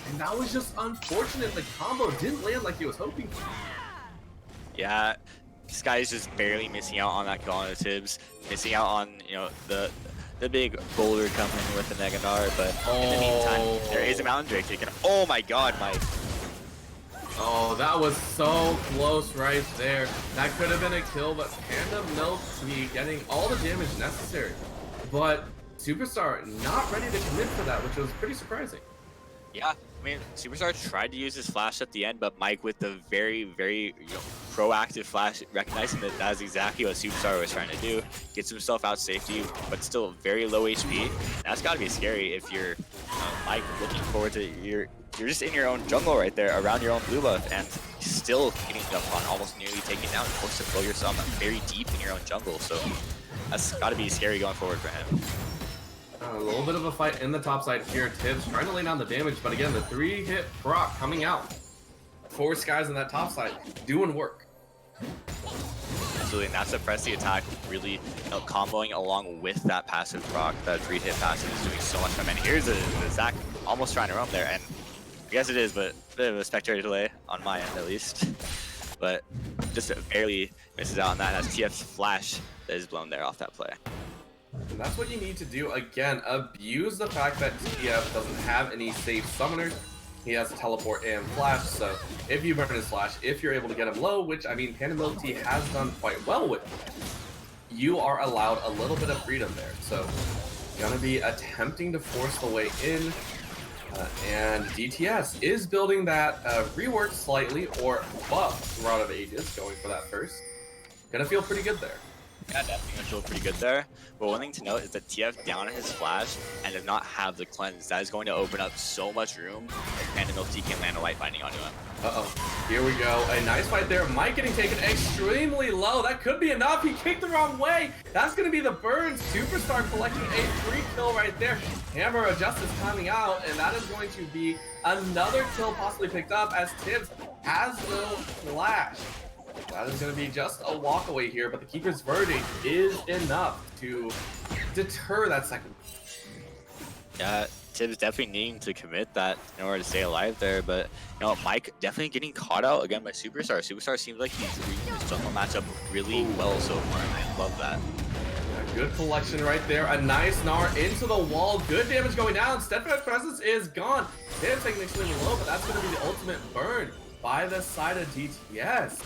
And that was just unfortunate. The combo didn't land like he was hoping for. Yeah, Sky's just barely missing out on that kill on the Tibbs. Missing out on, you know, the big boulder coming with the Neganar, but in the meantime, there is a Mountain Drake taken. Oh my god, Mike. Oh, that was so close right there. That could have been a kill, but Panda Milk Tea getting all the damage necessary. But Superstar not ready to commit for that, which was pretty surprising. Yeah, I mean, Superstar tried to use his flash at the end, but Mike with the very, very proactive flash, recognizing that that's exactly what Superstar was trying to do. Gets himself out safety, but still very low HP. That's got to be scary if you're Mike looking forward to you're just in your own jungle right there, around your own blue buff, and still getting jumped on, almost nearly taken down, forced to throw yourself very deep in your own jungle. So that's got to be scary going forward for him. A little bit of a fight in the top side here. Tibbs trying to lay down the damage, but again, the 3-hit proc coming out. 4 Skies in that top side, doing work. Absolutely, and that's suppress the attack, really comboing along with that passive proc. That 3-hit passive is doing so much for him. And here's the Zac almost trying to roam there, and I guess it is, but a bit of a spectator delay on my end at least. But just barely misses out on that, and that's TF's flash that is blown there off that play. And that's what you need to do. Again, abuse the fact that TF doesn't have any safe summoners. He has teleport and flash, so if you burn his flash, if you're able to get him low, which I mean Panda Milk Tea has done quite well with, you are allowed a little bit of freedom there. So you're gonna be attempting to force the way in, and DTS is building that rework slightly or buff Rod of Ages, going for that first. Gonna feel pretty good there. Yeah, definitely gonna feel pretty good there. But one thing to note is that TF down his flash and does not have the cleanse. That is going to open up so much room if Panda Milk Tea can land a light binding onto him. Uh-oh. Here we go. A nice fight there. Mike getting taken extremely low. That could be enough. He kicked the wrong way. That's going to be the burn. Superstar collecting a free kill right there. Hammer of Justice coming out, and that is going to be another kill possibly picked up as Tibbs has no flash. That is going to be just a walk away here, but the Keeper's Verdict is enough to deter that second. Yeah, Tibbs definitely needing to commit that in order to stay alive there, but you know, Mike definitely getting caught out again by Superstar. Superstar seems like he's reading his jungle matchup really well so far, and I love that. Yeah, good collection right there. A nice Gnar into the wall. Good damage going down. Steadfast Presence is gone. Tibbs taking extremely low, but that's going to be the ultimate burn by the side of DTS.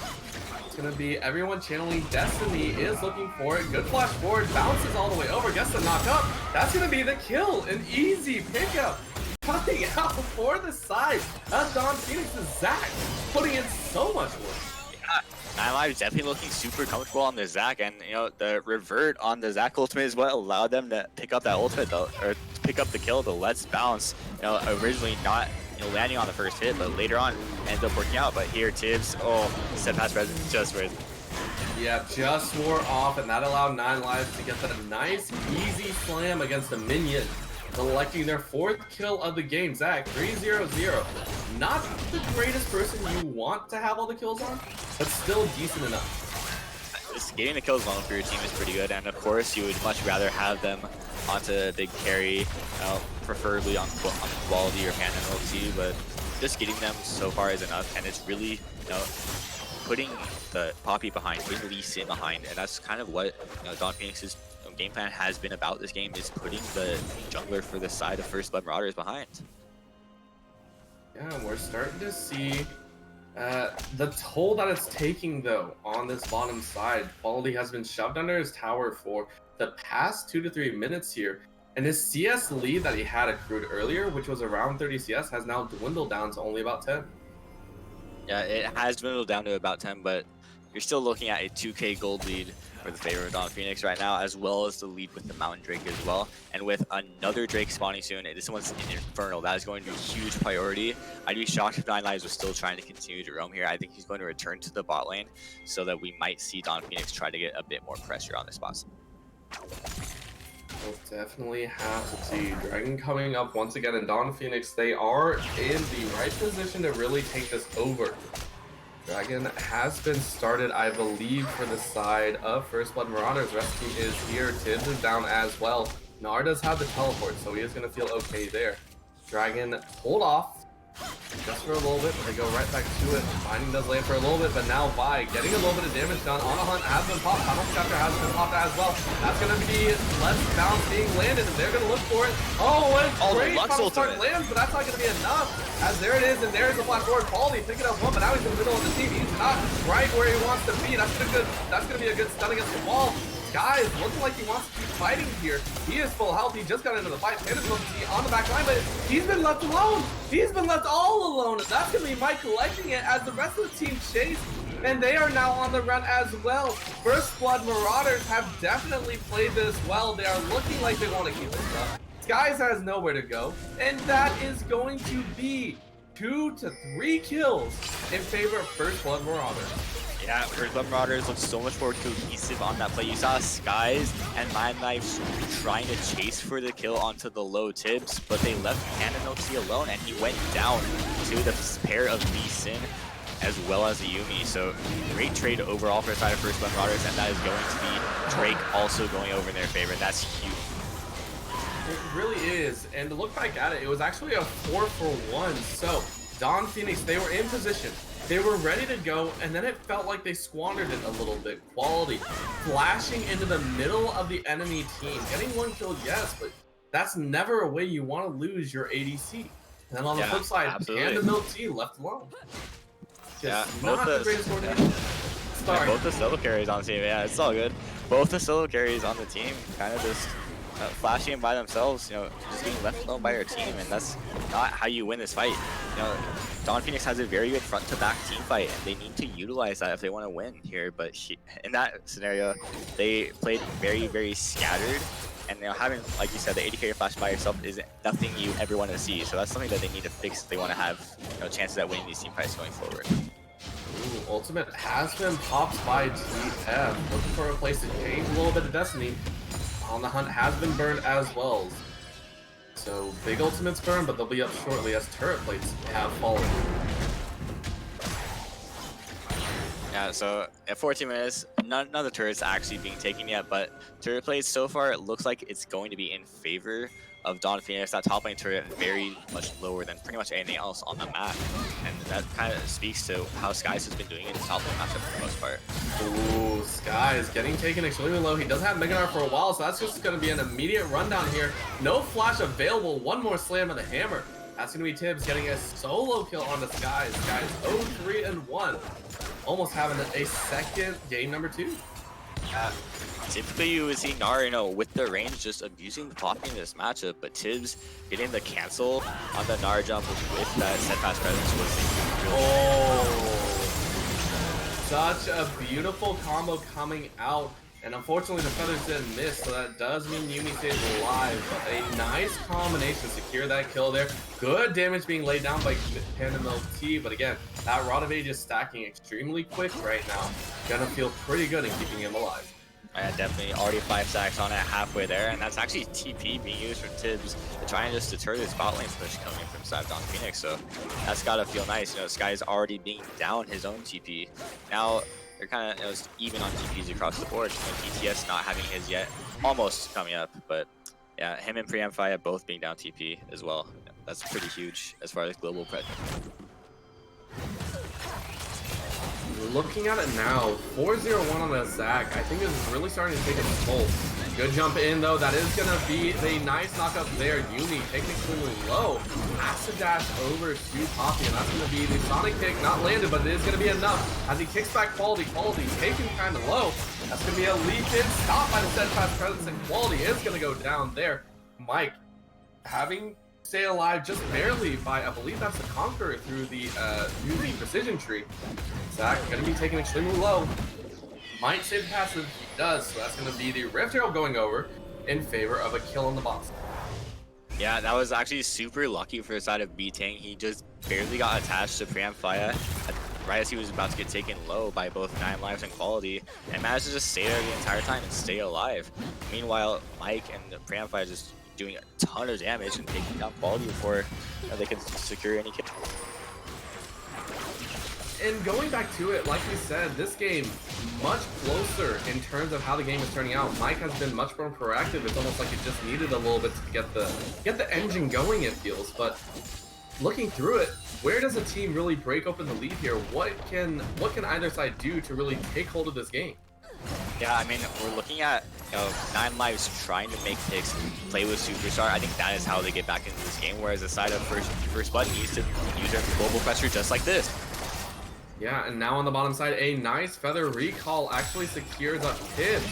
It's going to be everyone channeling Destiny is looking for it. Good flash forward, bounces all the way over, gets the knock up. That's going to be the kill. An easy pickup coming out for the side of Don Phoenix and Zac, putting in so much work. Yeah, Nine Lives definitely looking super comfortable on the Zac, and you know, the revert on the Zac ultimate is what allowed them to pick up that ultimate though, or pick up the kill, the Let's Bounce. You know, originally not landing on the first hit, but later on ends up working out. But here Tibbs, Steadfast Presence just with. Yeah, just wore off, and that allowed 9 Lives to get that nice, easy slam against a minion, collecting their 4th kill of the game. Zac, 3-0-0. Not the greatest person you want to have all the kills on, but still decent enough. Just getting the kills alone for your team is pretty good, and of course you would much rather have them onto big carry, preferably on quality or Panda Milk Tea, but just getting them so far is enough, and it's really, putting the Poppy behind, putting Lee Sin behind, and that's kind of what Don Phoenix's game plan has been about this game, is putting the jungler for the side of First Blood Marauders behind. Yeah, we're starting to see the toll that it's taking though on this bottom side. Quality has been shoved under his tower for the past 2 to 3 minutes here. And his CS lead that he had accrued earlier, which was around 30 CS, has now dwindled down to only about 10. Yeah, it has dwindled down to about 10, but you're still looking at a 2K gold lead for the favor of Dawn Phoenix right now, as well as the lead with the Mountain Drake as well. And with another Drake spawning soon, this one's an Infernal. That is going to be a huge priority. I'd be shocked if 9 Lives was still trying to continue to roam here. I think he's going to return to the bot lane so that we might see Dawn Phoenix try to get a bit more pressure on this bot. We'll definitely have to see. Dragon coming up once again, and Dawn Phoenix, they are in the right position to really take this over. Dragon has been started, I believe, for the side of First Blood Marauders. Rescue is here. Tibbs is down as well. Nar does have the teleport, so he is going to feel okay there. Dragon hold off just for a little bit, but they go right back to it. Binding does land for a little bit, but now Vi getting a little bit of damage done on a hunt has been popped. Tunnel Scepter has been popped as well. That's going to be less bounce being landed, and they're going to look for it. Oh, and great Tunnel Start lands, but that's not going to be enough. As there it is, and there's the flash forward. Quality picking up one, but now he's in the middle of the team. He's not right where he wants to be. That's going to be a good stun against the wall. Guys, looking like he wants to keep fighting here. He is full health. He just got into the fight. Panda's going to be on the back line, but he's been left alone. He's been left all alone. That's going to be Mike collecting it as the rest of the team chase, and they are now on the run as well. First Blood Marauders have definitely played this well. They are looking like they want to keep this up. Skies has nowhere to go, and that is going to be 2 to 3 kills in favor of First Blood Marauders. Yeah, First Blood Marauders look so much more cohesive on that play. You saw Skies and 9 Lives trying to chase for the kill onto the low Tibbs, but they left Canonoti alone, and he went down to the pair of Lee Sin as well as the Yuumi. So great trade overall for the side of First Blood Marauders, and that is going to be Drake also going over in their favor. That's huge. It really is, and to look back at it, it was actually a 4-for-1. So Dawn Phoenix, they were in position. They were ready to go, and then it felt like they squandered it a little bit. Quality, flashing into the middle of the enemy team. Getting one kill, yes, but that's never a way you want to lose your ADC. And then on the flip side, Panda Milk Tea left alone. Just not the greatest coordination. Sorry. Both the solo carries on the team, yeah, it's all good. Both the solo carries on the team kind of just flashing by themselves, just being left alone by your team, and that's not how you win this fight. Dawn Phoenix has a very good front-to-back team fight, and they need to utilize that if they want to win here. But in that scenario, they played very, very scattered, and having, like you said, the 80 carry flash by yourself is nothing you ever want to see. So that's something that they need to fix if they want to have chances at winning these team fights going forward. Ooh, ultimate has been popped by TF, looking for a place to change a little bit of destiny. On the hunt has been burned as well. So big ultimates burn, but they'll be up shortly as turret plates have fallen. Yeah, so at 14 minutes, none of the turrets actually being taken yet, but turret plates so far, it looks like it's going to be in favor of Dawn Phoenix. That top lane turret very much lower than pretty much anything else on the map, and that kind of speaks to how Skies has been doing in the top lane matchup for the most part. Ooh, Skies getting taken extremely low. He doesn't have Mega Knight for a while, so that's just going to be an immediate rundown here. No flash available. One more slam of the hammer. That's going to be Tibbs getting a solo kill on the Skies. Skies 0-3-1. Almost having a second game number 2. Typically you would see Nar, with the range just abusing the popping in this matchup, but Tibbs getting the cancel on the Nar jump with that steadfast presence was such a beautiful combo coming out, and unfortunately the feathers didn't miss, so that does mean Yuumi stays alive. But a nice combination to secure that kill there. Good damage being laid down by Panda Milk Tea, but again, that Rod of Age is stacking extremely quick right now. Gonna feel pretty good in keeping him alive. Yeah, definitely already 5 stacks on it halfway there, and that's actually TP being used for Tibbs to try and just deter this bot lane push coming from side Dawn Phoenix. So that's gotta feel nice. Sky's already being down his own TP. Now they're kind of even on TPs across the board. BTS not having his yet, almost coming up, but yeah, him and Preamfire both being down TP as well. That's pretty huge as far as global presence. Looking at it now, 4-0-1 on the Zac, I think is really starting to take a toll. Good jump in though, that is gonna be a nice knockup there. Yuumi technically low, has to dash over to Poppy, and that's gonna be the Sonic kick, not landed, but it is gonna be enough. As he kicks back Quality taken kind of low. That's gonna be a leap in, stopped by the steadfast presence, and Quality is gonna go down there. Mike having stay alive just barely by, I believe that's the Conqueror through the precision tree. Zach gonna be taken extremely low. Might save the passive, he does, so that's gonna be the Rift Herald going over in favor of a kill on the boss. Yeah, that was actually super lucky for the side of B-Tang. He just barely got attached to Preamfire right as he was about to get taken low by both 9 lives and Quality, and managed to just stay there the entire time and stay alive. Meanwhile, Mike and the Preamfire just doing a ton of damage and taking down Quality before they could secure any kill. And going back to it, like we said, this game much closer in terms of how the game is turning out. Mike has been much more proactive. It's almost like it just needed a little bit to get the engine going, it feels. But looking through it, where does a team really break open the lead here? What can either side do to really take hold of this game? Yeah, I mean, we're looking at 9 lives trying to make picks, play with Superstar. I think that is how they get back into this game. Whereas the side of First Blood needs to use their global pressure just like this. Yeah, and now on the bottom side, a nice Feather Recall actually secures a pin.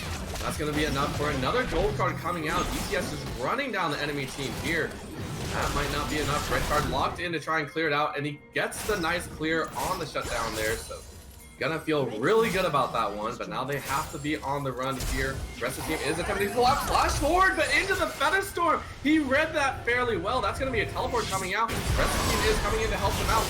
That's going to be enough for another gold card coming out. DTS is running down the enemy team here. That might not be enough. Red card locked in to try and clear it out, and he gets the nice clear on the shutdown there, so gonna feel really good about that one, but now they have to be on the run here. The rest of the team is attempting to collapse, flash forward, but into the Feather Storm. He read that fairly well. That's gonna be a teleport coming out. The rest of the team is coming in to help them out.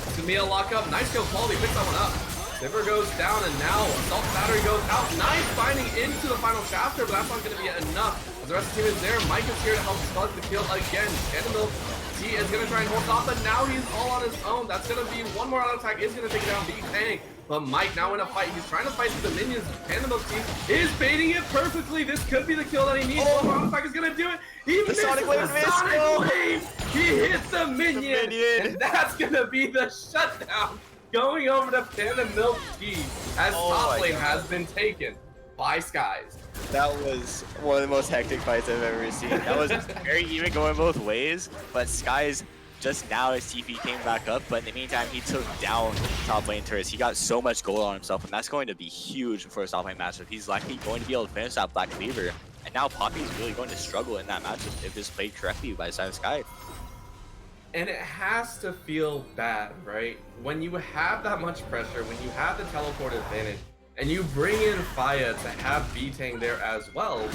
It's gonna be a lockup. Nice kill, Quality picks that one up. Zipper goes down, and now Assault Battery goes out. Nice finding into the final chapter, but that's not gonna be enough. As the rest of the team is there, Mike is here to help select the kill again. Candle, he is gonna try and hold off, but now he's all on his own. That's gonna be one more auto attack. Is gonna take it down. B-Tank. But Mike now in a fight. He's trying to fight through the minions. Candle's team is baiting it perfectly. This could be the kill that he needs. One more auto attack is gonna do it. He misses the Sonic Wave. He hits the minion. And that's gonna be the shutdown. Going over to Panda Milk Tea as top lane has been taken by Skies. That was one of the most hectic fights I've ever seen. That was very even going both ways, but Skies just now his TP came back up, but in the meantime he took down top lane turrets. He got so much gold on himself, and that's going to be huge for a top lane matchup. He's likely going to be able to finish that Black Cleaver, and now Poppy's really going to struggle in that matchup if it's played correctly by the side of Sky. And it has to feel bad, right? When you have that much pressure, when you have the teleport advantage, and you bring in Faya to have B-Tang there as well,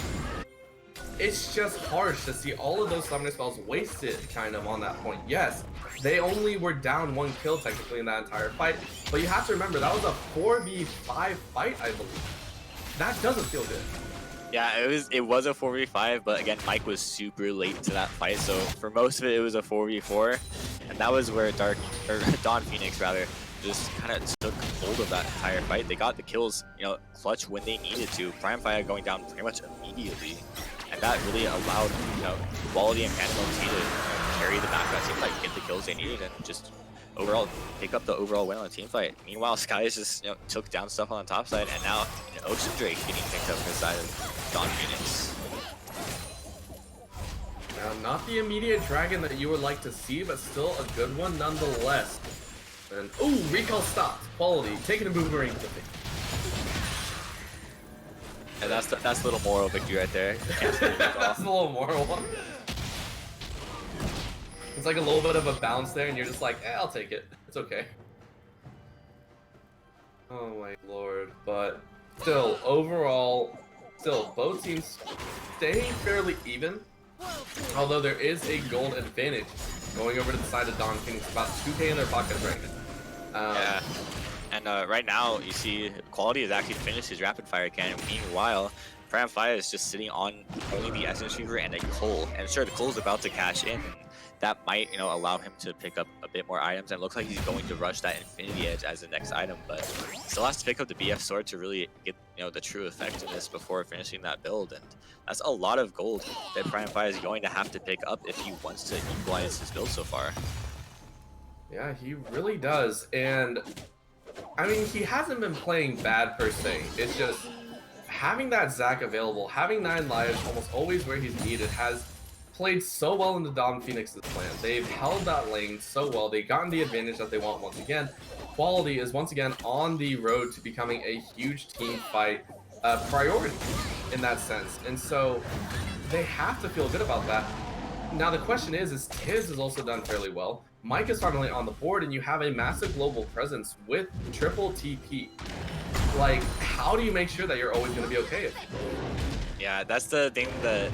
it's just harsh to see all of those summoner spells wasted kind of on that point. Yes, they only were down 1 kill technically in that entire fight, but you have to remember that was a 4v5 fight, I believe. That doesn't feel good. Yeah, it was a 4v5, but again, Mike was super late to that fight, so for most of it, it was a 4v4, and that was where Dawn Phoenix rather just kind of took hold of that entire fight. They got the kills, clutch when they needed to. Preamfire going down pretty much immediately, and that really allowed, Quality and Phantom to carry the back team fight, get the kills they needed, and just overall pick up the overall win on the team fight. Meanwhile, Skies just took down stuff on the top side, and now Ocean Drake getting picked up on the side of Dawn Phoenix. Now, not the immediate dragon that you would like to see, but still a good one nonetheless. And ooh, recall stopped. Quality taking a boomerang to the face. And that's a little moral victory right there. That's a little moral one. It's like a little bit of a bounce there, and you're just like, I'll take it. It's okay. Oh my lord. But still, overall, both teams staying fairly even. Although there is a gold advantage going over to the side of Dawn Phoenix, about 2k in their pockets right now. Yeah. And right now, you see Quality has actually finished his rapid fire cannon. Meanwhile, Preamfire is just sitting on only the Essence Reaver and a Cole. And sure, the Cole's about to cash in. That might, allow him to pick up a bit more items, and it looks like he's going to rush that Infinity Edge as the next item, but still has to pick up the BF Sword to really get, the true effectiveness before finishing that build, and that's a lot of gold that Preamfire is going to have to pick up if he wants to equalize his build so far. Yeah, he really does, and I mean, he hasn't been playing bad per se. It's just having that Zac available, having 9 lives almost always where he's needed, has played so well into Dawn Phoenix's plan. They've held that lane so well. They've gotten the advantage that they want once again. Quality is once again on the road to becoming a huge team fight priority. in that sense. And so they have to feel good about that. Now the question is Tiz has also done fairly well. Mike is finally on the board, and you have a massive global presence with triple TP. Like, how do you make sure that you're always going to be okay? Yeah, that's the thing that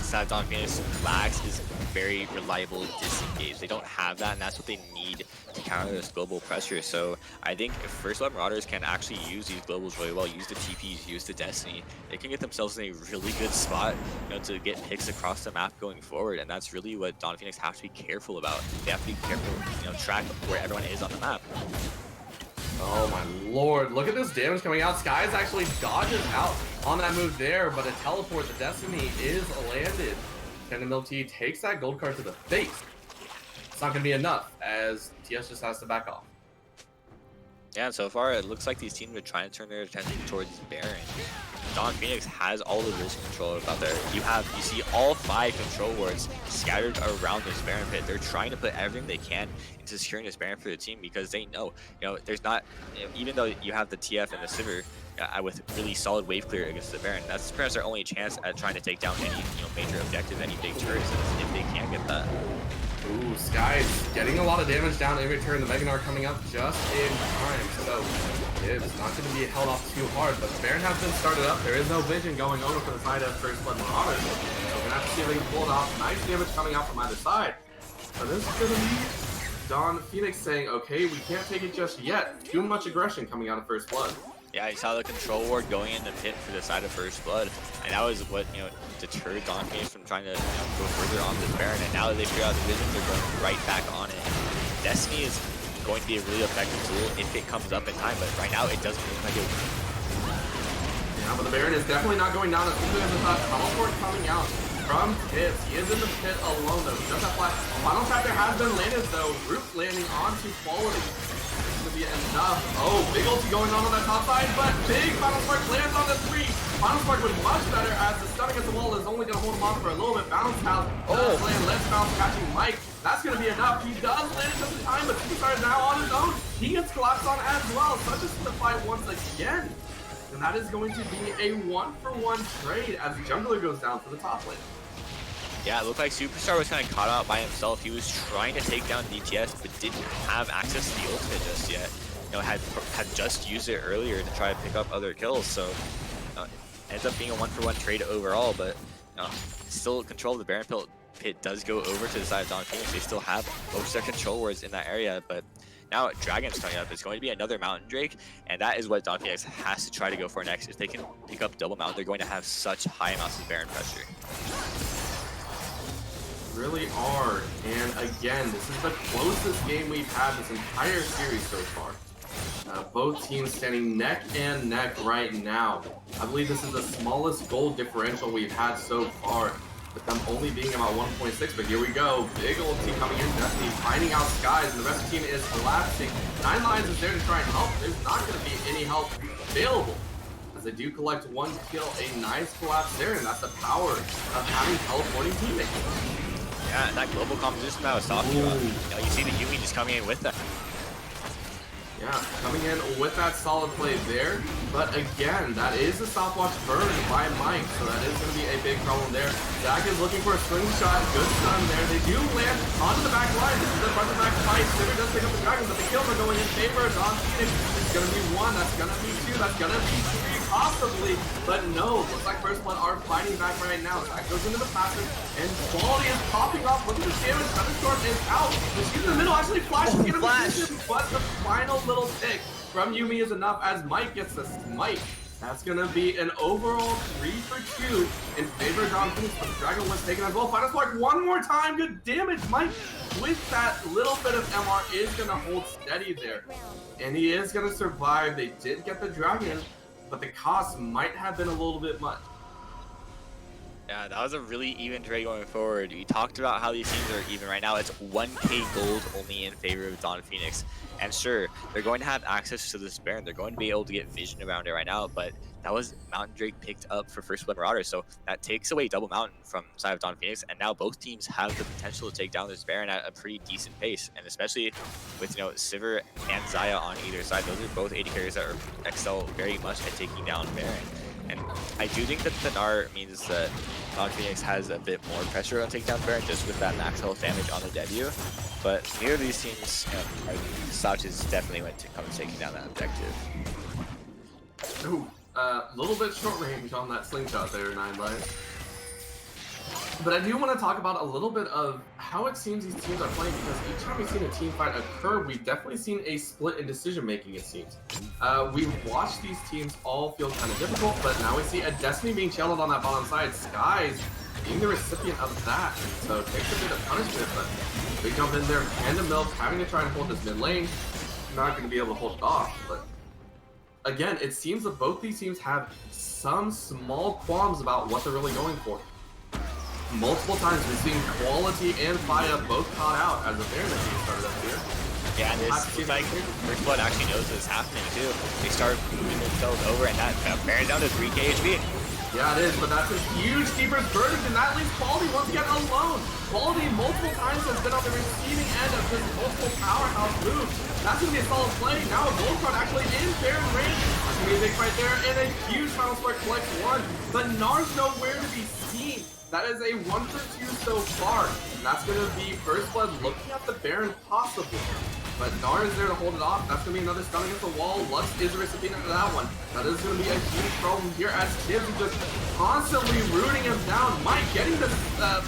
Side Dawn Phoenix lacks is very reliable disengage. They don't have that, and that's what they need to counter this global pressure. So I think if First Blood Marauders can actually use these globals really well, use the TPs, use the Destiny, they can get themselves in a really good spot, to get picks across the map going forward. And that's really what Dawn Phoenix have to be careful about. They have to be careful, track where everyone is on the map. Oh my lord, look at this damage coming out. Skies actually dodges out on that move there, but a teleport, the Destiny is landed. Milk takes that gold card to the face. It's not going to be enough, as TS just has to back off. Yeah, and so far it looks like these teams are trying to turn their attention towards Baron. Dawn Phoenix has all the vision control out there. You see all 5 control wards scattered around this Baron pit. They're trying to put everything they can into securing this Baron for the team because they know, there's not, even though you have the TF and the Sivir with really solid wave clear against the Baron, that's pretty much their only chance at trying to take down any major objective, any big turrets, if they can't get that. Ooh, Sky's getting a lot of damage down in return. The Meganar coming up just in time, so it's not going to be held off too hard, but the Baron has been started up. There is no vision going over for the side of First Blood Marauders. So we're going to have to see if they can pull it off. Nice damage coming out from either side. But this is going to be Dawn Phoenix saying, okay, we can't take it just yet. Too much aggression coming out of First Blood. Yeah, you saw the control ward going in the pit for the side of First Blood, and that was what deterred Dawn Phoenix from trying to go further on this Baron. And now that they figure out the vision, they're going right back on it. Destiny is going to be a really effective tool if it comes up in time, but right now it doesn't look like it. Yeah, but the Baron is definitely not going down as quickly as I thought. Teleport coming out from Tiz. He is in the pit alone though. He does have flash. Final trap there has been landed though. Root landing onto Quality. Be enough. Oh, big ulti going on that top side, but big Final Spark lands on the 3. Final Spark was much better as the stun against the wall is only going to hold him off for a little bit. Bounce house. Oh, land. Let's bounce catching Mike. That's going to be enough. He does land it just in time, but Superstar is now on his own. He gets collapsed on as well. Such a split fight once again. And that is going to be a 1-for-1 trade as Jungler goes down for the top lane. Yeah, it looked like Superstar was kind of caught out by himself. He was trying to take down DTS, but didn't have access to the ultimate just yet. Had just used it earlier to try to pick up other kills. So ends up being a 1-for-1 trade overall, but still control of the Baron pit does go over to the side of Dawn Phoenix. They still have most of their control wards in that area, but now Dragon's coming up. It's going to be another Mountain Drake, and that is what Dawn Phoenix has to try to go for next. If they can pick up double Mountain, they're going to have such high amounts of Baron pressure. Really are, and again, this is the closest game we've had this entire series so far. Both teams standing neck and neck right now. I believe this is the smallest goal differential we've had so far, with them only being about 1.6, but here we go. Big old team coming in, Destiny finding out Skies, and the rest of the team is collapsing. 9 Lions is there to try and help. There's not going to be any help available, as they do collect 1 kill, a nice collapse there, and that's the power of having teleporting teammates. Yeah, and that global composition that I was talking about. You see the Yuumi just coming in with that. Yeah, coming in with that solid play there. But again, that is a stopwatch burn by Mike, so that is going to be a big problem there. Zach is looking for a slingshot. Good stun there. They do land onto the back line. This is a front to back fight. Sivir does pick up the Dragons, but the kills are going in favor of Dawn Phoenix. It's going to be 1. That's going to be 2. That's going to be 3, possibly. But no, looks like First Blood are fighting back right now. Zach goes into the passive, and Quality is popping off. Look at the damage. Thunderstorm is out. Machine in the middle actually flashes to get him position, but the final little pick from Yuumi is enough as Mike gets the smite. That's gonna be an overall 3 for 2 in favor of Dawn Phoenix, but the Dragon was taken as well. Final Spark one more time. Good damage. Mike, with that little bit of MR, is gonna hold steady there. And he is gonna survive. They did get the Dragon, but the cost might have been a little bit much. Yeah, that was a really even trade going forward. We talked about how these teams are even right now. It's 1k gold only in favor of Dawn Phoenix. And sure, they're going to have access to this Baron. They're going to be able to get vision around it right now, but that was Mountain Drake picked up for First Blood Marauders. So that takes away double Mountain from side of Dawn Phoenix, and now both teams have the potential to take down this Baron at a pretty decent pace. And especially with, Sivir and Xayah on either side, those are both AD carriers that excel very much at taking down Baron. And I do think that the Gnar means that Don Phoenix has a bit more pressure on takedown Baron just with that max health damage on the debut. But neither of these teams, Slouches definitely went to come taking down that objective. Ooh, a little bit short range on that slingshot there, 9 Lives. But I do want to talk about a little bit of how it seems these teams are playing, because each time we've seen a team fight occur, we've definitely seen a split in decision making, it seems. We've watched these teams all feel kind of difficult, but now we see a Destiny being shelled on that bottom side. Skies being the recipient of that, so it takes a bit of punishment, but they jump in there, Panda Milk having to try and hold this mid lane, not going to be able to hold it off, but again, it seems that both these teams have some small qualms about what they're really going for. Multiple times we've seen Quality and Faya both caught out as the Baron team started up here. Yeah, and this looks like First Blood actually knows what's happening too. They start moving themselves over, and that Baron's down to 3k HP. Yeah, it is, but that's a huge Keeper's Verdict, and that leaves Quality once again alone. Quality multiple times has been on the receiving end of this multiple powerhouse move. That's going to be a solid play. Now Gold Card actually in Baron range. That's going to be a big fight there, and a huge Final Spark collects one. But Gnar's nowhere to be seen. That is a 1-for-2 so far. And that's going to be First Blood looking at the Baron possibly. But Gnar is there to hold it off. That's going to be another stun against the wall. Lux is the recipient of that one. That is going to be a huge problem here as Tibbs is just constantly rooting him down. Mike getting the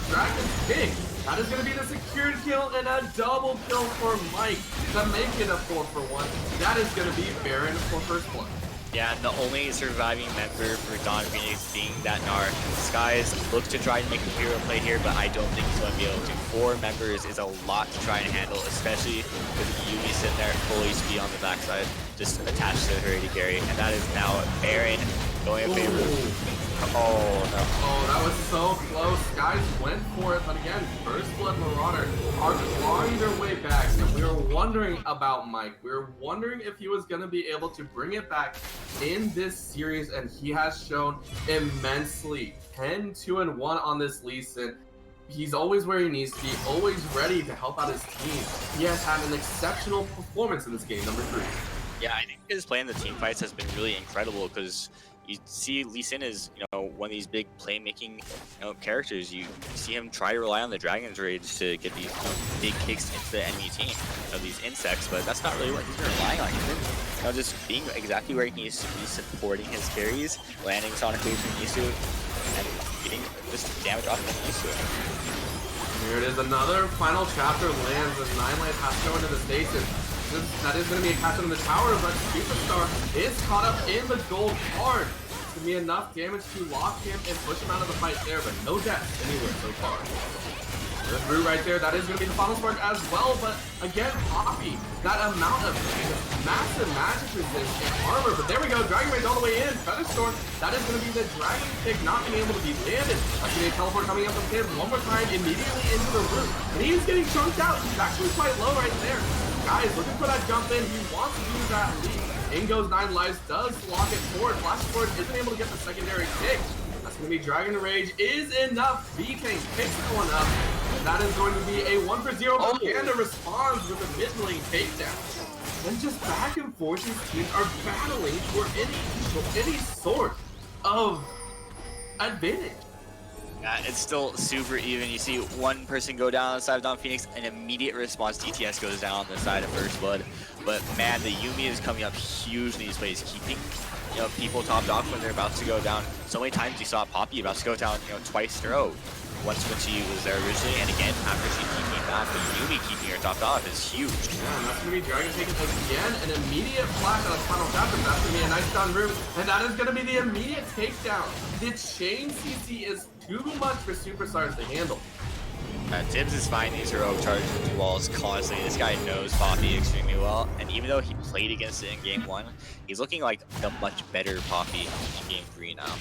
Dragon's Kick. That is going to be the secured kill and a double kill for Mike to make it a 4-for-1. That is going to be Baron for First Blood. Yeah, and the only surviving member for Don Phoenix being that Gnar. Skies looks to try and make a hero play here, but I don't think he's going to be able to. 4 members is a lot to try and handle, especially with Yuumi sitting there full HP on the backside, just attached to her AD carry. And that is now Baron going in favor. Oh, no. Oh, that was so close. Skies went for it, but again, First Blood Marauders are clawing their way back, and we were wondering about Mike. We were wondering if he was going to be able to bring it back in this series, and he has shown immensely. 10-2-1 on this Lee Sin. He's always where he needs to be, always ready to help out his team. He has had an exceptional performance in this game, number 3. Yeah, I think his play in the team fights has been really incredible, because you see Lee Sin is, one of these big playmaking, characters. You see him try to rely on the Dragon's Rage to get these big kicks into the enemy team, these insects, but that's not really what he's been relying on. He's been, just being exactly where he needs to be, supporting his carries, landing Sonic Waves when he needs to, and getting just damage off when he needs to. Here it is, another final chapter lands as 9 Light has to go into the station. That is going to be a catch on the tower, but Superstar is caught up in the gold card. It's going to be enough damage to lock him and push him out of the fight there, but no death anywhere so far. The Brew right there, that is going to be the Final Spark as well, but again, Poppy, that amount of massive magic resist and armor, but there we go, Dragon Rage all the way in, Featherstorm, that is going to be the Dragon Kick not being able to be landed. That's going to be a teleport coming up from Tibbs one more time, immediately into the room, and he is getting chunked out. He's actually quite low right there. Guys, looking for that jump in, he wants to use that lead. In goes 9 Lives, does lock it forward. Flash forward isn't able to get the secondary kick. That's going to be Dragon Rage is enough. V-Tank picks that one up. And that is going to be a 1-for-0. But Panda responds with a mid-lane takedown. And just back and forth, these teams are battling for any sort of advantage. Yeah, it's still super even. You see one person go down on the side of Don Phoenix, an immediate response DTS goes down on the side of First Blood. But man, the Yuumi is coming up huge in these plays, keeping people topped off when they're about to go down. So many times you saw Poppy about to go down, twice in a row. Once when she was there originally, and again after she keeping that, but Yuumi keeping her topped off is huge. Yeah, and that's going to be Dragon taking again an immediate flash on the final chapter. That's going to be a nice down room, and that is going to be the immediate takedown. The chain CC is too much for Superstars to handle. Tibbs is finding these heroic charges into walls constantly. This guy knows Poppy extremely well, and even though he played against it in Game 1, he's looking like the much better Poppy in Game 3 now.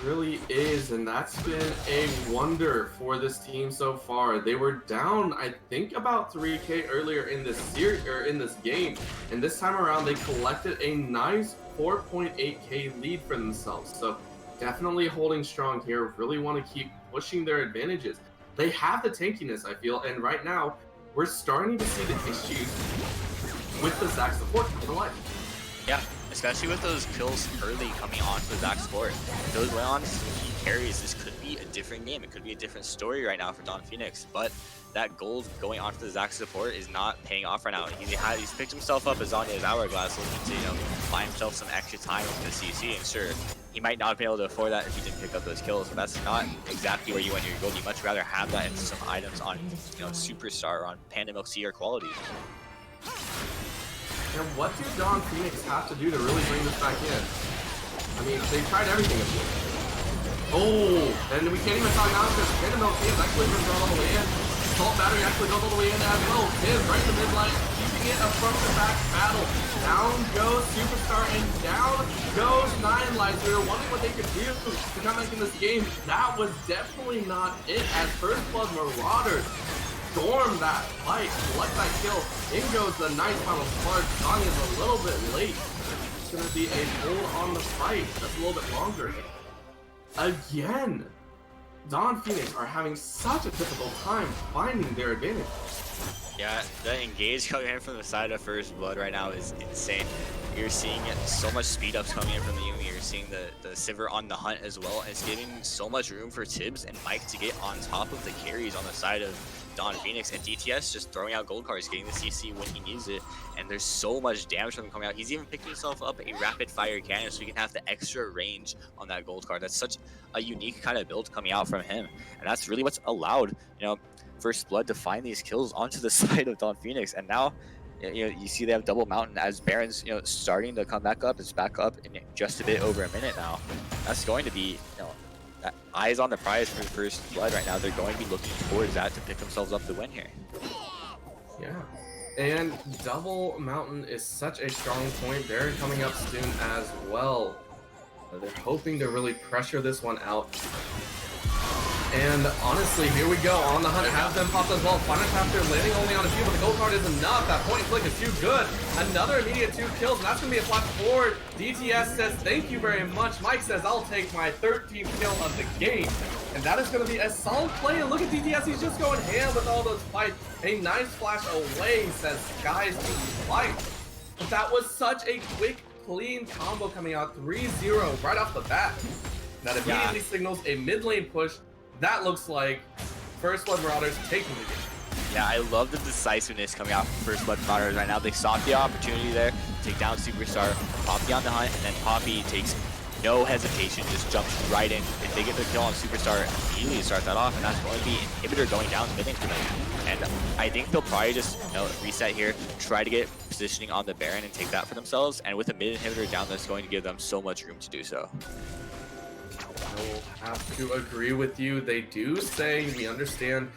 He really is, and that's been a wonder for this team so far. They were down, I think, about 3k earlier in this series or in this game, and this time around they collected a nice 4.8k lead for themselves. So definitely holding strong here. Really want to keep pushing their advantages. They have the tankiness, I feel, and right now we're starting to see the issues with the Zac support come to life. Yeah, especially with those kills early coming onto the Zac support. If those went on he carries, this could be a different game. It could be a different story right now for Don Phoenix, but that gold going onto the Zac support is not paying off right now. He's picked himself up as Zanya's Hourglass, looking to, buy himself some extra time with the CC, and sure, he might not have been able to afford that if he didn't pick up those kills, but that's not exactly where you want your gold. You'd much rather have that in some items on, Superstar or on Panda Milk C or quality. And what do Don Phoenix have to do to really bring this back in? I mean, they've tried everything of course. Oh, and we can't even talk now because Panda Milk C has actually been thrown all the way in. Salt Battery actually goes all the way in as well. Tim right in the midline, keeping it a front-to-back battle. Down goes Superstar and down goes Nine Lives. We were wondering what they could do to come back in this game. That was definitely not it as First Blood Marauders storm that fight, collect that kill. In goes the nice final spark. Sonya's a little bit late. It's gonna be a hold on the fight. That's a little bit longer. Again, Don Phoenix are having such a difficult time finding their advantage. Yeah, the engage coming in from the side of First Blood right now is insane. You're seeing so much speed ups coming in from the Yuumi. You're seeing the Sivir on the hunt as well. And it's giving so much room for Tibbs and Mike to get on top of the carries on the side of Don Phoenix, and DTS just throwing out gold cards, getting the CC when he needs it, and there's so much damage from him coming out. He's even picking himself up a rapid fire cannon so he can have the extra range on that gold card. That's such a unique kind of build coming out from him, and that's really what's allowed, First Blood to find these kills onto the side of Don Phoenix. And now, you see they have double mountain as Baron's, starting to come back up. It's back up in just a bit over a minute now. That's going to be, eyes on the prize for First Blood right now. They're going to be looking towards that to pick themselves up the win here. Yeah, and double mountain is such a strong point. Baron coming up soon as well. They're hoping to really pressure this one out. And honestly, here we go. On the hunt, has them popped as well. Final Chapter landing only on a few, but the gold card is enough. That point and click is too good. Another immediate 2 kills, and that's going to be a flash forward. DTS says, thank you very much. Mike says, I'll take my 13th kill of the game. And that is going to be a solid play. And look at DTS, he's just going ham with all those fights. A nice flash away, says Skies to fight. But that was such a quick, clean combo coming out 3-0 right off the bat. That immediately signals a mid lane push. That looks like First Blood Marauders taking the game. Yeah, I love the decisiveness coming out from First Blood Marauders right now. They sought the opportunity there to take down Superstar, Poppy on the hunt, and then Poppy takes no hesitation, just jumps right in. If they get the kill on Superstar, immediately start that off, and that's going to be Inhibitor going down the mid lane for them. And I think they'll probably just reset here, try to get positioning on the Baron and take that for themselves. And with a mid Inhibitor down, that's going to give them so much room to do so. I will have to agree with you. They do say, we understand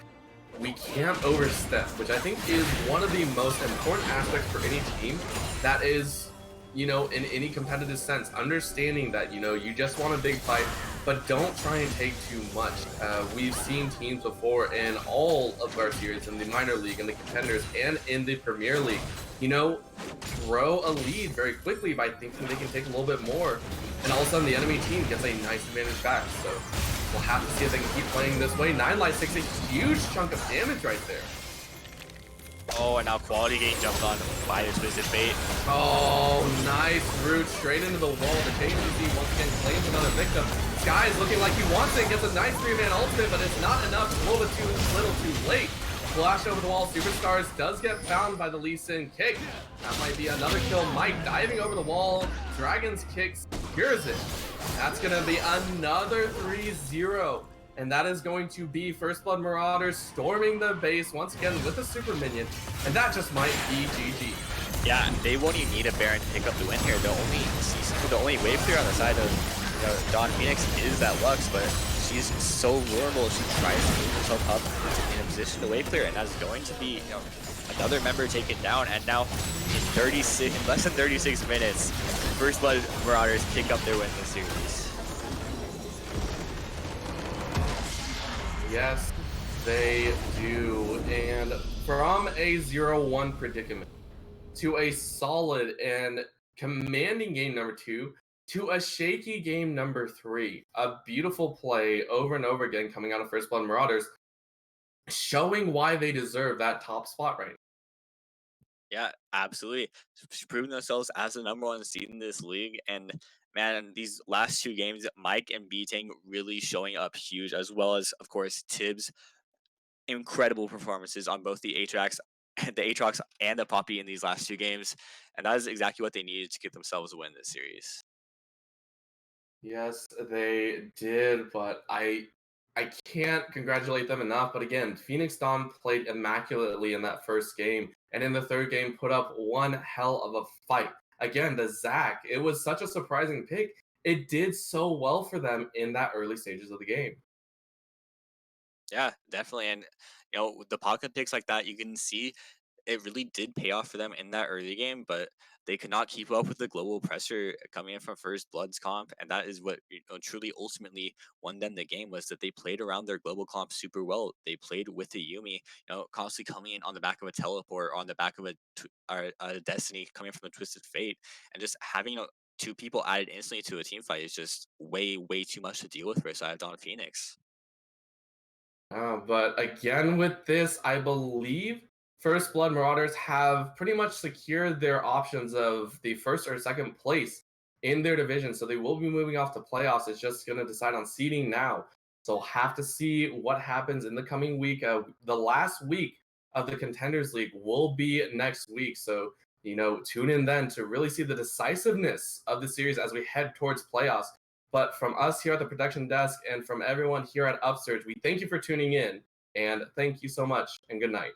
we can't overstep, which I think is one of the most important aspects for any team. That is, in any competitive sense, understanding that, you just want a big fight, but don't try and take too much. We've seen teams before in all of our series, in the minor league, in the Contenders, and in the Premier League, throw a lead very quickly by thinking they can take a little bit more, and all of a sudden the enemy team gets a nice advantage back. So we'll have to see if they can keep playing this way. 9 Lives takes a huge chunk of damage right there. Oh, and now Quality getting jumped on by this Twisted Fate. Oh, nice route straight into the wall. The KGC once again claims another victim. Sky is looking like he wants it, gets a nice 3-man ultimate, but it's not enough. It's a little bit too late. Flash over the wall. Superstars does get found by the Lee Sin kick. That might be another kill. Mike diving over the wall. Dragon's kick secures it. That's going to be another 3-0. And that is going to be First Blood Marauders storming the base once again with a super minion. And that just might be GG. Yeah, they won't even need a Baron to pick up the win here. The only wave clear on the side of Don Phoenix is that Lux, but she's so vulnerable. She tries to move herself up in a position to wave clear, and that's going to be another member taken down. And now in less than 36 minutes, First Blood Marauders pick up their win in the series. Yes, they do. And from a 0-1 predicament to a solid and commanding game number 2 to a shaky game number 3, a beautiful play over and over again coming out of First Blood Marauders, showing why they deserve that top spot right now. Yeah, absolutely. Proving themselves as the number one seed in this league. And man, these last two games, Mike and Beating really showing up huge, as well as, of course, Tibbs. Incredible performances on both the Atrax, the Aatrox and the Poppy in these last two games. And that is exactly what they needed to get themselves a win this series. Yes, they did, but I can't congratulate them enough. But again, Phoenix Dawn played immaculately in that first game, and in the third game put up one hell of a fight. Again, the Zac, it was such a surprising pick. It did so well for them in that early stages of the game. Yeah, definitely. And with the pocket picks like that, you can see it really did pay off for them in that early game, but they could not keep up with the global pressure coming in from First Bloods comp, and that is what truly ultimately won them the game, was that they played around their global comp super well. They played with the Yumi, constantly coming in on the back of a teleport or on the back of a Destiny coming from a Twisted Fate, and just having two people added instantly to a team fight is just way too much to deal with for a side of Dawn Phoenix. But again, with this, I believe First Blood Marauders have pretty much secured their options of the first or second place in their division. So they will be moving off to playoffs. It's just going to decide on seeding now. So we'll have to see what happens in the coming week. The last week of the Contenders League will be next week. So, tune in then to really see the decisiveness of the series as we head towards playoffs. But from us here at the production desk and from everyone here at Upsurge, we thank you for tuning in and thank you so much and good night.